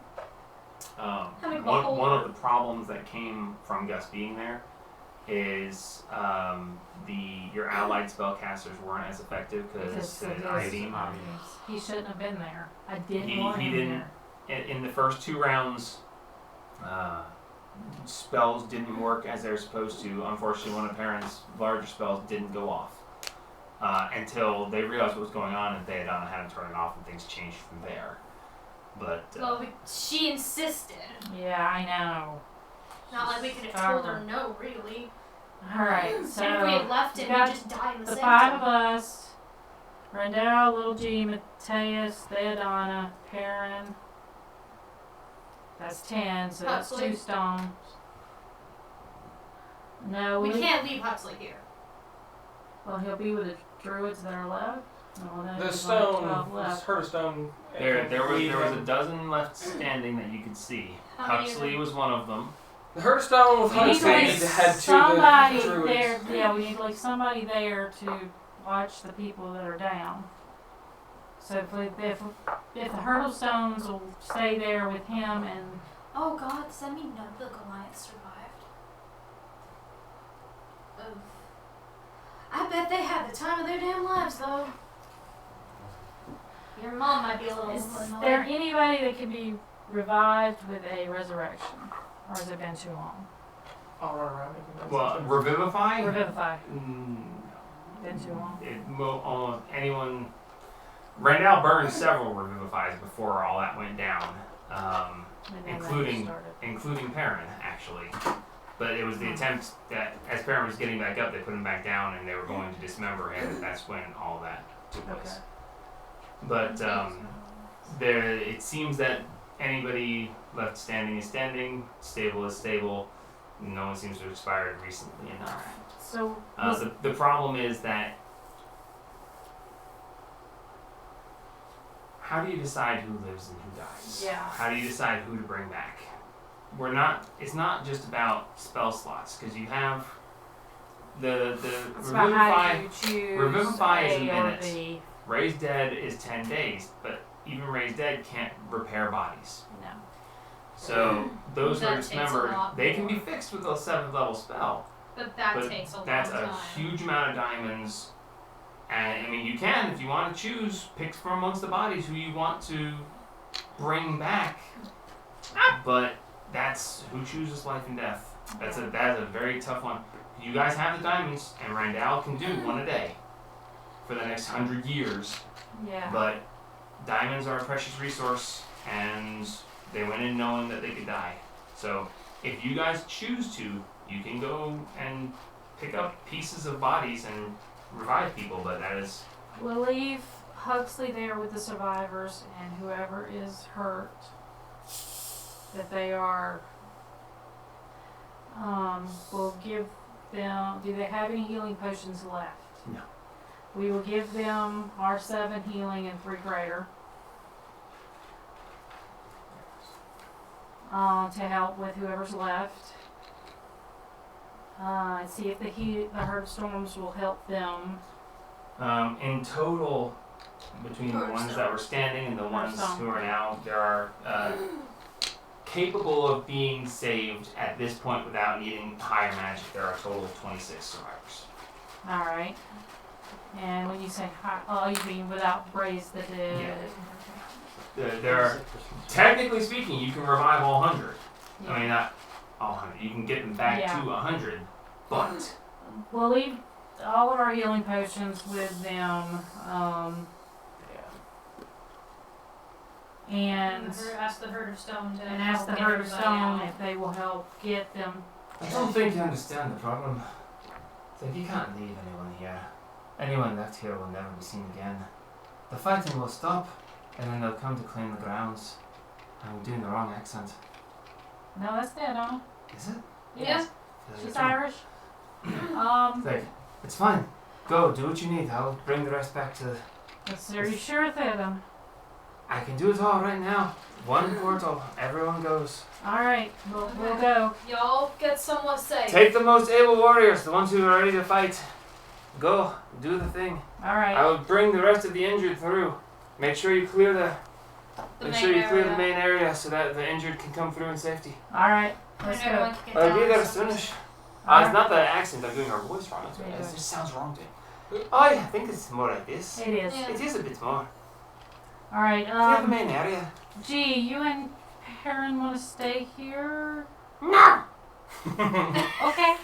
Having a whole One of the problems that came from Gus being there is your allied spellcasters weren't as effective because Because his of eye his beam. eye beams. He shouldn't have been there. I didn't He- want he him didn't- there. In the first 2 rounds, spells didn't work as they're supposed to. Unfortunately, one of Perrin's larger spells didn't go off until they realized what was going on, and Theodona had him turn it off, and things changed from there. But Well, she insisted. Yeah, I know. Not like we could have told her no, really. Alright, so And if we had left you it, got we'd just die in the the same 5 of us, Rendell, Little G, Mateus, Theodona, Perrin. That's 10, so that's Huxley. 2 stones. No, We can't leave Huxley here. Well, he'll be with the druids that are left. No, no, The there's stone, only 12 this left. herd of stone. there was a dozen left standing that you could see. How many of Huxley them? was one of them. The herd of stone with We need Huxley like need to head to somebody the druids. there. Yeah, we need like somebody there to watch the people that are down. So if the hurdle stones will stay there with him and Oh god, does that mean none of the Goliaths survived? Ugh. I bet they had the time of their damn lives, though. Your mom might be a little is annoyed. there anybody that can be revived with a resurrection, or has it been too long? I'll run around making that Well, decision. revivify. Revivify. Been too long. Almost anyone. Randall burned several revivifies before all that went down, And then Including- that started. including Perrin actually. But it was the attempt that, as Perrin was getting back up, they put him back down, and they were going to dismember him. And that's when all that took place. Okay. But it seems that anybody left standing is standing, stable is stable. No one seems to have expired recently enough. So, The problem is that how do you decide who lives and who dies? Yeah. How do you decide who to bring back? It's not just about spell slots, because you have the it's about how Revivify. you choose Revivify is a A or minute. B. Raise Dead is 10 days, but even Raise Dead can't repair bodies. No. So those That are takes a dismembered. lot They can more. be fixed with a 7th level spell. But that But takes a long that's time. a huge amount of diamonds. And I mean, you can, if you want to choose, pick from amongst the bodies who you want to bring back. But that's who chooses life and death. That's a very tough one. You guys have the diamonds, and Randall can do one a day for the next 100 years. Yeah. But diamonds are a precious resource, and they went in knowing that they could die. So if you guys choose to, you can go and pick up pieces of bodies and revive people, but that is We'll leave Huxley there with the survivors, and whoever is hurt, that they are, we'll give them, do they have any healing potions left? No. We will give them our 7 healing and 3 greater. To help with whoever's left. And see if the herd storms will help them. in total between the ones that were standing and the ones who are now, there are capable of being saved at this point without needing higher magic. There are a total of 26 survivors. All right. And when you say high, oh, you mean without Raise the Dead? There are, technically speaking, you can revive all 100. Yeah. I mean, not all 100. You can get them back Yeah. to 100, but We'll leave all of our healing potions with them. And Ask the Herd of Stone to ask the help get Herd of everybody Stone out. if they will help get them. I don't think you understand the problem. It's like you can't leave anyone here. Anyone left here will never be seen again. The fighting will stop, and then they'll come to claim the grounds. I'm doing the wrong accent. No, that's dead on. Is it? Yeah. She's Irish. It's like, it's fine. Go, do what you need. I'll bring the rest back to... Are you sure it's dead on? I can do it all right now. One portal. Everyone goes. All right, we'll go. Y'all get somewhere safe. Take the most able warriors, the ones who are ready to fight. Go, do the thing. All right. I will bring the rest of the injured through. Make sure you clear the The Make sure you clear the area. main area so that the injured can come through in safety. All right. And Let's everyone go. can get I'll be down there so- soonish. All It's not the accent I'm doing our voice wrong. Yeah. It just sounds wrong to me. Oh, yeah, I think it's more like this. It is. Yeah. It is a bit more. All right. Clear the main area. Gee, you and Perrin want to stay here? No! Okay.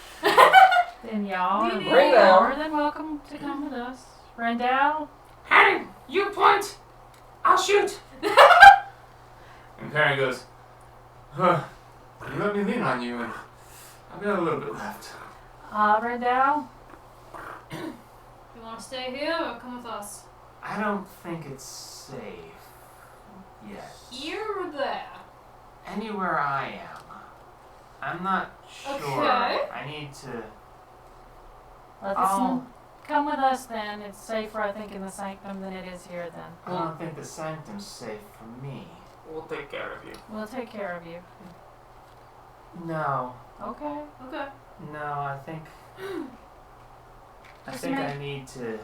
Then y'all are Bring it on. more than welcome to come with us. Randall? Harry, you point. I'll shoot. And Perrin goes, huh, you let me lean on you, and I've got a little bit left. Randall? You want to stay here or come with us? I don't think it's safe yet. Here or there? Anywhere I am. I'm not sure. Okay. I need to... Well, if Oh. come with us then. It's safer, I think, in the sanctum than it is here then. I don't think the sanctum's safe for me. We'll take care of you. We'll take care of you. No. Okay. Okay. No, I think... I Just think make- I need to...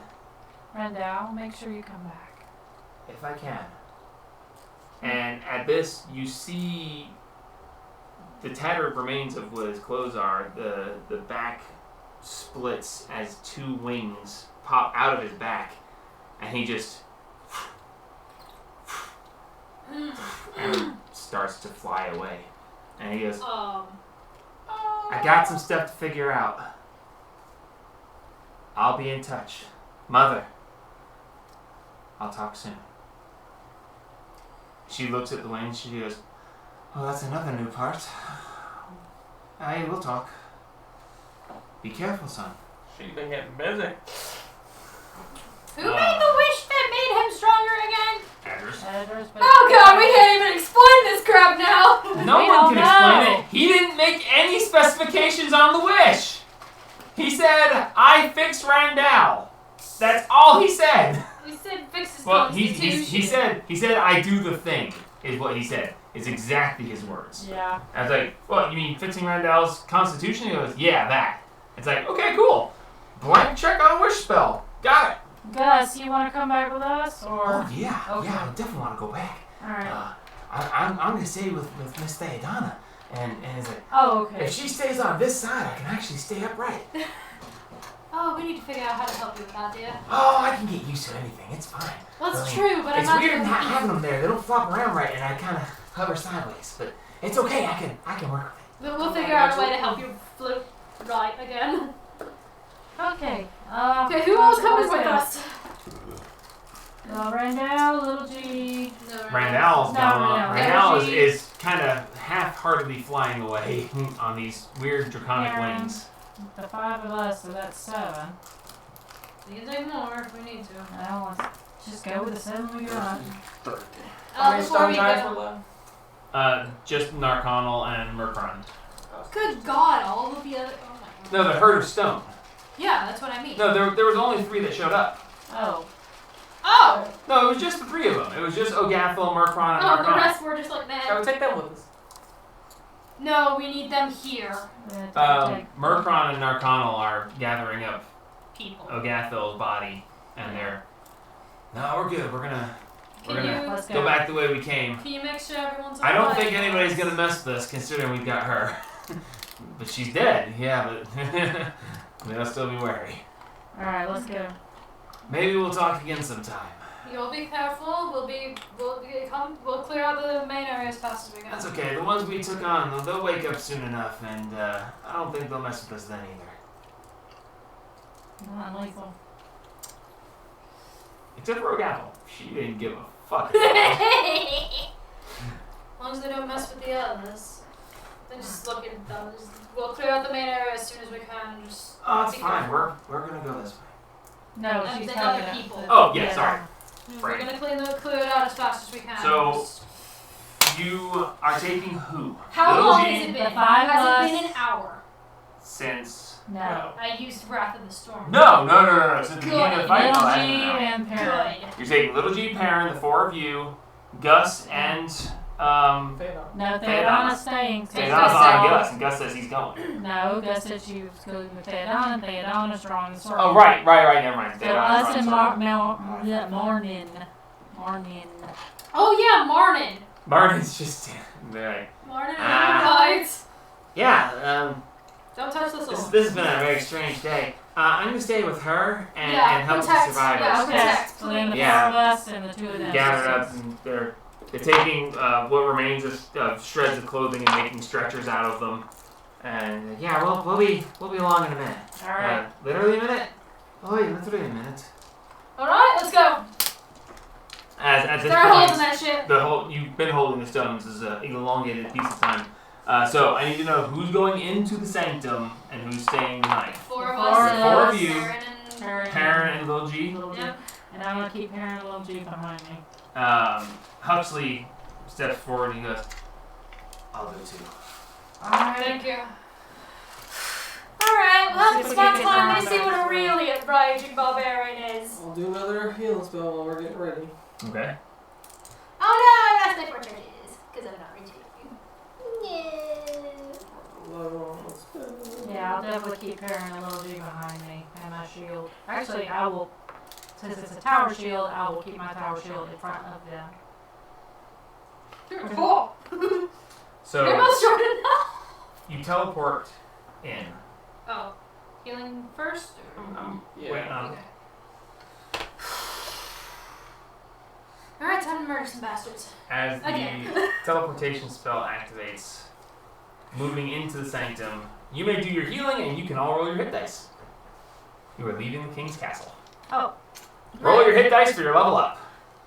Randall, make sure you come back. If I can. And at this, you see the tattered remains of what his clothes are. The back splits as 2 wings pop out of his back, and he just and starts to fly away. And he goes, I got some stuff to figure out. I'll be in touch. Mother, I'll talk soon. She looks at the wing and she goes, oh, that's another new part. Aye, we'll talk. Be careful, son. She's been getting busy. Who made the wish that made him stronger again? Address. Address, but Oh god, we can't even explain this this crap now? No We one don't can explain know. it. He didn't make any specifications on the wish. He said, "I fixed Randall." That's all he said. He said fix his Well, constitution. he said, "I do the thing," is what he said. It's exactly his words. Yeah. I was like, "What, you mean fixing Randall's constitution?" He goes, "Yeah, that." It's like, "Okay, cool. Blank check on a wish spell. Got it." Gus, you want to come back with us, or? Oh, yeah. Okay. Yeah, I definitely want to go back. All right. I'm going to stay with Miss Theodana. And it's like, Oh, okay. if she stays on this side, I can actually stay upright. Oh, we need to figure out how to help you with that, dear. Oh, I can get used to anything. It's fine. Well, it's Really? true, but It's I'm not weird doing not it. having them there. They don't flop around right, and I kind of hover sideways. But it's okay. I can work with it. We'll figure out a way to help you float right again. Okay. Okay, who else coming with us? Randall, Little G. No, Randall's No, gone. no. Randall Energy. is kind of half-heartedly flying away on these weird draconic Aaron. wings. The 5 of us, so that's 7. We can take more if we need to. Well, let's just go with the 7 we got. How many Before stone we giants go. were left? Just Narconal and Murkron. Good God, all of the other. Oh my God. No, the Herd of Stone. Yeah, that's what I mean. No, there was only 3 that showed up. Oh. Oh! No, it was just the 3 of them. It was just Ogathel, Murkron, and Oh, the Narconal. rest were just like, I would man. take them with us. No, we need them here. Murkron and Narconal are gathering up People. Ogathel's body, and they're, "No, we're good. We're gonna Can gonna you Let's go back the way we came." can you make sure everyone's I don't alive? think anybody's gonna mess with us, considering we've got her. But she's dead. Yeah, but they'll still be wary. Alright, let's go. Maybe we'll talk again sometime. You'll be careful. We'll clear out the main area as fast as we can. That's okay. The ones we took on, they'll wake up soon enough, and I don't think they'll mess with us then either. Not lethal. Except for Ogathel. She didn't give a fuck. As long as they don't mess with the others. Then just look at them. We'll clear out the main area as soon as we can. Just Oh, it's be fine. careful. We're gonna go this way. No, And she's the talking other about people. the- Oh, yeah, sorry. We're Right. gonna clear it out as fast as we can. So- Just- You are taking who? how Little long G has it been? the 5 Has of it been us. an hour? Since No. I used Wrath of the Storm. No. Since the beginning of the fight. Little Oh, I G didn't know. and Perrin. Good. You're taking Little G, Perrin, the 4 of you, Gus, and Theodon. No, Theodana's Theodana's staying. Theodana's Theodana's Gus on said- Gus, and Gus says he's going. No, Gus said she was going with Theodana, and Theodana's drawing the sword. Oh, right, never mind. So Theodana's us and on. Marnin. Oh yeah, Marnin. Martin's just there. Marnin and Ah. Hides. Yeah, Don't touch the this sword. has been a very strange day. I'm gonna stay with her and help protect, the survivors. yeah, Okay. protect, So then the please. 4 of us and the 2 of them. Gathered up, and they're taking what remains of shreds of clothing and making stretchers out of them. And yeah, we'll be along in a minute. Alright. Literally a minute. Oh, yeah, literally a minute. All right, let's go. As at this Start holding point, that shit. the whole you've been holding the stones is an elongated piece of time. So I need to know who's going into the sanctum and who's staying the night. Four of Four us. of and Four of you. Aaron and Perrin. Perrin and Little G. Little G. Yep. And I'm gonna keep Perrin and Little G behind me. Huxley steps forward and he goes, "I'll go too." Alright. Thank you. Alright, well, Let's it's see if about we can time get to see around what a back. really raging barbarian is. I'll do another healing spell while we're getting ready. Okay. Oh no, that's my fortune is. Because I'm not reaching. No. Low on spell. Yeah, I'll definitely keep Perrin and Little G behind me and my shield. Actually, I will, since it's a tower shield, I will keep my tower shield in front of them. Cool. You're So both short enough. you teleport in. Oh, healing first? Yeah. Wait, Okay. Alright, time to murder some bastards. As the Again. teleportation spell activates, moving into the sanctum, you may do your healing and you can all roll your hit dice. You are leaving the king's castle. Oh. Roll your hit dice for your level up.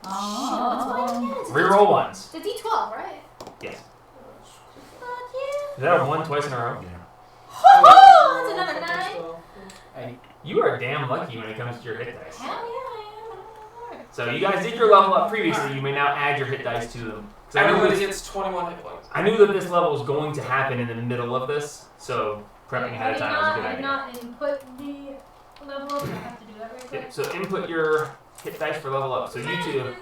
Oh. Reroll ones. It's a D12, right? Yes. Fuck yeah. Is that a 1 twice in a row? Oh, that's another 9. Hey, you are damn lucky when it comes to your hit dice. Hell yeah, I am. So you guys did your level up previously. You may now add your hit dice to them. 'Cause I knew Everybody this- gets 21 hit points. I knew that this level was going to happen in the middle of this, so prepping I ahead of did time was a not, good I did idea. not input the level up. I have to do that right Yeah, quick. so input your hit dice for level up. So you two,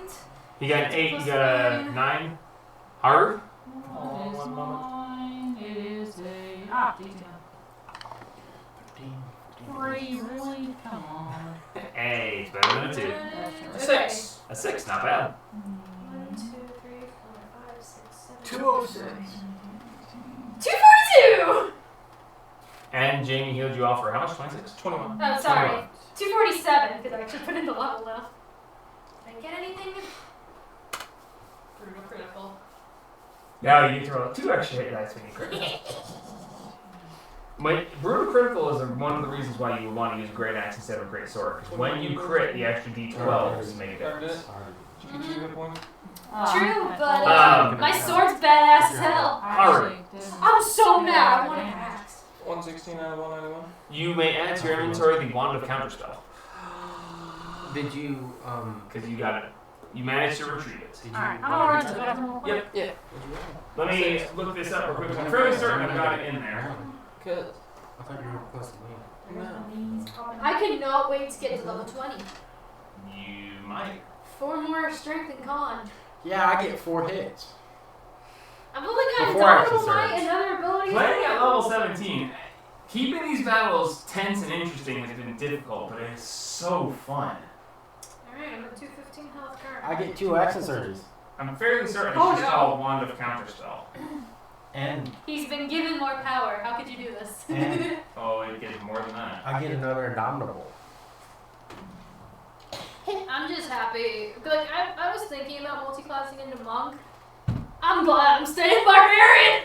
you got an 8, you got a 9. Hard? Oh, It is one moment. mine. It is a D10. 3, really? Come on. Hey, it's better than a 2. That's Okay. 6. A 6, not bad. 1, 2, 3, 4, 5, 6, 7. 206. 242! And Jamie healed you off for how much? 26? 21. Oh, sorry. 247, because I actually put in the level now. Didn't get anything. Brutal critical. Now you get to roll 2 extra hit dice when you crit. Brutal critical is one of the reasons why you would want to use a great axe instead of a great sword. Because when you crit, the extra d12s make a difference. Did you get 2 hit points? True, I but Um, my sword's badass as hell. Hurry. I'm so mad. I want an axe. 116 out of 191. You may add to your inventory the Wand of Counterspell. Did you Because you got it. You managed to retrieve it. Did you? Alright, I'm gonna run to the bathroom real quick. Yep. Let me look this up real quick. I'm fairly certain I've got it in there. Good. I thought you were requesting me. I cannot wait to get to level 20. You might. 4 more strength and con. Yeah, I get 4 hits. I've only got Before action Indomitable Might surge. and other abilities. Playing at level 17, keeping these battles tense and interesting has been difficult, but it's so fun. Alright, I'm at 215 health currently. I get 2 action surges. I'm fairly certain Oh, it's just no. called Wand of Counterspell. And He's been given more power. How could you do this? And- Oh, it gets more than that. I get another Indomitable. I'm just happy. Like, I was thinking about multi-classing into Monk. I'm glad I'm staying Barbarian!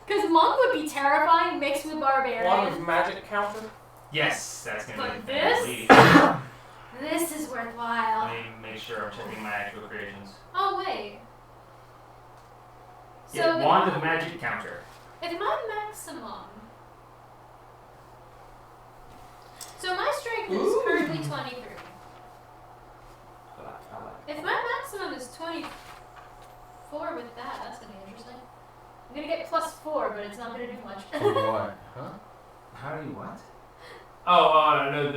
Because Monk would be terrifying mixed with One Barbarian. of magic counter. Yes, that's gonna Like be this? fancy. This is worthwhile. Let me make sure I'm checking my actual creations. Oh, wait. So, Yeah, Wand of Magic Counter. if my maximum... So my strength is Ooh. currently 23. If my maximum is 24 with that, that's gonna be interesting. I'm gonna get +4, but it's not gonna do much. For what? Huh? How do you what? Oh, no,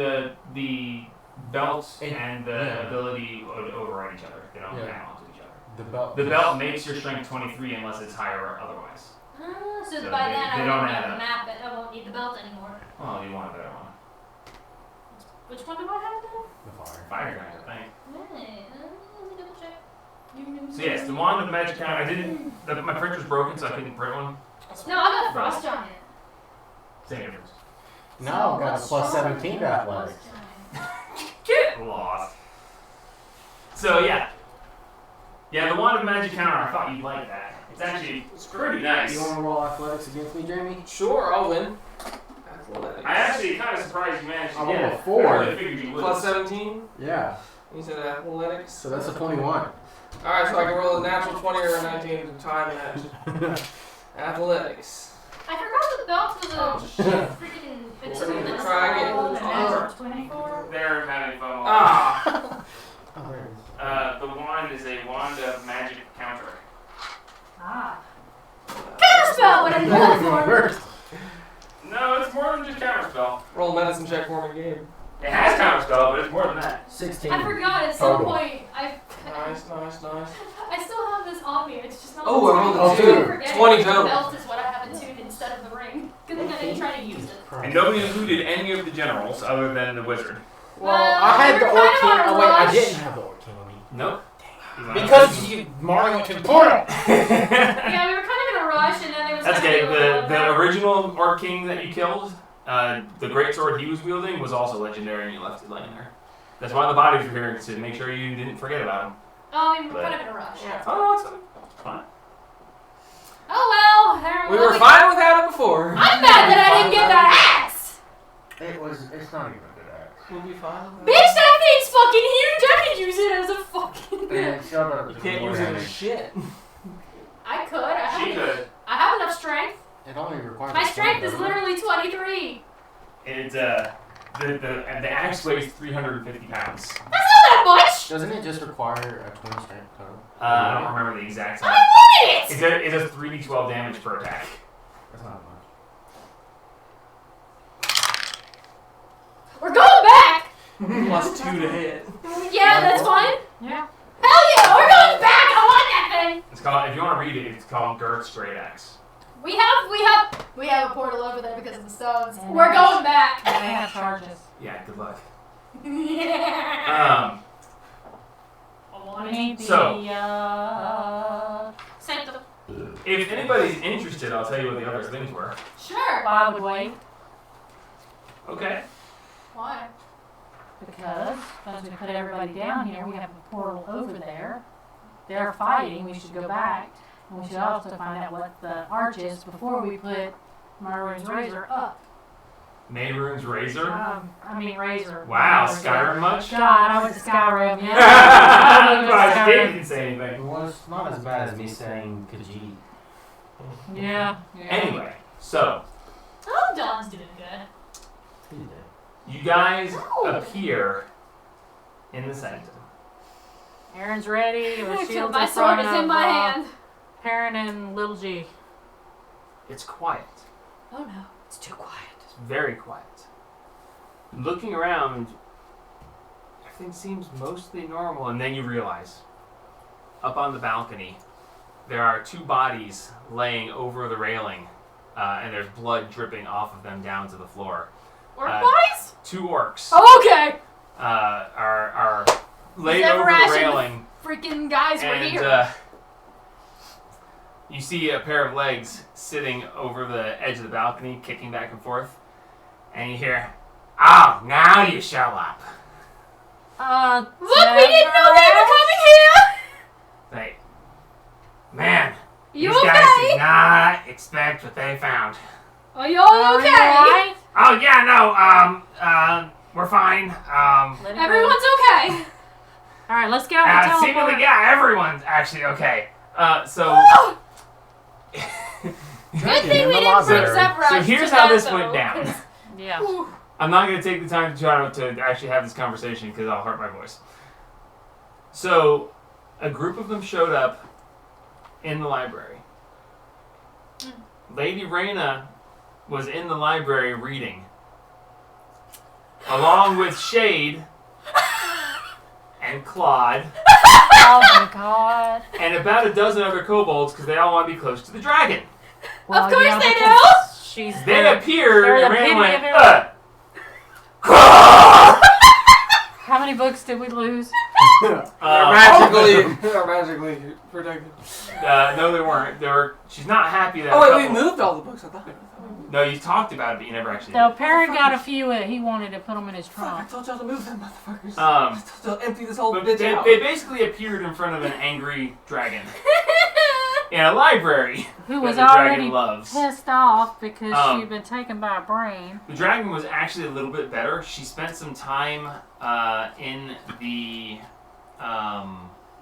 the belts It- and the yeah. ability override each other. They don't Yeah. balance with each other. The belt. The belt makes your strength 23 unless it's higher or otherwise. So So by they- then they I don't won't add need the up. map, but I won't need the belt anymore. Well, you want a better one. Which one do I have then? The fire. Fire guy, I think. Right, let me double check. So yes, the Wand of Magic Counter. I didn't. My printer's broken, so I couldn't print one. No, I got Frost Giant. Same difference. Now I've got a what's plus stronger 17 than to Frost athletics. Giant? Get lost. So yeah. Yeah, the Wand of Magic Counter. I thought you'd like that. It's actually pretty nice. You want to roll athletics against me, Jamie? Sure, I'll win. Athletics. I actually kind of surprised you managed to I get rolled it. a 4. I really figured you would. Plus 17. Yeah. You said athletics. So that's a 21. Alright, so I can roll a natural 20 or a 19 to tie the match. Athletics. I forgot the belt was a freaking attunement. Try again. Natural 24. They're having fun. Ah! Oh, there it is. The wand is a wand of magic counter. Ah. Counterspell, what I'm going for. First. No, it's more than just counterspell. Roll a medicine check for me, Gabe. It has counterspell, but it's more than that. 16. I forgot at some Total. point. Nice, nice, nice. I still have this on me. It's just not. Oh, I rolled a I two. forget 20 the total. belt is what I have attuned instead of the ring. Because I'm gonna try to use it. And nobody included any of the generals other than the wizard. Well, I had we the were Orc kind King. of on a Oh, wait, I rush. didn't have the Orc King on me. Nope. Because you, Mario went to the portal! Yeah, we were kind of in a rush, and then there was. That's kind okay. of a The battle. original Orc King that you killed, the great sword he was wielding was also legendary, and you left it laying there. That's why the bodies were here, to make sure you didn't forget about him. Oh, we were kind of in a rush. Oh, it's fine. Oh well, there We were fine without it before. I'm mad that I didn't get that axe. It's not even a good axe. We'll be fine. Bitch, that thing's fucking huge. I could use it as a fucking. And shut up. You can't use it as shit. I could. I She have, could. I have enough strength. It only requires My a strength point, is doesn't it? literally 23. And the axe weighs 350 pounds. That's not that much. Doesn't it just require a 20 strength total? I don't remember the exact I time. want it. It does 3d12 damage per attack. That's not much. We're going back. +2 to hit. Yeah, that's fine. Yeah. Hell yeah, we're going back. I want that thing. It's called, if you want to read it, it's called Gert's Great Axe. We have a portal over there because of the stones. Yeah. We're going back. They have charges. Yeah, good luck. Yeah. We need the, So- Sanctum. If anybody's interested, I'll tell you what the other things were. Sure. I would wait Okay. Why? because once we put everybody down here, we have a portal over there. They're fighting. We should go back, and we should also find out what the arch is before we put Myron's razor up. Mayrune's Razor. Razor. Wow, Razor. Skyrim much? God, I went to Skyrim. Yeah. Gosh, Dave didn't say anything. Well, it's not as bad as me saying Khajiit. Yeah. Anyway, so Oh, Dawn's doing good. you guys Oh. appear in the sanctum. Aaron's ready. With shields My in sword front is of, in my hand. Perrin and Little G. It's quiet. Oh no, it's too quiet. It's very quiet. Looking around, everything seems mostly normal, and then you realize, up on the balcony, there are two bodies laying over the railing, and there's blood dripping off of them down to the floor. Orc Uh, bodies? Two orcs Oh, okay. are laid over the Zevrash and railing, Freaking guys were and here. you see a pair of legs sitting over the edge of the balcony, kicking back and forth, and you hear, "Oh, now you show up." Look, we didn't know they were coming here. Like, man, You these guys okay? did not expect what they found. Are you all okay? Right? Oh yeah, no, we're fine. Let it Everyone's okay. go. All right, let's get out the Seemingly, teleport. yeah, everyone's actually okay. So, Good thing we didn't bring Zevrash so here's to how that, this though, went down. 'cause- Yeah. Ooh. I'm not going to take the time to try to actually have this conversation because I'll hurt my voice. So, a group of them showed up in the library. Lady Reyna was in the library reading, along with Shade and Claude Oh my God. and about a dozen other kobolds because they all want to be close to the dragon. Well, Of course yeah, they because She's They the- appeared they're the and Reyna pity went, of it. How many books did we lose? Magically protected. No, they weren't. They were. She's not happy that. Oh a wait, we couple- moved all the books. I thought. No, you talked about it, but you never actually. So did. Perrin got a few he wanted to put them in his Fuck! I trunk. told y'all to move them, motherfuckers. I Um, told y'all to empty this whole but bitch they, out. they basically appeared in front of an angry dragon in a library Who that was the dragon already loves. pissed off because Um, she'd been taken by a brain. The dragon was actually a little bit better. She spent some time in the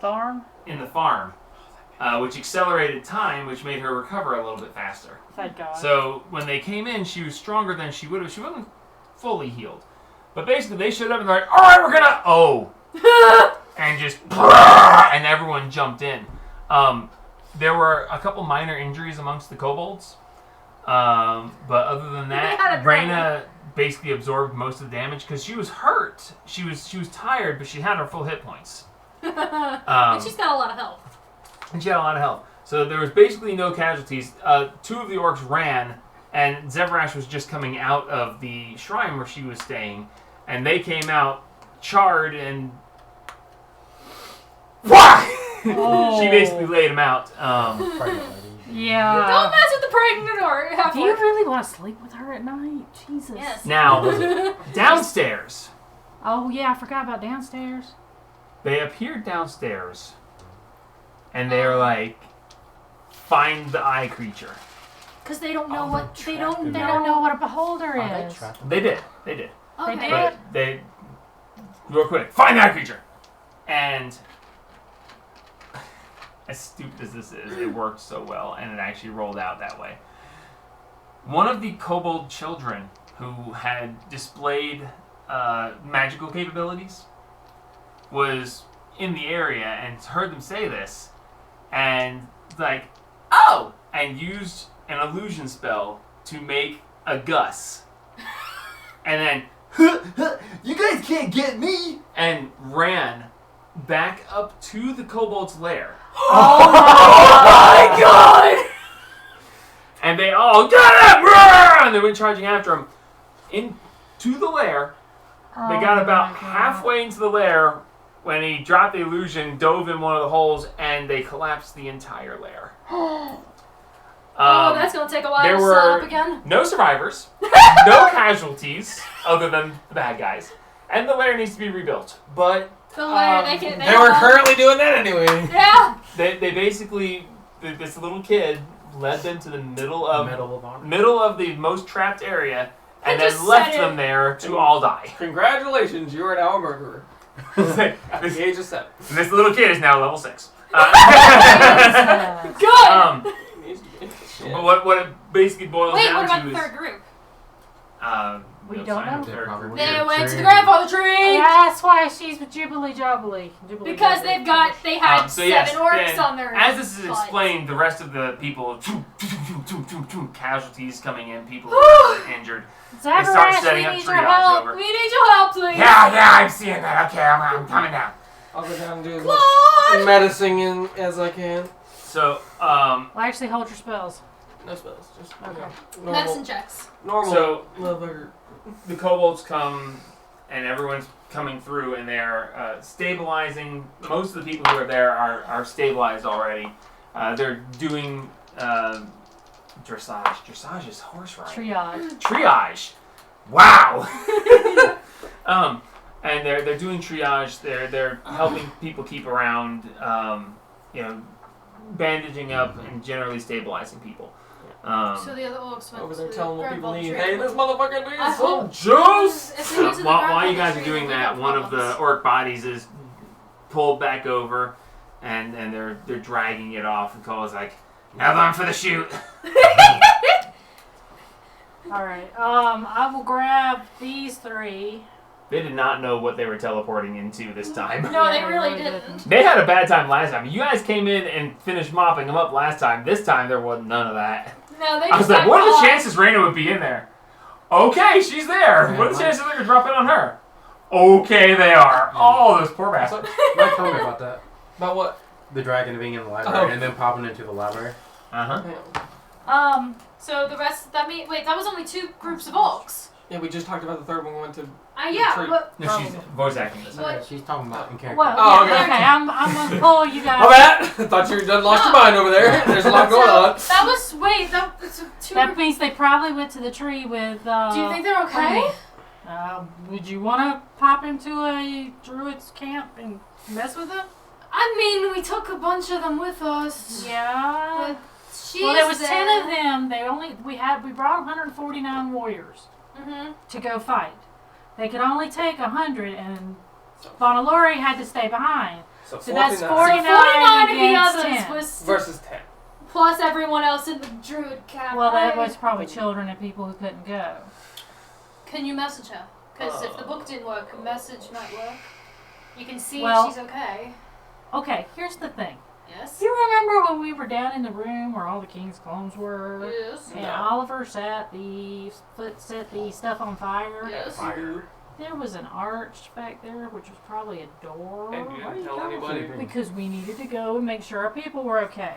Farm? farm, which accelerated time, which made her recover a little bit faster. Thank God. So when they came in, she was stronger than she would have. She wasn't fully healed, but basically they showed up and they're like, "All right, we're gonna and just and everyone jumped in. There were a couple minor injuries amongst the kobolds, but other than They had a that, Reyna basically absorbed most of the damage because she was hurt. She was tired, but she had her full hit points. And she's got a lot of health. And she had a lot of health. So there was basically no casualties. Two of the orcs ran, and Zevrash was just coming out of the shrine where she was staying, and they came out charred and Oh. she basically laid him out. Pregnant lady. Don't Yeah. mess with the pregnant or Do you really want to sleep with her at night? Jesus. Yes. Now, downstairs. Oh, yeah, I forgot about downstairs. They appeared downstairs, and they were like, "Find the eye creature." Because they don't know Oh, what they they trapped don't him. They know. don't know what a beholder Are they is. trapped? They did. They did. Okay. They But they, real quick, find that creature. And as stupid as this is, it worked so well, and it actually rolled out that way. One of the kobold children who had displayed magical capabilities was in the area and heard them say this, and like, oh, and used an illusion spell to make a Gus, and then you guys can't get me, and ran back up to the kobold's lair. Oh my god! And they all got him! Roar! And they went charging after him into the lair. They got about halfway into the lair when he dropped the illusion, dove in one of the holes, and they collapsed the entire lair. Oh, that's gonna take a while there to were set up again. no survivors, no casualties other than the bad guys, and the lair needs to be rebuilt. But The lair, they They were currently doing that anyway. Yeah. they basically, this little kid led them to the middle of Middle of the most trapped area, and And then just left set them there to all die. Congratulations, you are now a murderer. At the age of 7. This little kid is now level 6. Good. But what it basically boils Wait, down what about to the is, third group? We no don't sign of know. third group. They went to the grandfather tree That's why she's with Jubilee Jubilee. because they had So yes, 7 orcs then, on their. as this is butts. explained, the rest of the people, casualties coming in, people who are injured. start Zavaras, we setting up need your triage help. over. We need your help, please. Yeah, I'm seeing that. Okay, I'm coming down. I'll go down and do as Claude! much medicine as I can. So, Well, actually, hold your spells. No spells, just Okay. normal. Medicine checks. Normal. So- motherfucker. the kobolds come, and everyone's coming through, and they're stabilizing. Most of the people who are there are stabilized already. They're doing dressage. Dressage is horse riding. Triage. Wow. And they're doing triage. They're helping people keep around. Bandaging up and generally stabilizing people. So the other orcs went Over to there the telling what people grandfather need. tree. Hey, this motherfucker needs I some hope- juice! If they went to the While you grandfather guys are tree, doing we that, got one of the problems. orc bodies is pulled back over, and they're dragging it off. And Cole's like, Now going for the shoot. All right. I will grab these 3. they did not know what they were teleporting into this time. No, they Yeah, they really really didn't. didn't. They had a bad time last time. You guys came in and finished mopping them up last time. This time there wasn't none of that. No, they I was just like, got what are the caught. chances Raina would be in there? Okay, she's there. Yeah, What are the mine- chances they're gonna drop in on her? Okay, they are. Oh, those poor bastards. Mike told me about that. About what? The dragon being in the library Oh. and then popping into the library. Uh-huh. So the rest, that was only 2 groups of orcs. Yeah, we just talked about the third one. We went to. Yeah, Tree. but No, she's voice acting this. What? Okay, she's talking about in character. Well, Oh, yeah, okay. okay. I'm gonna pull you guys. My bad! I thought you done lost your mind over there. There's a lot going on. that was that was 2 That groups. means they probably went to the tree with. Do you think they're okay? Would you want to pop into a druid's camp and mess with them? I mean, we took a bunch of them with us. Yeah. But she's Well, there was 10 of them. We brought 149 warriors Mm-hmm. to go fight. They could only take 100, and Bonalori had to stay behind. So So that's 49 49 of the against others 10. was versus 10. plus everyone else in the druid camp. Well, that was probably children and people who couldn't go. Can you message her? Because if the book didn't work, a message might work. You can see Well- if she's okay. Okay, here's the thing. Yes. You remember when we were down in the room where all the king's clones were? Yes. And No. Oliver set the stuff on fire. Yes. Fire. There was an arch back there, which was probably a door. And you Why are didn't you tell telling anybody. me? Because we needed to go and make sure our people were okay.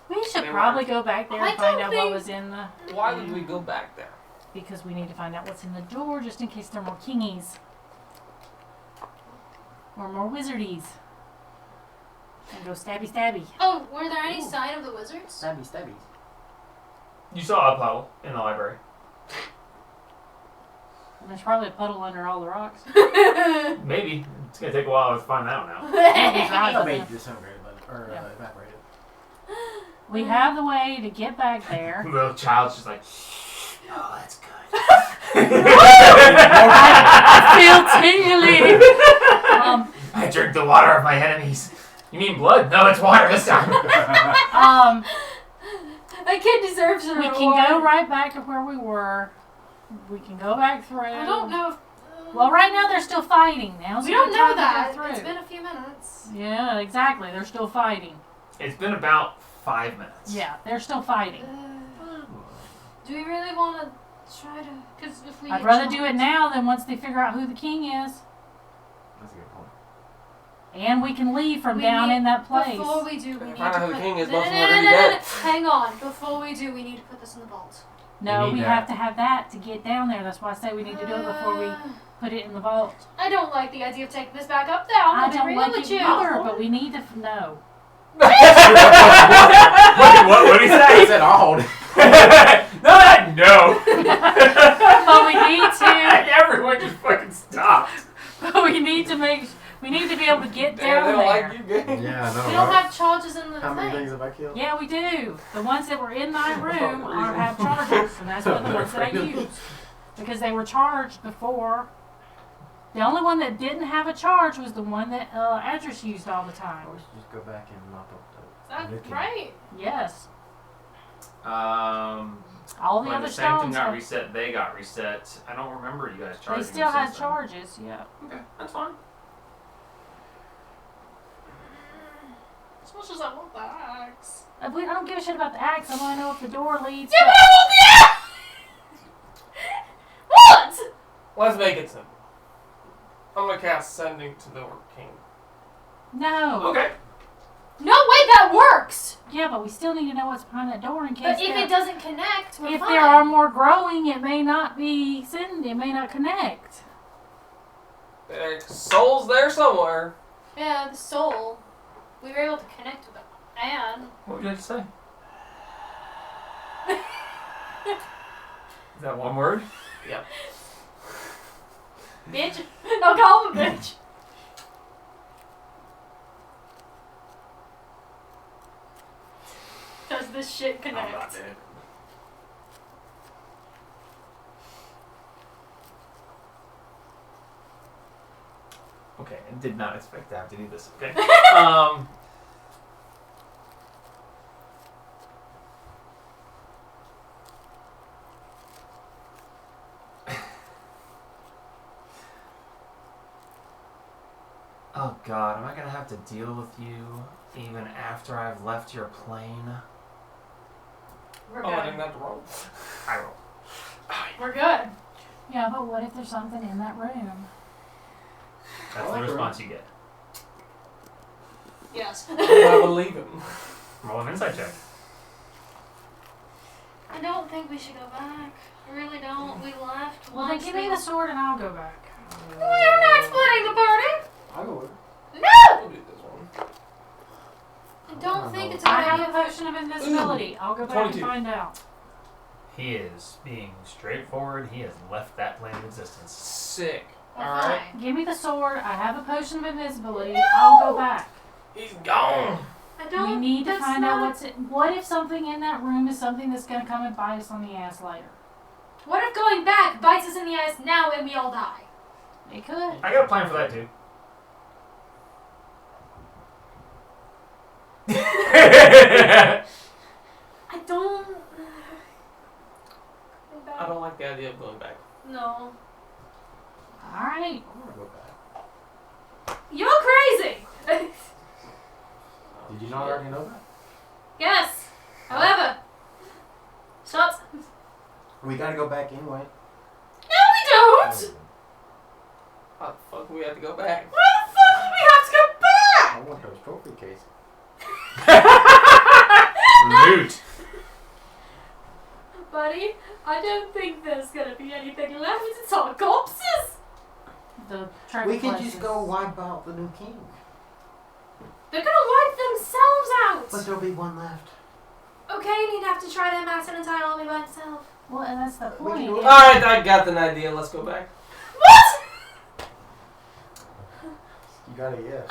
We should They probably weren't. go back there I and find don't out what think- was in the. Why did we go back there? Because we need to find out what's in the door, just in case there are more kingies or more wizardies. And go stabby stabby. Oh, were there any sign of the wizards? Stabby, stabby. You saw a puddle in the library. And there's probably a puddle under all the rocks. Maybe. It's gonna take a while to find that out now. I thought maybe disintegrated, or Yeah. evaporated. We have the way to get back there. The little child's just like, oh, that's good. I feel tingly. I drink the water of my enemies. You mean blood? No, it's water this time. That kid deserves a We reward. can go right back to where we were. We can go back through. I don't know if. Well, right now they're still fighting. Now's We a don't good know time to that. go It's through. been a few minutes. Yeah, exactly. They're still fighting. It's been about 5 minutes. Yeah, they're still fighting. Do we really want to try to? Because if we I'd get rather do it charged- now than once they figure out who the king is. That's a good point. And we can leave from We down need- in that place. Before we do, we need Find to out who put. the king is, No, most no, of them no, are no, gonna no, be no. Hang on. Before we do, we need to put this in the vault. No, We we need have that. to have that to get down there. That's why I say we need to do it before we put it in the vault. I don't like the idea of taking this back up there. I'm I gonna don't be real like with it you. either, but we need to know. Wait, what did he I say? said I'll hold it. No. But we need to. Everyone just fucking stopped. But we need to be able to get Damn, they down don't there. like you, gang. Yeah, I know. We don't right? have charges in the How many thing. things have I killed? Yeah, we do. The ones that were in my room have charges, and that's one of the ones that I used. Because they were charged before. The only one that didn't have a charge was the one that Adris used all the time. We should just go back and mop up the That's right. Yes. When All the the other same thing stones, got reset, they got reset. I don't remember you guys they charging. still them had since then. charges, yeah. Okay, that's fine. As much as I want the axe. I don't give a shit about the axe. I want to know if the door leads. Yeah, but I want the axe! What? Let's make it simple. I'm gonna cast Sending to the Orc King. No. Okay. No, wait, that works! Yeah, but we still need to know what's behind that door in case. But if it doesn't connect, we're if fine. there are more growing, it may not be send. It may not connect. Their soul's there somewhere. Yeah, the soul. We were able to connect with it. And What would you like to say? Is that one word? Yep. bitch. No, call him a bitch. Does this shit connect? I'm not dead. Okay, I did not expect to have to do this. Okay. Oh God, am I gonna have to deal with you even after I've left your plane? We're Oh, I good. didn't have to roll. I roll. We're good. Yeah, but what if there's something in that room? That's the response you get. Yes. I believe him. Roll an insight check. I don't think we should go back. I really don't. We left. Well, then once give me they- the sword and I'll go back. We're not splitting the party. I'll go with it. No! We'll do this one. I don't think it's a I good have a idea. potion of invisibility. I'll go back 22. and find out. He is being straightforward. He has left that plane of existence. Sick. We're Alright. fine. Give me the sword. I have a potion of invisibility. I'll go back. He's gone. I We don't. need to that's find out not- what's it. What if something in that room is something that's going to come and bite us on the ass later? What if going back bites us in the ass now and we all die? It could. I got a plan for that too. I don't. I don't like the idea of going back. No. All right. I'm gonna go back. You're crazy. Did you not already know that? Yes. However. Shots. We gotta go back anyway. No, we don't. How the fuck do we have to go back? Why the fuck do we have to go back? I want those trophy cases. Root. Buddy, I don't think there's gonna be anything left. It's all corpses. The trophy We can places. just go wipe out the new king. They're gonna wipe themselves But out. there'll be one left. Okay, and he'd have to try that mass an entire army by himself. Well, and that's the We point. can do it. Alright, I got an idea. Let's go back. What? You got a yes.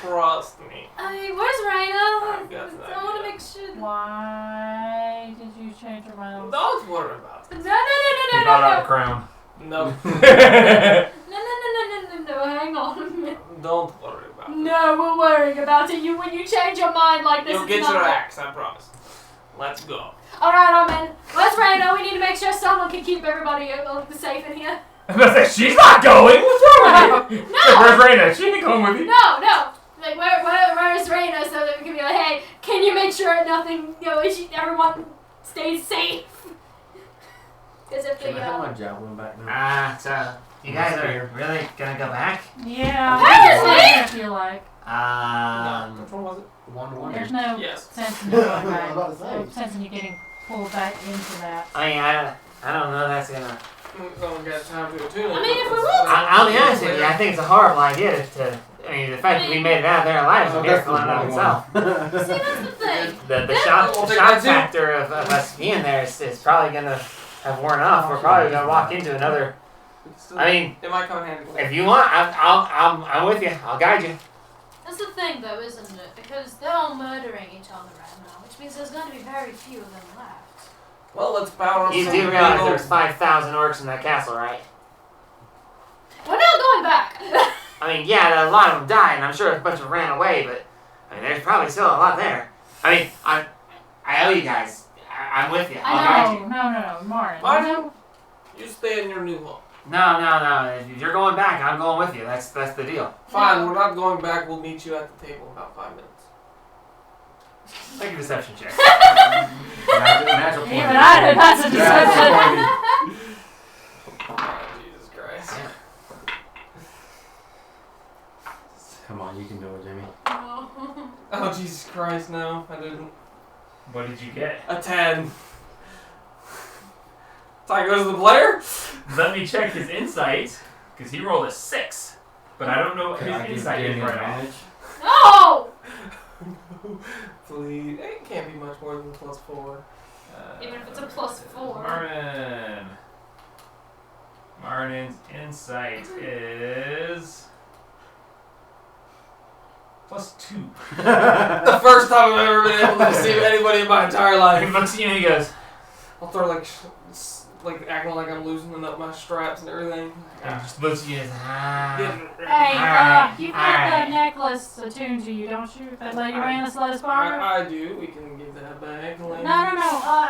Trust me. Where's Raina? I've got an I want to idea. make sure. Why did you change your mind? Don't worry about No, it. no, no, He no, bought no, out no, the crown. No. no, hang on a minute. Don't worry about it. No, we're worrying about it. When you change your mind like this, You'll it's get not your right. axe, I promise. Let's go. Alright, I'm in. Where's Raina? We need to make sure someone can keep everybody safe in here. I was like, she's not going. What's wrong with you? No. So where's Raina? She ain't going with you. No. Like, where's Raina so that we can be like, hey, can you make sure nothing, everyone stays safe? Because if they, Can I have my javelin back now? So you guys are really gonna go back? Yeah. Apparently. I feel like Which one was it? 1-1. there's no Yes. sense in you going I was back. about to say. No sense in you getting pulled back into that. I mean, I don't know that's gonna. We don't got time to attune it. I mean, if we want I'll be honest with you. I think it's a horrible idea to. I mean, the fact that we made it out there alive is a Oh, miracle in that's and of the itself. See, that's the thing. The We'll shock take that too. factor of us being there is probably gonna have worn off. We're probably gonna walk into another. I mean, it might come in handy. if you want, I'm with you. I'll guide you. That's the thing, though, isn't it? Because they're all murdering each other right now, which means there's going to be very few of them left. Well, let's bow our You some do realize big there's old- 5,000 orcs in that castle, right? We're not going back. I mean, yeah, a lot of them died, and I'm sure a bunch of them ran away, but I mean, there's probably still a lot there. I mean, I owe you guys. I'm with you. I'll guide you. No, Martin. Martin? You stay in your new home. No. If you're going back, I'm going with you. That's the deal. Fine, No. we're not going back. We'll meet you at the table in about 5 minutes. Make a deception check. Natural 20. Even I did. That's a deception. Oh, Jesus Christ. Come on, you can do it, Jimmy. No. Oh, Jesus Christ, no, I didn't. What did you get? A 10. So I goes to the player? Let me check his insight, because he rolled a 6. But I don't know what Can I his give insight is Jimmy right now. advantage? No! Please. It can't be much more than +4. Even if it's a +4. Martin's insight is +2. The first time I've ever been able to deceive anybody in my entire He life. looks at you and he goes, I'll throw like acting like I'm loosening up my straps and everything. and just looks at you and says, Hey, Alright, you got alright. the necklace attuned to you, don't you? That lady ran us let us borrow? I do. We can give that back. No.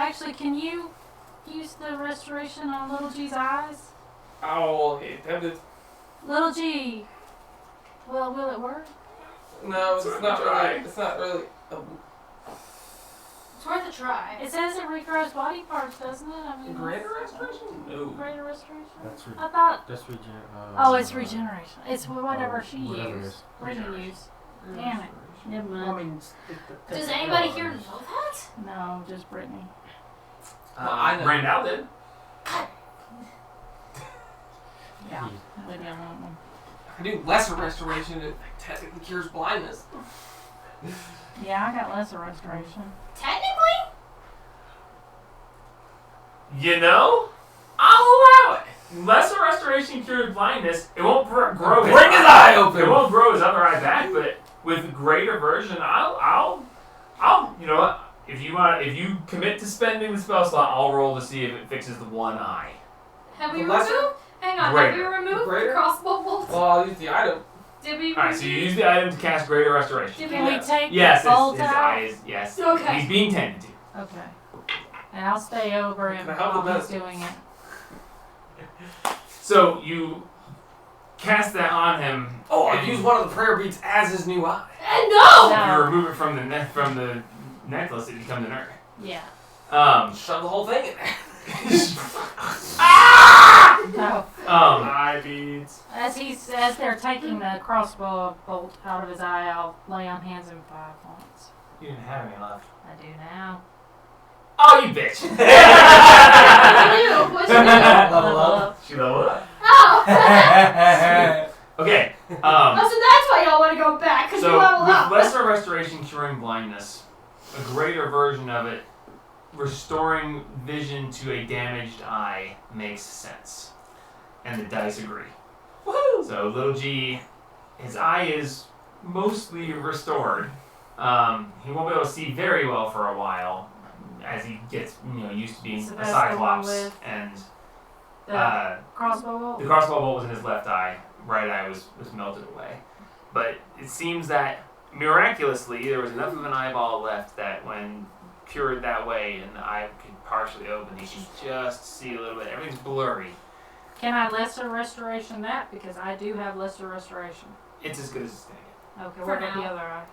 Actually, can you use the restoration on Little G's eyes? Oh, he tempted. Little G. Well, will it work? No, it's It's not dry. really. It's not really. It's worth a try. It says it regrows body parts, doesn't it? I mean, Greater restoration? no. greater restoration. That's I thought. That's Oh, it's regeneration. It's whatever she whatever it used. is. What did you use? Damn it. Never I mind. mean, Does anybody here know that? No, just Brittany. Well, I know. Randall did. Yeah. Maybe I won't know. I do lesser restoration. It technically cures blindness. Yeah, I got lesser restoration. Technically? You know, I'll allow it. Lesser restoration cures blindness. It won't grow his Bring his eye open. It won't grow his other eye back, but with greater version, I'll. You know what? If you commit to spending the spell slot, I'll roll to see if it fixes the one eye. Have we The lesser- removed? Hang on, Greater. have we removed Greater? the crossbow bolt? Well, I'll use the item. Did we All right, so you use the item to cast greater restoration. Did Can we Yes. take Yes, the bolt his out? eye is yes. Okay. He's being tended to. Okay. And I'll stay over him Can I help while with he's this? doing it. So you cast that on him. Oh, I and use one of the prayer beads as his new eye. No! No. You remove it from the necklace. It becomes an urn. Yeah. Shove the whole thing in there. No. Eye beads. As they're taking the crossbow bolt out of his eye, I'll lay on hands and 5 points. You didn't have any left. I do now. Oh, you bitch! Ew, what's your name? Level up. She leveled up. Oh! Okay. Oh, so that's why y'all want to go back, because you So leveled with up. lesser restoration curing blindness, a greater version of it, restoring vision to a damaged eye makes sense, and the dice agree. Woohoo! So little G, his eye is mostly restored. He won't be able to see very well for a while, as he gets used to being So a that's the one cyclops, with and The crossbow bolt? the crossbow bolt was in his left eye. Right eye was melted away. But it seems that miraculously there was enough of an eyeball left that when cured that way and the eye could partially open, he can just see a little bit. Everything's blurry. Can I lesser restoration that? Because I do have lesser restoration. It's as good as it's gonna get. Okay, For what about the now. other eye?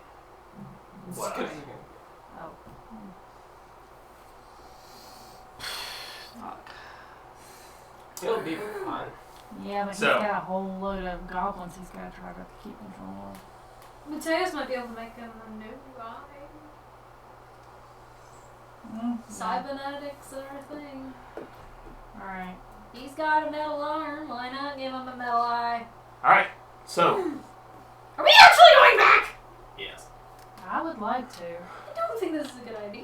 What? Good. Oh. Fuck. He'll be fine. Yeah, but So- he's got a whole load of goblins he's got to try to keep control of. Mateus might be able to make him a new eye. Cybernetics are a thing. Alright. He's got a metal arm. Why not give him a metal eye? All right. So Are we actually going back? yes. I would like to. I don't think this is a good idea.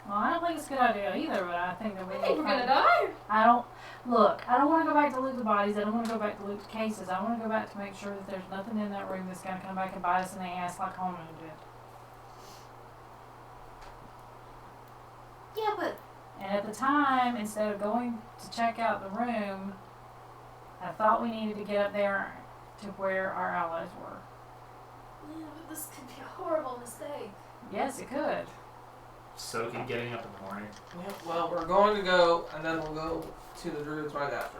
Well, I don't think it's a good idea either, but I think that we I think we're gonna die. I don't want to go back to loot the bodies. I don't want to go back to loot the cases. I want to go back to make sure that there's nothing in that room that's going to come back and bite us in the ass like Homeland did. Yeah, but And at the time, instead of going to check out the room, I thought we needed to get up there to where our allies were. yeah, but this could be a horrible mistake. Yes, it could. So keep getting up in the morning. Yeah, well, we're going to go, and then we'll go to the druids right after.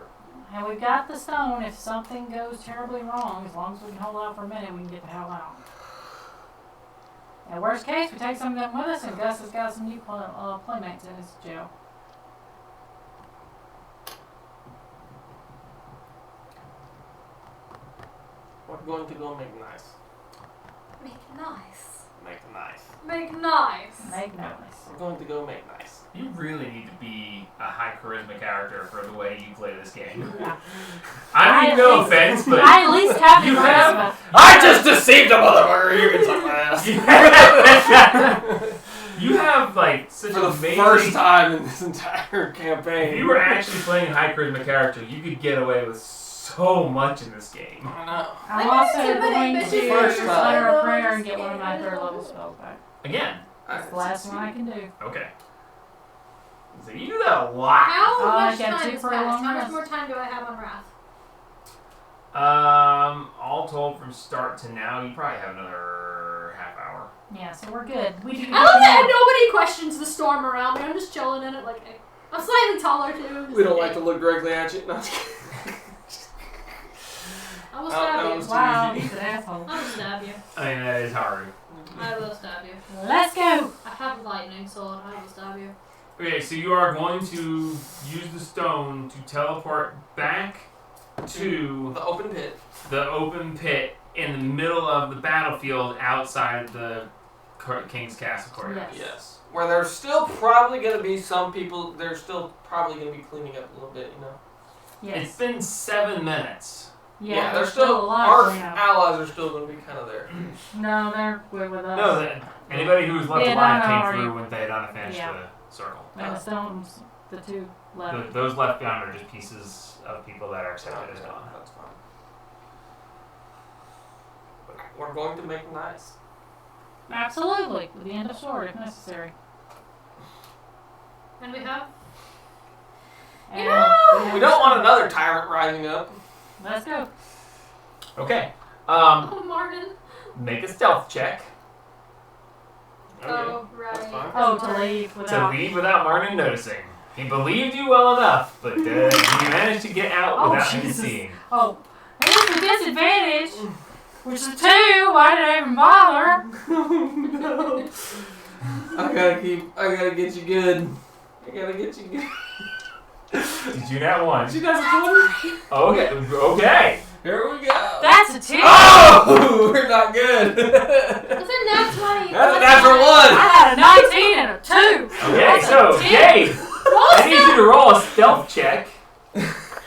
And we've got the stone. If something goes terribly wrong, as long as we can hold out for a minute, we can get the hell out. And worst case, we take some of them with us, and Gus has got some new playmates in his jail. We're going to go make nice. Make it nice. Make nice. Make nice. Make noise. We're going to go make nice. You really need to be a high charisma character for the way you play this game. Yeah. I mean, no offense, but I at least have the You charisma. I just deceived a motherfucker. You can suck my ass. you have like such For an the amazing. first time in this entire If campaign. you were actually playing a high charisma character, you could get away with so much in this game. I know. I'm also Intimidate going bitches to first utter time. a prayer and get one of my third level spells back. Again. That's the last one I can do. Okay. So you do that a lot. How Oh, I much got time two has for a passed? long How much rest. more time do I have on Wrath? All told from start to now, you probably have another half hour. Yeah, so we're good. We do. I love that nobody questions the storm around me. I'm just chilling in it like I'm slightly taller too. We don't like to look directly at you. No. I will Oh, stab that you. was- Wow, he's an asshole. I will stab you. I mean, that is hard. I will stab you. Let's go. I have lightning sword. I will stab you. Okay, so you are going to use the stone to teleport back to The open pit. the open pit in the middle of the battlefield outside the King's Castle courtyard. Yes. Yes. Where there's still probably going to be some people, they're still probably going to be cleaning up a little bit, you know? Yes. It's been 7 minutes. Yeah, they're there's still a lot our of cleanup. allies are still going to be kind of there. No, they're good with us. No, anybody who was left Yeah, alive no, came already. through when they had unfinished Yeah. the circle. And the stones, the two left. Those left behind are just pieces of people that are accepted as gone. That's fine. But we're going to make nice. Absolutely, with the end of sword if necessary. And we have. And We don't want another tyrant rising up. Let's go. Okay. Oh, Martin. Make a stealth check Oh, right. That's fine. Oh, to leave to without. leave without Martin noticing. He believed you well enough, but you managed to get out Oh, without him Jesus. seeing. Oh, here's the disadvantage, which is 2. Why did I even bother? I gotta get you good. I gotta get you good. Did you not one? She does it. Okay. Okay. Here we go. That's a 2. Oh, we're not good. That's a nat 20. That's a natural I one. had a 19 and a 2. Okay. That's So, a 10. Gabe, I need you to roll a stealth check.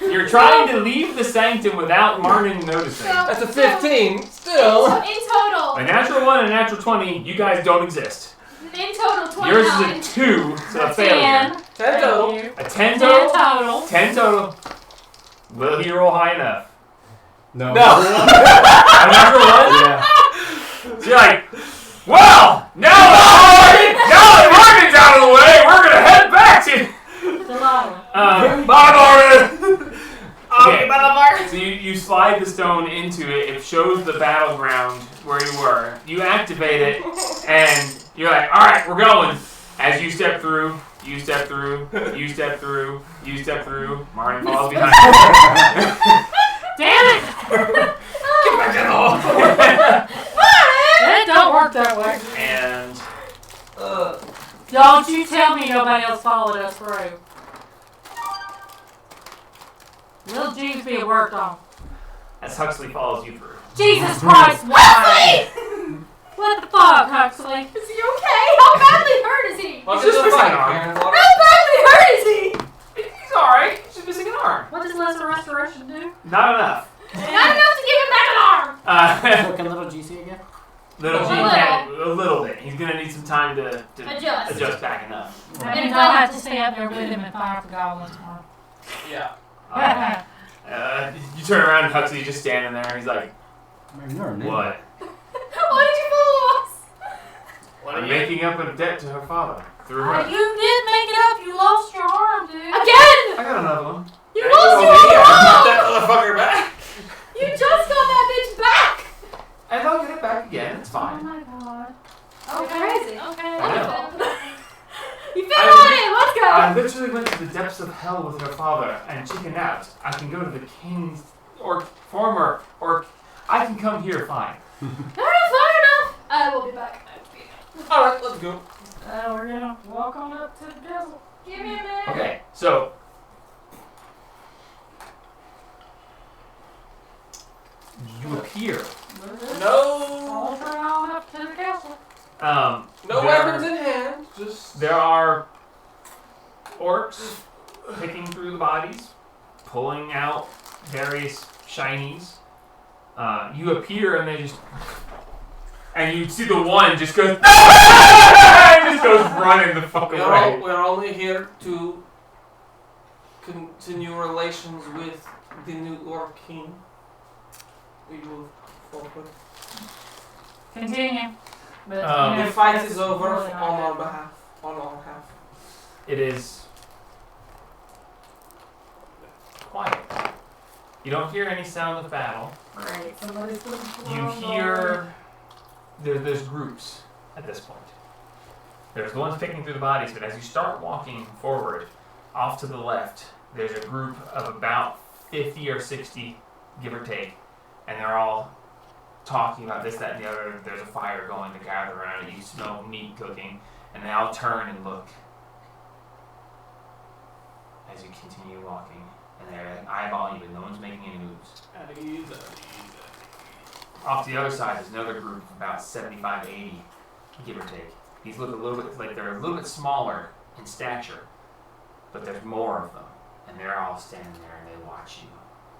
You're trying to leave the sanctum without Martin noticing. That's a 15. Still. In total. A natural 1 and a natural 20, you guys don't exist. In total, 29. Yours is a 2, so a failure. 10. 10 total. Thank you. A 10 10 total? total. 10 total. Will he roll high enough? No. A natural 1? Yeah. So you're like, well, now that Martin's out of the way, we're going to head back to... Delilah. Bye, Martin! Okay. So you slide the stone into it. It shows the battleground where you were. You activate it, and you're like, all right, we're going. As you step through, you step through, you step through, you step through. Martin falls behind. Damn it! Get back in the hole. It don't work that way. And Don't you tell me nobody else followed us through. Little G's being worked on. as Huxley follows you through. Jesus Christ, why? What the fuck, Huxley? Is he okay? How badly hurt is he? Well, He's just missing an arm. Karen. How badly hurt is he? He's alright. He's just missing an arm. What does lesser restoration do? Not enough. Not enough to give him back an arm. So can little GC again? Little G A little. can a little bit. He's gonna need some time to Adjust. adjust back enough. That means I'll have to stay up there with him and fire for goblins tomorrow. Yeah. You turn around and Huxley's just standing there. He's like, Man, you're a ninja. "What? Why did you follow us? I'm making up a debt to her father through her. You did make it up. You lost your arm, dude. Again? I got another one. You lost your Got arm! that motherfucker back. You just got that bitch back! And I'll get it back again. It's Oh fine." my god. Crazy. Okay. I know. You fit on it! Let's go! I literally went to the depths of hell with her father and chickened out. I can go to the king's or former or I can come here fine. Fair enough. I will be back. Alright, let's go. We're gonna walk on up to the castle. Give me a minute. Okay, so you appear. No. Saunter on up to the castle. No there- weapons in hand. Just. There are orcs picking through the bodies, pulling out various shinies. You appear and they just. And you see the one just goes. And just goes running the fuck away. We're only here to continue relations with the new Orc King. We move forward. Continue. But, Um, The fight is over on our behalf. On our behalf. It is quiet. You don't hear any sound of battle. Right. Somebody's going to You hear there's groups at this point. There's the ones picking through the bodies, but as you start walking forward, off to the left, there's a group of about 50 or 60, give or take, and they're all talking about this, that, and the other. There's a fire going to gather around it. You smell meat cooking, and they all turn and look as you continue walking, and they're eyeballing you, but no one's making any moves. Off to the other side, there's another group of about 75 to 80, give or take. These look a little bit like they're a little bit smaller in stature, but there's more of them, and they're all standing there and they watch you,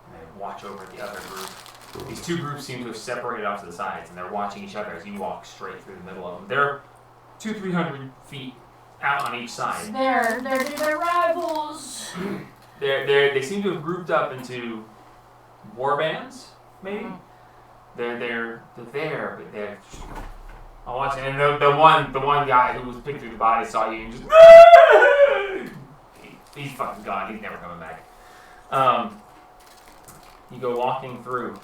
and they watch over at the other group. These two groups seem to have separated off to the sides, and they're watching each other as you walk straight through the middle of them. They're 200-300 feet out on each side. They're rivals. They seem to have grouped up into war bands, maybe. They're there, but they're all watching. And the one guy who was picking through the body saw you and just he's fucking gone. He's never coming back. You go walking through,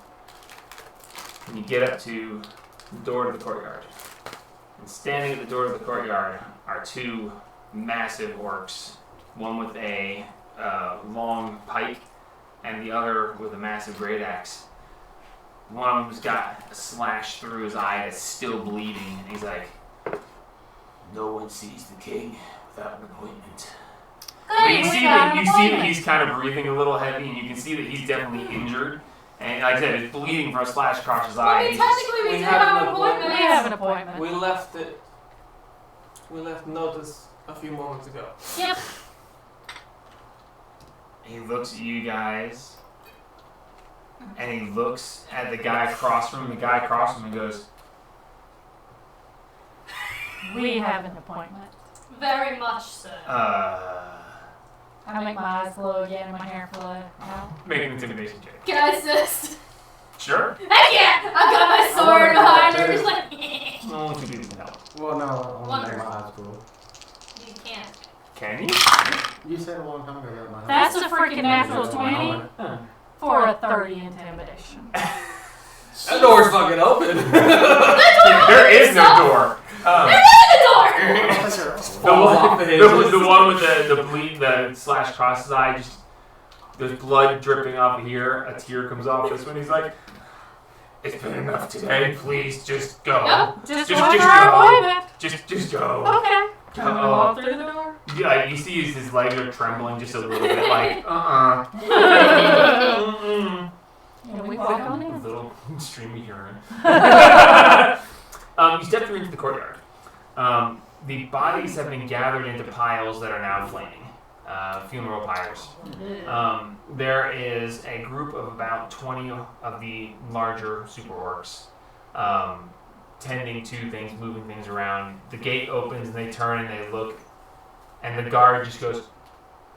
and you get up to the door to the courtyard. And standing at the door of the courtyard are two massive orcs, one with a long pike, and the other with a massive great axe. One of them's got a slash through his eye that's still bleeding, and he's like, "No one sees the king without an appointment." But you see that he's kind of breathing a little heavy, and you can see that he's definitely injured. And like I said, it's bleeding from a slash across his eye. I and mean, he's just- technically we we do have have an an appointment. We have an appointment. We left it. We left notice a few moments ago. Yep. He looks at you guys, and he looks at the guy across from him. The guy across from him and goes, We have an appointment. Very much so. I make my eyes glow again and my hair flow out. Make an intimidation check. Can I assist? Sure. Heck yeah! I've got my sword behind her, just like. Only two people can help. Well, no, I want to make my Wonderful. eyes cool. You can't. Can you? You said a long time ago that my That's a freaking natural 20 Huh. for a 30 intimidation. That door's fucking open. There is no door. The door! The one with the bleed, the slash across his eye, just there's blood dripping off of here. A tear comes off this one. He's like, "It's been enough today. Please, just go. Yep. Just Just walk go. our appointment. Just go." Okay. Can we Uh-oh. walk through the door? Yeah, you see his legs are trembling just a little bit, like, Mm-mm. Can we walk on A in? little stream of urine. You step through into the courtyard. The bodies have been gathered into piles that are now flaming. Funeral pyres. There is a group of about 20 of the larger super orcs tending to things, moving things around. The gate opens and they turn and they look, and the guard just goes,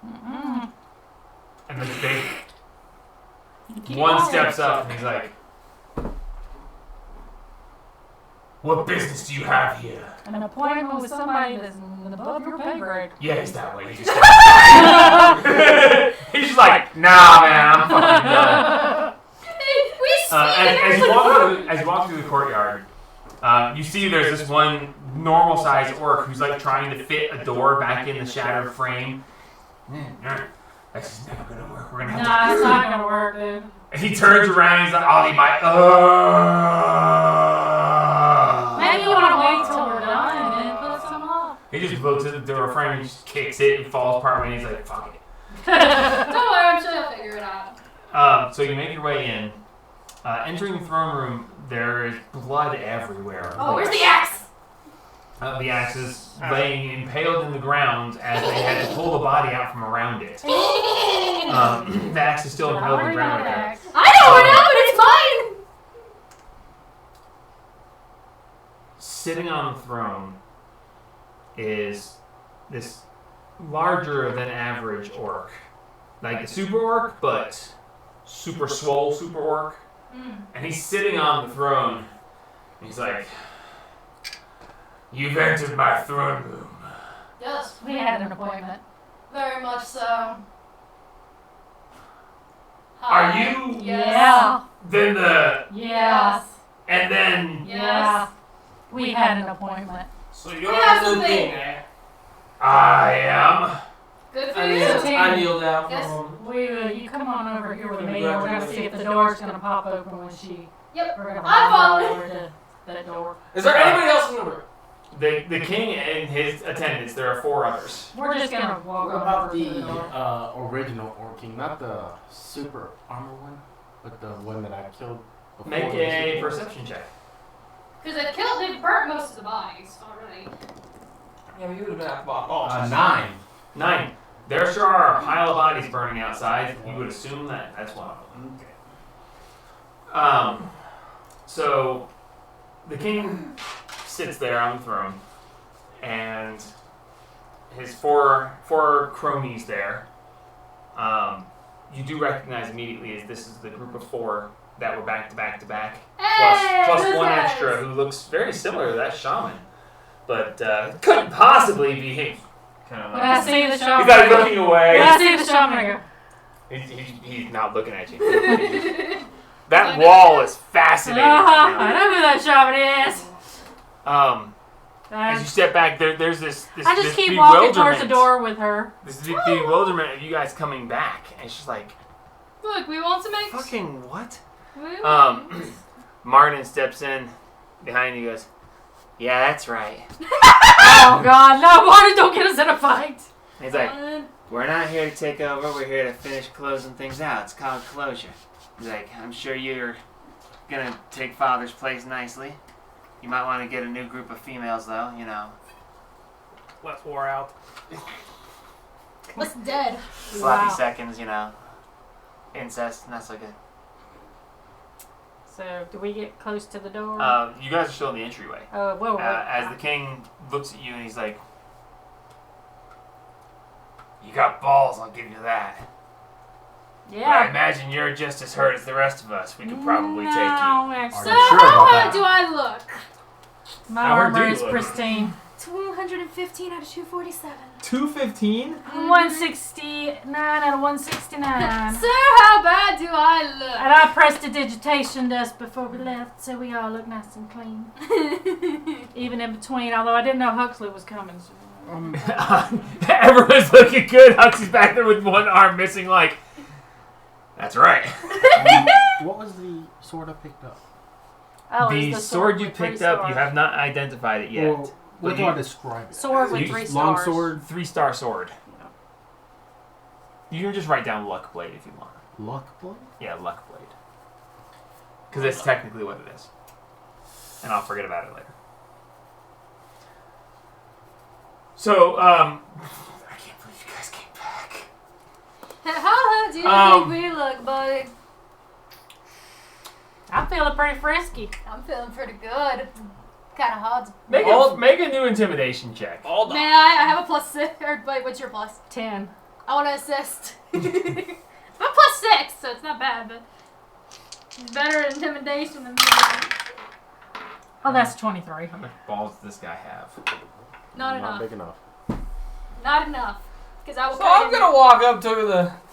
Mm-mm. and they Keep one walking. steps up and he's like, "What business do you have here?" An appointment with somebody that's above your pay grade. Yeah, he's that way. He just he's just like, "Nah, man, I'm fucking done." We As you walk through the courtyard, you see there's this one normal-sized orc who's like trying to fit a door back in the shattered frame. This is never gonna work. We're gonna have Nah, it's not gonna work, dude. And he turns around and he's like, "I'll eat my Maybe you wanna wait till we're done and then put some up. He just looks at the door frame and just kicks it and falls partway and he's like, "Fuck it." Don't worry, I'm sure you'll figure it out. So you make your way in. Entering the throne room, there is blood everywhere. Oh, where's the axe? The axe is laying impaled in the ground as they had to pull the body out from around it. The axe is still impaled in the ground right there. I know where now, but it's mine! Sitting on the throne is this larger than average orc. Like a super orc, but super swole super orc. And he's sitting on the throne. And he's like, "You've entered my throne room. Yes, We had an appointment. very much so. Are Hi. you Yeah. then the Yes. and then Yeah. We had an appointment. So We you're have the something. thing, eh? I am Good for I you. kneel down for Yes. a moment. You come on over here with me and we're gonna see if the door's gonna pop open when she. Yep. We're gonna I'm walk following. over to that door. Is there anybody else in the room? the king and his attendants. There are 4 others. We're just gonna walk What over about to the the door. original Orc King? Not the super armor one, but the one that I killed before. Make the a super orc? perception check. Because they've burnt most of the bodies already. Yeah, but you would have been at the bottom. Oh, 9. 9. There sure are a pile of bodies burning outside. You would assume that that's one of them. Okay. So the king sits there on the throne, and his four cronies there. You do recognize immediately as this is the group of 4 that were back to back to back, Hey, plus those one guys. extra who looks very similar to that shaman, but couldn't possibly be him. Kind of When I see the he's shaman, like looking away. when I see the shaman, I go, He's not looking at you. That wall is fascinating. I right know who that shaman is. now. As you step back, there's this I just this keep walking towards the bewilderment. door with her. This is the bewilderment of you guys coming back, and she's like, Look, we want some eggs. "Fucking what?" We Um, Martin steps in behind you, goes, "Yeah, that's right." Oh God, no, Martin, don't get us in a fight. He's like, "We're not here to take over. We're here to finish closing things out. It's called closure." He's like, "I'm sure you're gonna take Father's place nicely. You might want to get a new group of females, though. You know, Let's war out. What's dead? sloppy Wow. seconds. You know, incest, not so good." So, do we get close to the door? You guys are still in the entryway. Whoa. As the king looks at you and he's like, "You got balls, I'll give you that. But I Yeah. imagine you're just as hurt as the rest of us. We could probably take you." No, Are actually, you sure how about hot that? do I look? my How armor do you is look? pristine. 215 out of 247. 215. 169 out of 169. Sir, how bad do I look? And I pressed the digitation dust before we left, so we all look nice and clean. Even in between, although I didn't know Huxley was coming. So. Everyone's looking good. Huxley's back there with one arm missing. Like, that's right. What was the sword I picked up? Oh, The it's sword you with 3 picked up, you stars. have not identified it yet. Well, what do I describe it? Sword with You- 3 stars. Long sword, 3-star sword. You can just write down luck blade if you want. luck blade. Yeah, luck blade. Because that's technically what it is. And I'll forget about it later. So, I can't believe you guys came back. How do you Um, think we look, buddy? I'm feeling pretty frisky. I'm feeling pretty good. Kind of hard. Make a new intimidation check. Hold May I? I have a +6. Or wait, what's your plus? 10. I want to assist. I'm a +6, so it's not bad, but it's better at intimidation than me. Oh, that's 23. How much balls does this guy have? Not Not enough. big enough. Not enough. Because I will. So I'm gonna walk up to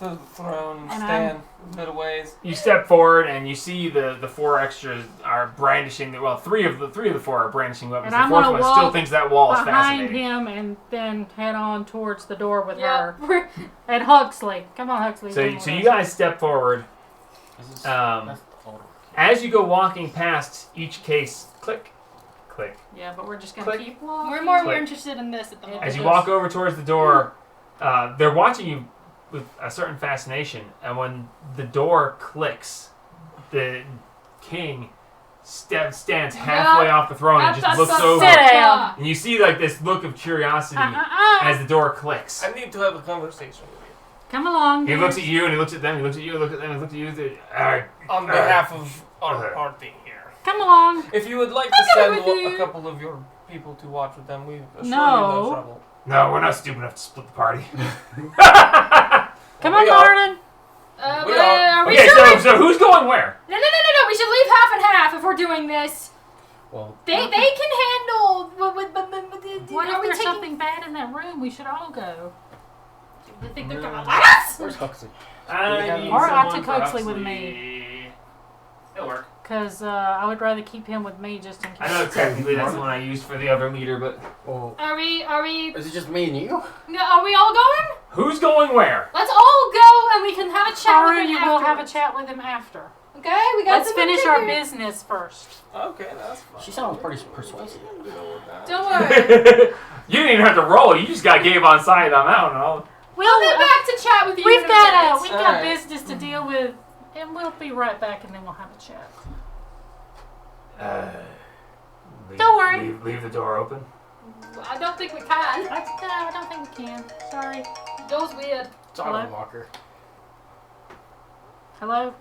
the throne and And stand a bit of ways. You step forward and you see the 4 extras are brandishing. Well, three of the 4 are brandishing weapons. And The I'm 4th gonna one still walk thinks that wall is behind fascinating. him and then head on towards the door with Yeah. her. And Huxley. Come on, Huxley. So come you on. guys step forward. Is this, Um, that's the older one. As you go walking past each case, click, click. Yeah, but we're just going Click. to keep walking. We're more Click. interested in this at the moment. As you walk over towards the door, they're watching you with a certain fascination. And when the door clicks, the king stands halfway off the throne and just looks over. Sit down. And you see like this look of curiosity as the door clicks. I need to have a conversation with you. Come along. He dear. looks at you and he looks at them. He looks at you. He looks at them. He looks at you. On behalf of our thing here. Come along. If you would like to Okay send with a you. couple of your people to watch with them, we assure No. you no trouble. No, we're not stupid enough to split the party. Come We on, are. Martin. We But are- are we Okay, sure? so who's going where? No. We should leave half and half if we're doing this. Well, They can handle. What are if we there's taking? something bad in that room? We should all go. They think they're gonna let us? where's Huxley? I need Or I someone took for Huxley with Huxley. It'll work. Because I would rather keep him with me just in case. I know technically that's the one I used for the other leader, but Well, Are we? is it just me and you? No, are we all going? who's going where? Let's all go and we can have a chat with Haru, him you will have a afterwards. chat with him after. Okay, we got. Let's something finish to our do. business first. Okay, that's fine. She sounds pretty persuasive. Don't worry. You didn't even have to roll. You just got game on side on that one. We'll be back to chat with you. We've in a got minute. Alright. business to deal with, and we'll be right back, and then we'll have a chat. Don't worry. Leave the door open. I don't think we can. I don't think we can. Sorry. Door's weird. It's Autumn Walker. Hello?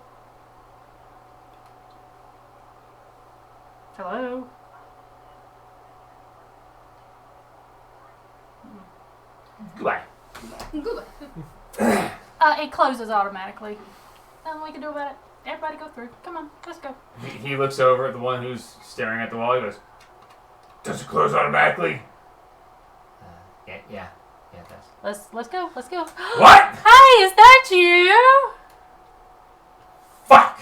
Hello? Goodbye. Good. It closes automatically. Nothing we can do about it. Everybody go through. Come on, let's go. He looks over at the one who's staring at the wall. He goes, "Does it close automatically?" Yeah, it does. Let's go. Let's go. What? Hey, is that you? Fuck!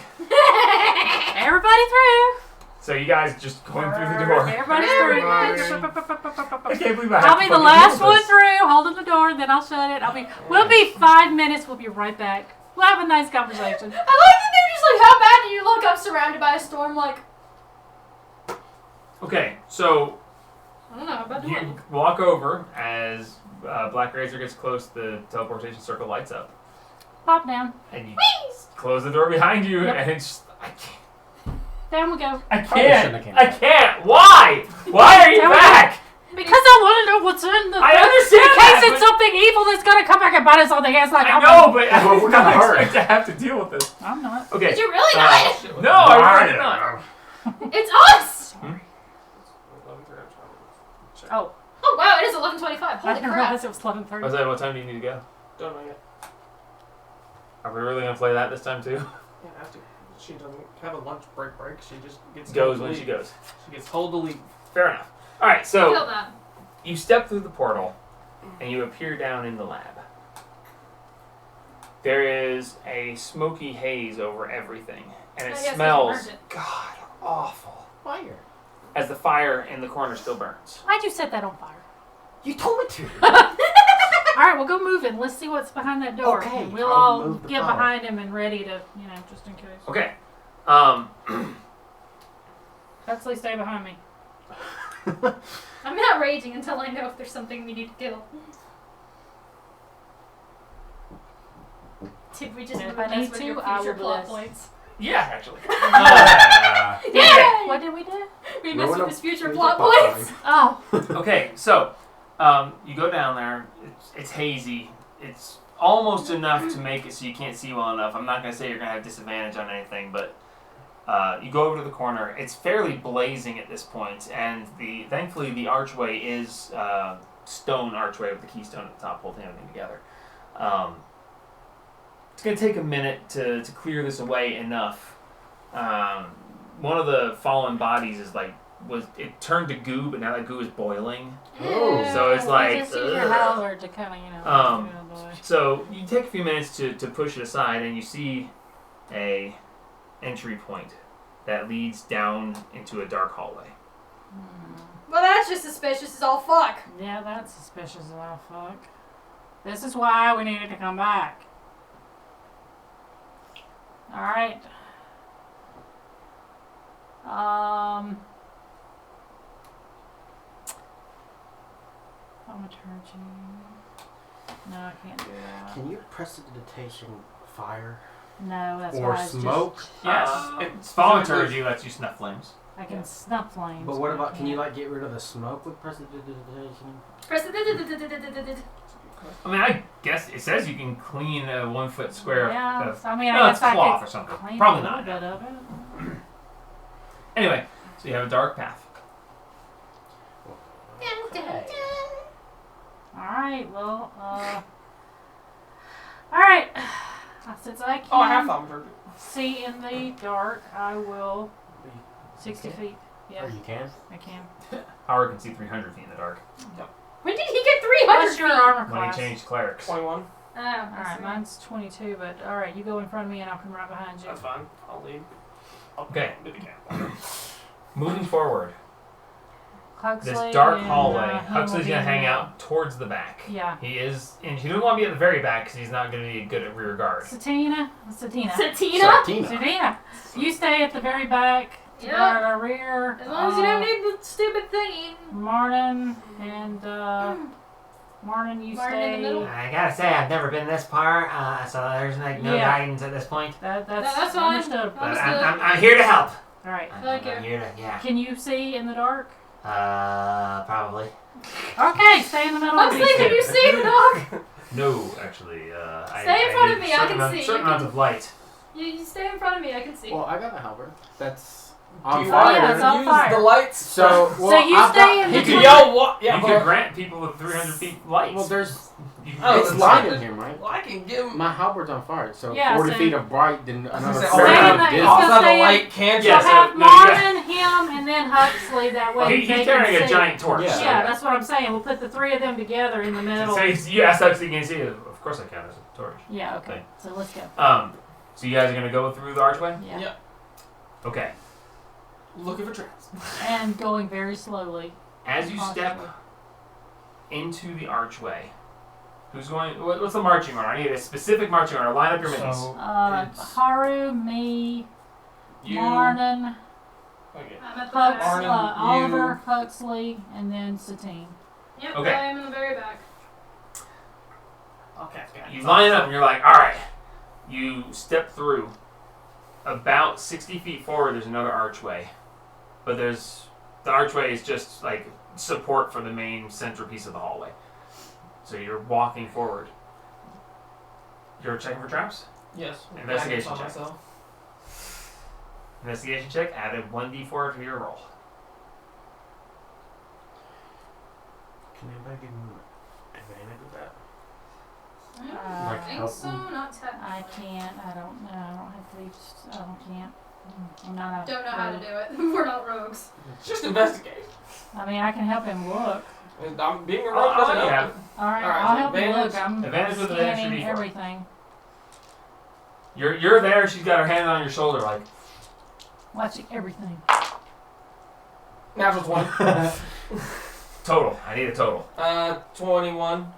Everybody through. So you guys just going through the door. Everybody's I through. can't believe I have I'll to be the fucking last deal one with this. through, holding the door, then I'll shut it. We'll be 5 minutes. We'll be right back. We'll have a nice conversation. I like that they're just like, how bad do you look? I'm surrounded by a storm. Like, Okay, so I don't know how bad do I you look? walk over as Black Razor gets close. The teleportation circle lights up, Pop down. and you close the door behind you, Yep. and it's I can't. Down we go. I Probably shouldn't have can't. came I back. can't. Why? Why are you Tell me. back? Because I want to know what's in the I understand in case that, it's but- something evil that's gonna come back and bite us on the ass like I I'm know, but I Well, we're did not gonna hurt. expect to have to deal with this. I'm not. Okay. Did you really not? No, I really did not. It's us! Oh, Oh wow, it is 11:25. I Holy didn't crap. realize it was I 11:30. was like, what time do you need to go? Don't know yet. Are we really gonna play that this time too? Yeah, I have to. She doesn't have a lunch break. She just gets Goes told to when she leave. goes. She gets told to leave. Fair enough. All right, so Feel that. You step through the portal, and you appear down in the lab. There is a smoky haze over everything, and it I guess smells, we can merge God, awful, Fire. as the fire in the corner still burns. Why'd you set that on fire? You told me to. All right, we'll go moving. Let's see what's behind that door. Okay, We'll I'll all move the get fire. behind him and ready to, just in case. Okay. Huxley, stay behind me. I'm not raging until I know if there's something we need to kill. Did we just And if move I need this with to, your I future will plot bless. points? Yeah, actually. Yay! What did we do? We messed Ruin with a his future future plot plot points. Oh, Okay, so you go down there. It's hazy. It's almost enough to make it so you can't see well enough. I'm not gonna say you're gonna have disadvantage on anything, but you go over to the corner. It's fairly blazing at this point, and thankfully the archway is stone archway with the keystone at the top holding everything together. It's gonna take a minute to clear this away enough. One of the fallen bodies it turned to goo, but now that goo is boiling. Oh. So it's like, just use your ugh. howler to kind of, get it out of the way. So you take a few minutes to push it aside, and you see a entry point that leads down into a dark hallway. Well, that's just suspicious as all fuck. Yeah, that's suspicious as all fuck. This is why we needed to come back. Alright. Thaumaturgy. No, I can't do that. Can you prestidigitation fire No, that's or why it's smoke? Yes, it's thaumaturgy lets you snuff flames. just I can snuff flames. But what I about? Can you can't. get rid of the smoke with prestidigitation? I mean, I guess it says you can clean a 1 foot square Yeah, of I mean, no, I it's guess I cloth could or something. clean Probably a little not. bit of it. Anyway, so you have a dark path. Alright, well, alright. Since I can't Oh, I have thaumaturgy. see in the dark, I will 60 feet. Yeah, Or you can. I can. Howard can see 300 feet in the dark. When did he get 300 What's your feet? armor When class? he changed clerics. 21. Oh, Alright, mine's 22, but alright, you go in front of me and I'll come right behind you. That's fine. I'll lead. Okay. Do the camp. Moving forward, Huxley this dark and, hallway. him will Huxley's be gonna in hang the- out towards the back. Yeah. He is, and he doesn't want to be at the very back because he's not going to be good at rear guard. Satina? Satina? Satina, you stay at the very back. To Yep. guard our rear. As long as you don't need the stupid thingy. Martin and Martin, you Martin stay. in the middle? I gotta say, I've never been this far, so there's like no Yeah. guidance at this point. That's that's fine. understood. But Understood. I'm here to help. All right. Thank I'm you. here to, yeah. Can you see in the dark? Probably. Okay, stay in the middle of Huxley, these can two. you see the dog? No, actually, Stay in front of me, I can see. Certain You amounts can- of light. You stay in front of me, I can see. Well, I got a halberd. That's Do on you fire. yeah, it's on use fire. the lights? So, well, So you I've stay got, in You the can front. yell what? Yeah, you but can grant people with 300 feet lights. Well, there's You can- Oh, it's that's light fine. in here, right? well, I can give. My halberd's on fire, so Yeah, 40 so- feet of bright, then another Say, 40 Stay in of the- distance. gonna also stay the in- light can Yeah, So so- have no, you got- Martin, him, and then Huxley. That way He's they carrying can a see. giant torch. Yeah. Yeah, that's what I'm saying. We'll put the three of them together in the middle. So you asked Huxley, can you see it? Of course I can. There's a torch. Yeah. Okay. So let's go. So you guys are gonna go through the archway? Yeah. Yeah. Okay. Looking for traps. And going very slowly. As you step cautiously. into the archway, who's going? What's the marching order? I need a specific marching order. Line up your minis. So it's Haru, me, you. Martin, Okay. I'm at the Hux, back. Martin, Oliver, Huxley, and then Satine. Yep, Okay. I am in the very back. Okay. You line up and you're like, all right. You step through. About 60 feet forward, there's another archway, but the archway is just like support for the main centerpiece of the hallway. So you're walking forward. You're checking for traps? Yes. Investigation I can check. tell myself. Investigation check. Add a 1d4 to your roll. Can anybody give me advantage of that? I Like think help so, me? not technically. I can't. I don't know. I don't have thieves. I can't. I'm not a. Don't know how to rogue. do it. We're not rogues. Just investigate. I mean, I can help him look. I'm being a rogue. I'll doesn't let you help. have it. Alright, Alright, I'll so help you advantage- look. I'm advantage with advantage for scanning D4. everything. You're there. She's got her hand on your shoulder, like. Watching everything. Natural 20. Total. I need a total. 21.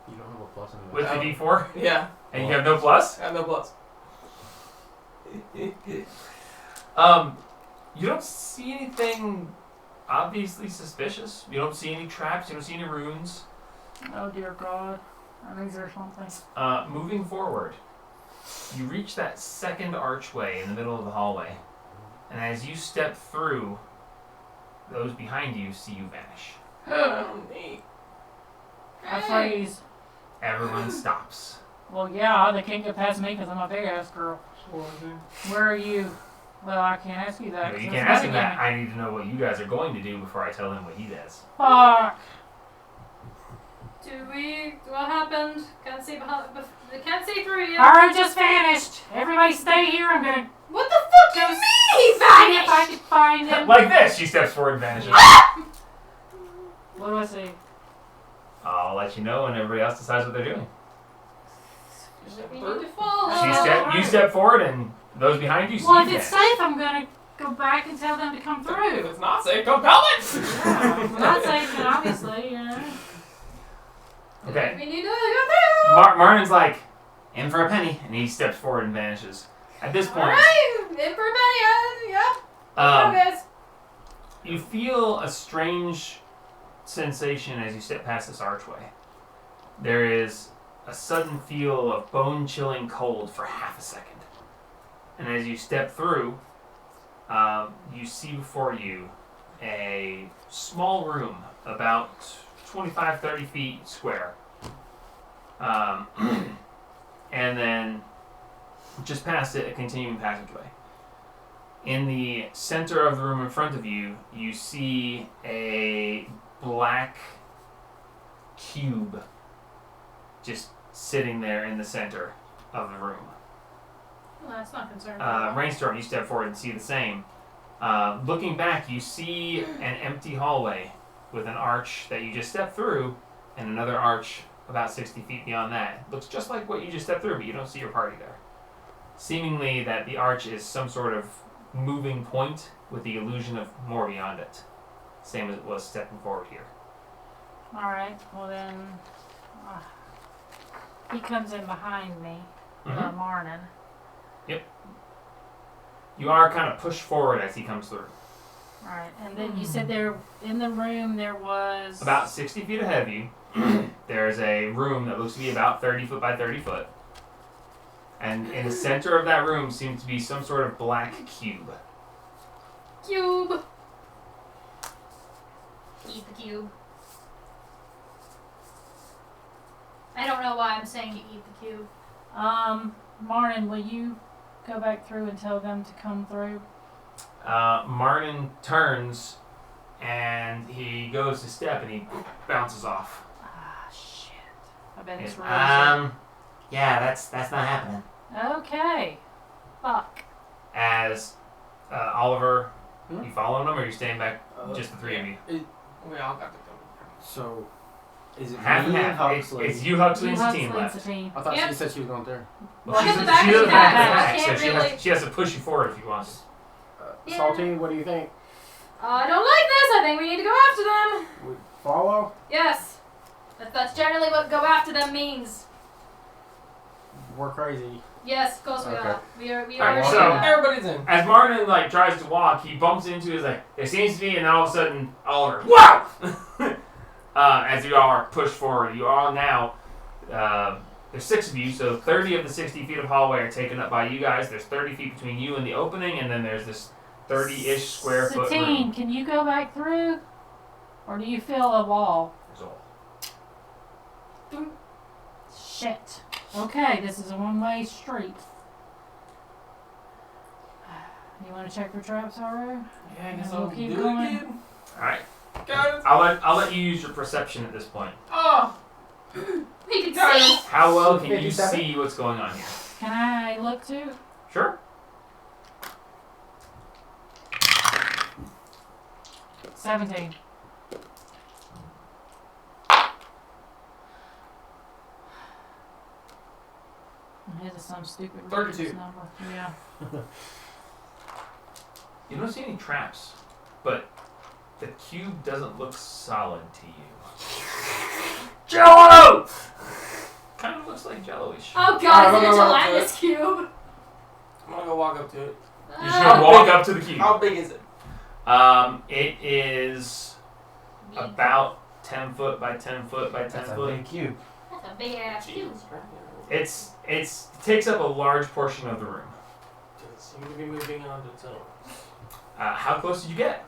You don't have a plus in With that. the D4? Yeah, And you have no plus? I have no plus. You don't see anything obviously suspicious. You don't see any traps. You don't see any runes. Oh dear God. I think there's something. Moving forward, you reach that second archway in the middle of the hallway. And as you step through, those behind you see you vanish. Oh, neat. I freeze. Everyone stops. Well, yeah, they can't get past me because I'm a big ass girl. Where are you? Well, I can't ask you that. You 'cause can't it's ask him not that. again. I need to know what you guys are going to do before I tell him what he does. Fuck. What happened? Can't see behind. Can't see through you. Alright, just vanished. Everybody stay here. I'm gonna What the fuck do you Just mean he see if I vanished? can find him. Like this, she steps forward and vanishes. What do I see? I'll let you know when everybody else decides what they're doing. We need to follow. You step forward, and those behind you see Well, you if it's vanish. safe, I'm gonna go back and tell them to come If through. it's not safe, compel it! Yeah, if not safe, then obviously, you know. Okay. We need to go through. Martin's like, in for a penny, and he steps forward and vanishes. At this point, Alright, in for a penny. Yep. um, Guys. you feel a strange sensation as you step past this archway. There is a sudden feel of bone-chilling cold for half a second. And as you step through, you see before you a small room about 25-30 feet square. And then just past it, a continuing passageway. In the center of the room in front of you, you see a black cube just sitting there in the center of the room. Well, that's not concerned. Rainstorm, you step forward and see the same. Looking back, you see an empty hallway with an arch that you just stepped through and another arch about 60 feet beyond that. Looks just like what you just stepped through, but you don't see your party there. Seemingly that the arch is some sort of moving point with the illusion of more beyond it. Same as it was stepping forward here. Alright, well then. He comes in behind me. Marnin. You are kind of pushed forward as he comes through. Alright, and then you said there in the room there was. About 60 feet ahead of you, there's a room that looks to be about 30 foot by 30 foot. And in the center of that room seems to be some sort of black cube. Cube. Eat the cube. I don't know why I'm saying you eat the cube. Marnin, will you go back through and tell them to come through? Martin turns and he goes to step and he bounces off. Ah, shit. I bet it's Yeah, that's not happening. Okay. Fuck. As Oliver, Hmm? you following him or are you staying back, just the three of you? We all got to go. So, is it Half and me and half. Huxley? It's you, Huxley, You and Satine Huxley and left. Satine. I thought Yep. she said she was going there. Well, She's she's the back she of doesn't the have back, back, I so can't she really- has to push you forward if you want. Yeah. Saltine, what do you think? I don't like this. I think we need to go after them. We follow? Yes. That's generally what go after them means. We're crazy. Yes, of course we Okay. are. We are. Alright, we so- are. Everybody's in. As Martin tries to walk, he bumps into his there seems to be, and then all of a sudden Oliver, wow! As you all are pushed forward, you all now. There's 6 of you, so 30 of the 60 feet of hallway are taken up by you guys. There's 30 feet between you and the opening, and then there's this 30-ish square foot Satine, room. can you go back through? Or do you feel a wall? There's all. Shit. Okay, this is a one-way street. You want to check for traps, Haru? Yeah, I guess We'll I'll keep do going. it again. All right, Guys. I'll let you use your perception at this point. Oh. We can Guys. see. How well can you 57? see what's going on here? Can I look too? Sure. 17. to some stupid 32. ridiculous number. Yeah. You don't see any traps, but the cube doesn't look solid to you. Jello! Kind of looks like jello-ish. Oh god, I'm is it a gonna run up to gelatinous cube? I'm gonna go walk up to it. You're just How gonna walk big- up to the cube. How big is it? It is about 10 foot by 10 foot by 10 That's a foot. big cube. That's a big ass cube. It takes up a large portion of the room. Doesn't seem to be moving on its own. How close did you get?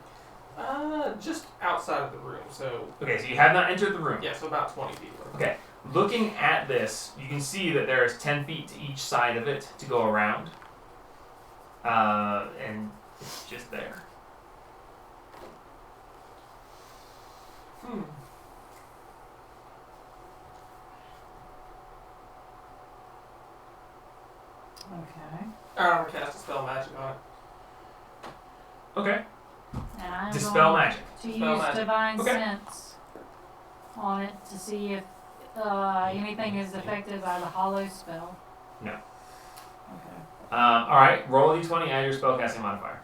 Just outside of the room, so Okay, so you have not entered the room. yeah, so about 20 feet. Okay. Looking at this, you can see that there is 10 feet to each side of it to go around. And it's just there. Okay. I'm gonna cast a spell magic on it. Okay. And I'm Dispel going magic. to Dispel use magic. divine Okay. sense on it to see if anything is affected by the hollow spell. No. Okay. Alright, roll a d20, add your spellcasting modifier.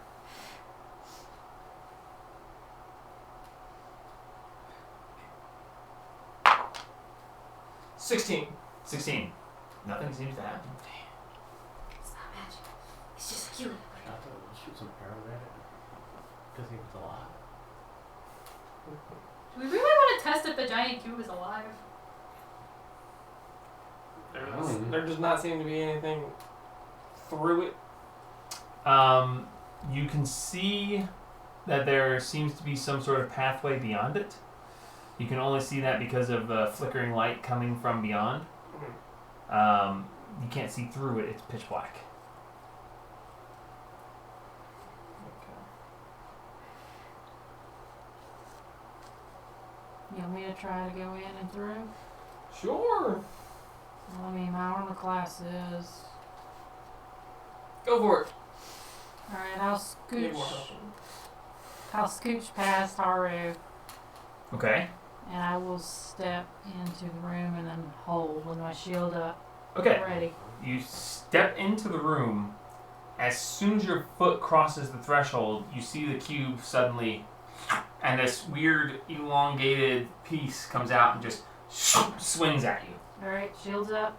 $16. 16. Nothing seems to happen. It's not magic. It's just a cube. I thought we'll shoot some arrows at it. Because he was alive. Do we really want to test if the giant cube is alive? There does not seem to be anything through it. You can see that there seems to be some sort of pathway beyond it. You can only see that because of the flickering light coming from beyond. You can't see through it, it's pitch black. You want me to try to go in and through? Sure. Well, I mean, my armor class is. Go for it. Alright, I'll Need more scooch. help. I'll scooch past Haru Okay. and I will step into the room and then hold with my shield up. Okay. Ready. You step into the room. As soon as your foot crosses the threshold, you see the cube suddenly, and this weird elongated piece comes out and just swings at you. Alright, shields up.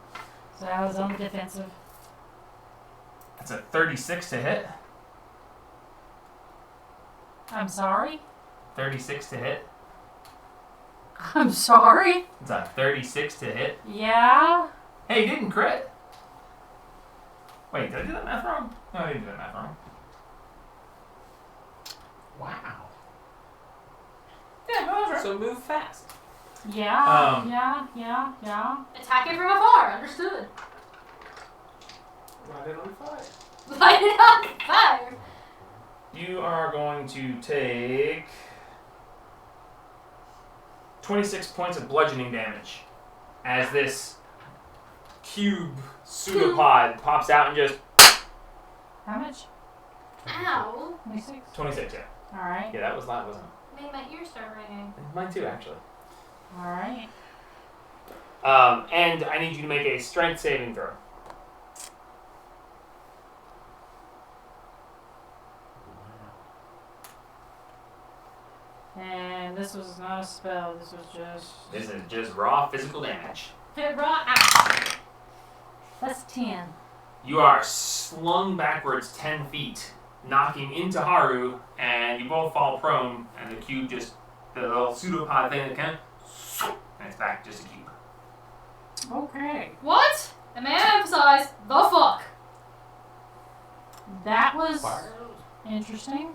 So I was on the defensive. That's a 36 to hit. I'm sorry? 36 to hit. I'm sorry? It's a 36 to hit. Yeah? Hey, you didn't crit. Wait, did I do that math wrong? No, I didn't do that math wrong. Wow. Yeah, no, that's right. So move fast. Yeah, Um, yeah. Attack it from afar. Understood. Light it on fire. Light it on fire. You are going to take 26 points of bludgeoning damage as this cube pseudopod pops out and just How much? Ow. 26? 26. Yeah, Alright, yeah, that was loud, wasn't Made my ears start ringing. it? Mine too, actually. alright. And I need you to make a strength saving throw. And this was not a spell, this was just. This is just raw physical damage. Hit raw. Ow. That's 10. You are slung backwards 10 feet, knocking into Haru, and you both fall prone, and the cube just, the little pseudopod thing that can, and it's back just a cube. Okay. What? And may I emphasize the fuck? That was Fire. interesting.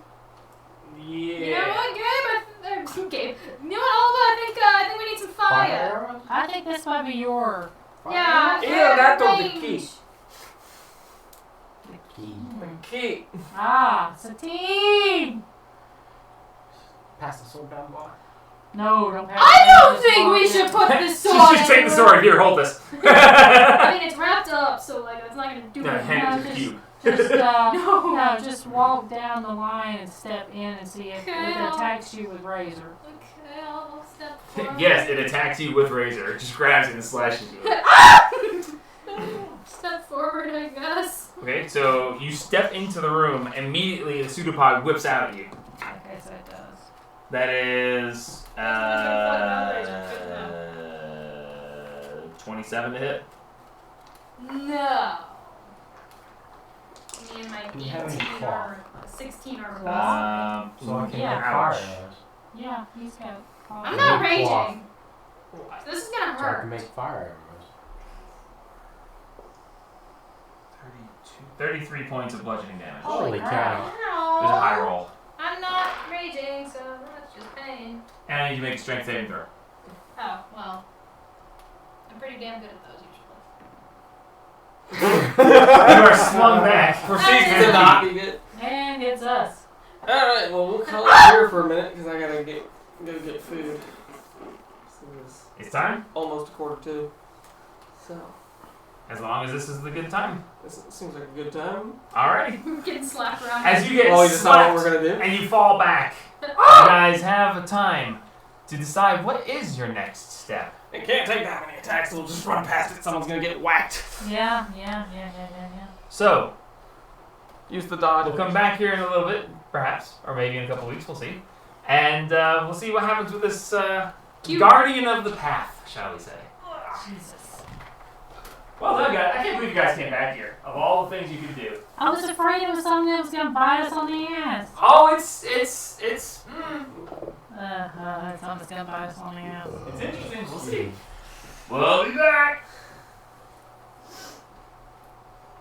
Yeah. You know what, Gabe? Gabe. You know what, Alva? I think we need some fire. Fire. I think this might be your. Yeah. Yeah, that don't be range. key. Key. Key. Ah, Satine! Pass the sword down the bar. No, don't pass I it. don't Just think walk we in. should put this Just sword. take the anywhere. sword. Here, hold this. I mean, it's wrapped up, so like it's not gonna do No, anything. hand it to No, the cube. Just, No. no, just walk down the line and step in and see if it Okay. attacks you with razor. Okay, I'll step forward. Yes, it attacks you with razor. It just grabs it and slashes you. Step forward I guess. Okay, so you step into the room. Immediately, the pseudopod whips out at you. Okay, so it does. That is 27 to hit. No. Me and my Do you have any 18 claw? armor, 16 armor. So I can Yeah. make fire Ouch. arrows. Yeah, he's got. I'm not Make claw. raging. So this is gonna So I can hurt. make fire arrows. 33 points of bludgeoning damage. Holy cow. There's a high roll. I'm not raging, so that's just pain. And you make a strength saving throw. Oh, well. I'm pretty damn good at those You are slung back. Proceeds to not be good. And it's us. Alright, well, we'll call it here for a minute because I gotta go get food. This is It's time. almost 1:45. So, As long as this is the good time. this seems like a good time. Alrighty. usually. Getting slapped around. As you get Well, we decide slapped what we're gonna do. and you fall back, you guys have a time to decide what is your next step. It can't take that many attacks, so we'll just run past it. Someone's gonna get whacked. Yeah. So, Use the dodge. we'll come back here in a little bit, perhaps, or maybe in a couple weeks, we'll see. And we'll see what happens with this Cute. guardian of the path, shall we say. Jesus. Well done, guys. I can't believe you guys came back here. Of all the things you could do. I was afraid it was something that was gonna bite us on the ass. Oh, it's It's something that's gonna bite us on the ass. interesting. We'll see. We'll be back.